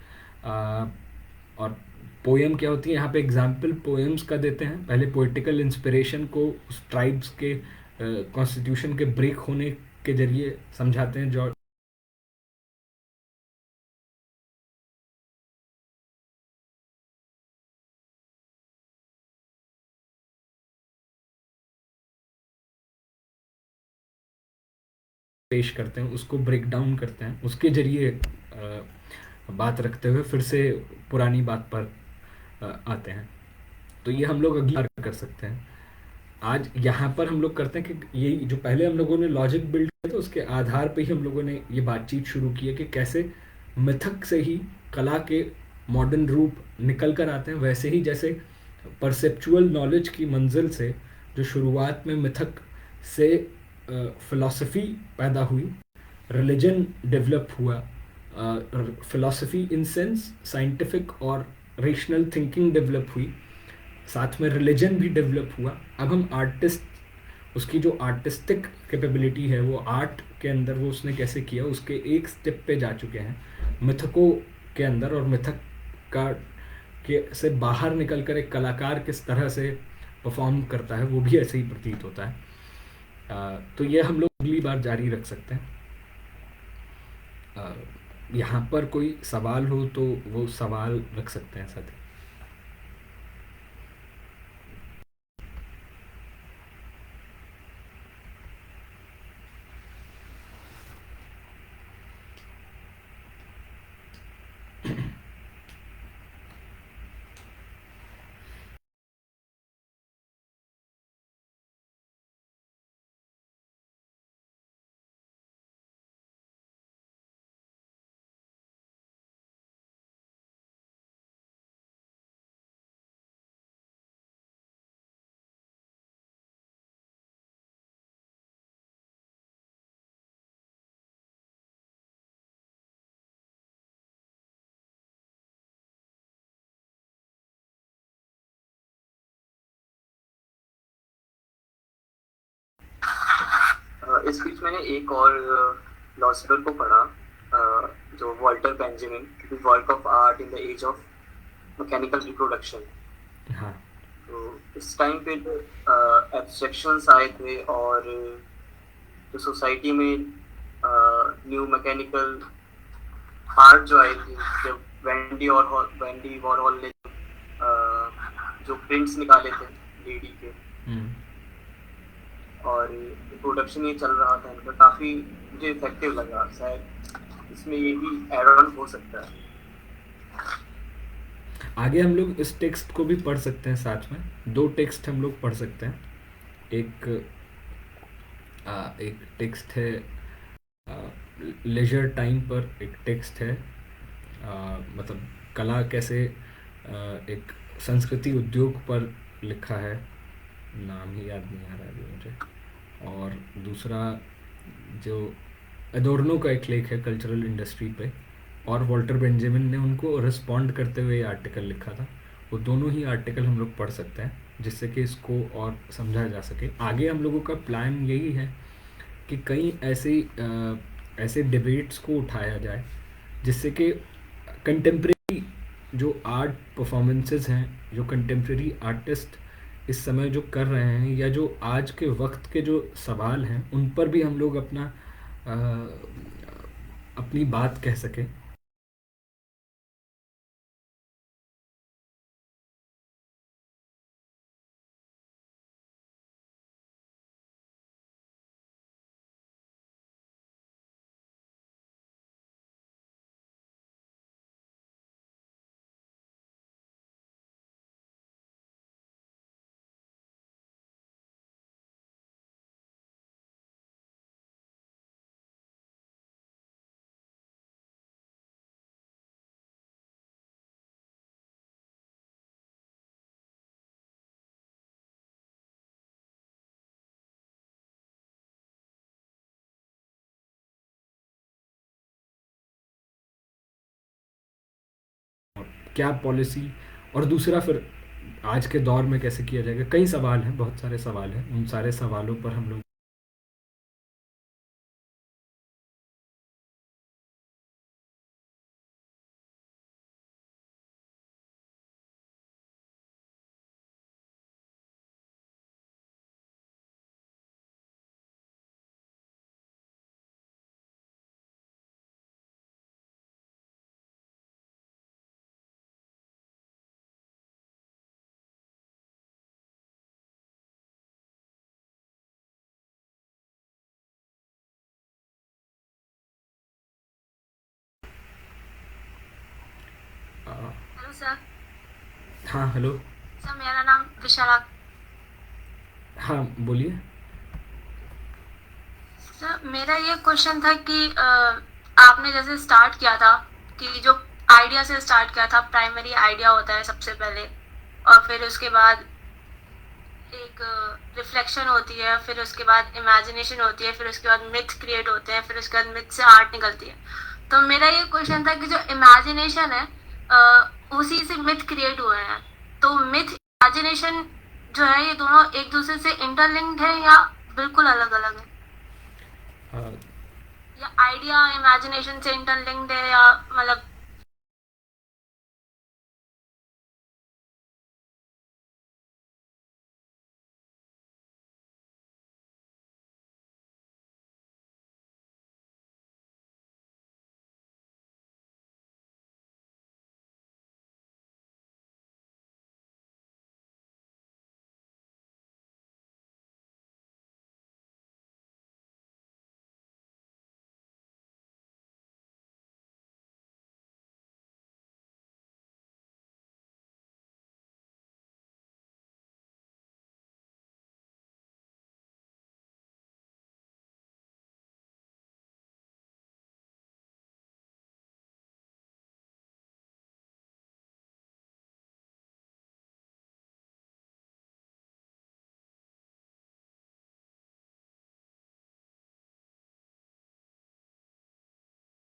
और पोएम क्या होती है। यहाँ पे एग्जाम्पल पोएम्स का देते हैं, पहले पोइटिकल इंस्पिरेशन को उस ट्राइब्स के कॉन्स्टिट्यूशन के ब्रेक होने के जरिए समझाते हैं, जो पेश करते हैं, उसको ब्रेक डाउन करते हैं, उसके जरिए बात रखते हुए फिर से पुरानी बात पर आते हैं। तो ये हम लोग अगली बार कर सकते हैं। आज यहाँ पर हम लोग करते हैं कि ये जो पहले हम लोगों ने लॉजिक बिल्ड किया था, उसके आधार पे ही हम लोगों ने ये बातचीत शुरू की है कि कैसे मिथक से ही कला के मॉडर्न रूप निकल कर आते हैं। वैसे ही जैसे परसेप्चुअल नॉलेज की मंजिल से जो शुरुआत में मिथक से फिलॉसफी पैदा हुई, रिलीजन डेवलप हुआ, फिलॉसफी इन सेंस साइंटिफिक और रेशनल थिंकिंग डेवलप हुई, साथ में रिलीजन भी डेवलप हुआ। अब हम आर्टिस्ट, उसकी जो आर्टिस्टिक कैपेबिलिटी है, वो आर्ट के अंदर वो उसने कैसे किया, उसके एक स्टेप पे जा चुके हैं मिथकों के अंदर। और मिथक का के से बाहर निकल कर एक कलाकार किस तरह से परफॉर्म करता है, वो भी ऐसे ही प्रतीत होता है। तो ये हम लोग अगली बार जारी रख सकते हैं। यहाँ पर कोई सवाल हो तो वो सवाल रख सकते हैं साथी। इस बीच मैंने एक और फिलोसफर को पढ़ा, जो Walter Benjamin, work of art in the age of mechanical reproduction. हाँ। तो इस टाइम पे जो एब्स्ट्रैक्शंस आए थे और जो सोसाइटी में न्यू मैकेनिकल आर्ट जो आई थी, जब वेंडी वॉरहॉल ने जो प्रिंट्स निकाले थे लेडी के, और प्रोडक्शन ये चल रहा था इनका, काफ़ी मुझे इफेक्टिव लगा। शायद इसमें ये भी एड ऑन हो सकता है। आगे हम लोग इस टेक्स्ट को भी पढ़ सकते हैं साथ में। 2 टेक्स्ट हम लोग पढ़ सकते हैं। एक टेक्स्ट है लेजर टाइम पर, एक टेक्स्ट है मतलब कला कैसे एक संस्कृति उद्योग पर लिखा है, नाम ही याद नहीं आ रहा है मुझे। और दूसरा जो एडोर्नो का एक लेख है कल्चरल इंडस्ट्री पे, और वॉल्टर बेंजामिन ने उनको रिस्पॉन्ड करते हुए ये आर्टिकल लिखा था। वो दोनों ही आर्टिकल हम लोग पढ़ सकते हैं जिससे कि इसको और समझा जा सके। आगे हम लोगों का प्लान यही है कि कई ऐसे डिबेट्स को उठाया जाए जिससे कि कंटेम्प्रेरी जो आर्ट परफॉर्मेंसेस हैं, जो कंटेम्प्रेरी आर्टिस्ट इस समय जो कर रहे हैं, या जो आज के वक्त के जो सवाल हैं, उन पर भी हम लोग अपनी बात कह सकें। क्या पॉलिसी, और दूसरा फिर आज के दौर में कैसे किया जाएगा। कई सवाल हैं, बहुत सारे सवाल हैं। उन सारे सवालों पर हम लोग हेलो सर। हाँ हेलो। सर मेरा नाम विशाला। हाँ बोलिए। सर मेरा ये क्वेश्चन था कि आपने जैसे स्टार्ट किया था कि जो आइडिया से स्टार्ट किया था, प्राइमरी आइडिया होता है सबसे पहले, और फिर उसके बाद एक रिफ्लेक्शन होती है, फिर उसके बाद इमेजिनेशन होती है, फिर उसके बाद मिथ क्रिएट होते हैं, फिर उसके बाद मिथ से आर्ट निकलती है। तो मेरा ये क्वेश्चन था कि जो इमेजिनेशन है उसी से मिथ क्रिएट हुए हैं, तो मिथ इमेजिनेशन जो है ये दोनों एक दूसरे से इंटरलिंक्ड है या बिल्कुल अलग अलग है? हाँ, या आइडिया इमेजिनेशन से इंटरलिंक्ड है, या मतलब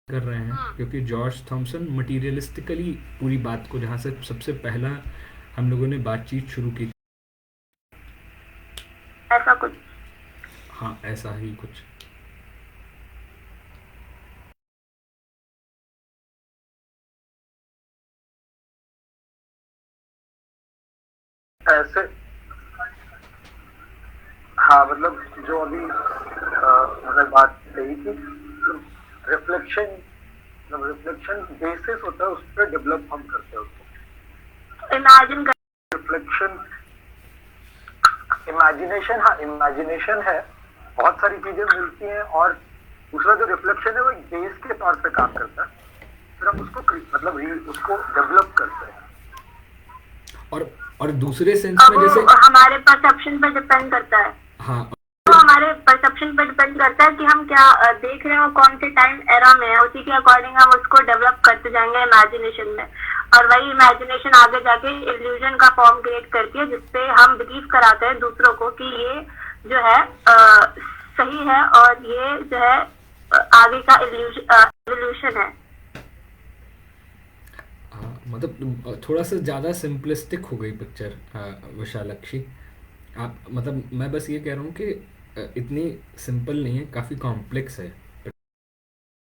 कर रहे हैं, क्योंकि जॉर्ज थॉमसन मटीरियलिस्टिकली पूरी बात को, जहाँ से सबसे पहला हम लोगों ने बातचीत शुरू की, ऐसा कुछ? हाँ ऐसा ही कुछ। ऐसे, हाँ मतलब जो अभी मैंने बात कही कि रिफ्लेक्शन, मतलब रिफ्लेक्शन बेसिस होता है, उस पर डेवलप हम करते हैं उसको। इमेजिन कर, रिफ्लेक्शन, इमेजिनेशन, हाँ इमेजिनेशन है, बहुत सारी चीजें मिलती हैं, और दूसरा जो रिफ्लेक्शन है वो एक बेस के तौर पे काम करता है, फिर हम उसको मतलब उसको डेवलप करते हैं। और दूसरे सेंस में वो जैसे हमारे परसेप्शन पर डिपेंड करता है। हाँ तो हमारे परसेप्शन पर डिपेंड करता है कि हम क्या देख रहे हैं और कौन से टाइम एरा में है, उसी के अकॉर्डिंग हम उसको डेवलप करते जाएंगे इमेजिनेशन में, और वही इमेजिनेशन आगे जाके इल्यूजन का फॉर्म क्रिएट करती है, जिसपे हम बिलीव कराते हैं दूसरों को कि ये जो है सही है, और ये जो है आगे का इल्यूशन है। हाँ, मतलब थोड़ा सा ज़्यादा सिंपलिस्टिक हो गई पिक्चर विशालाक्षी। आप मतलब मैं बस ये कह रहा हूँ कि इतनी सिंपल नहीं है, काफ़ी कॉम्प्लेक्स है।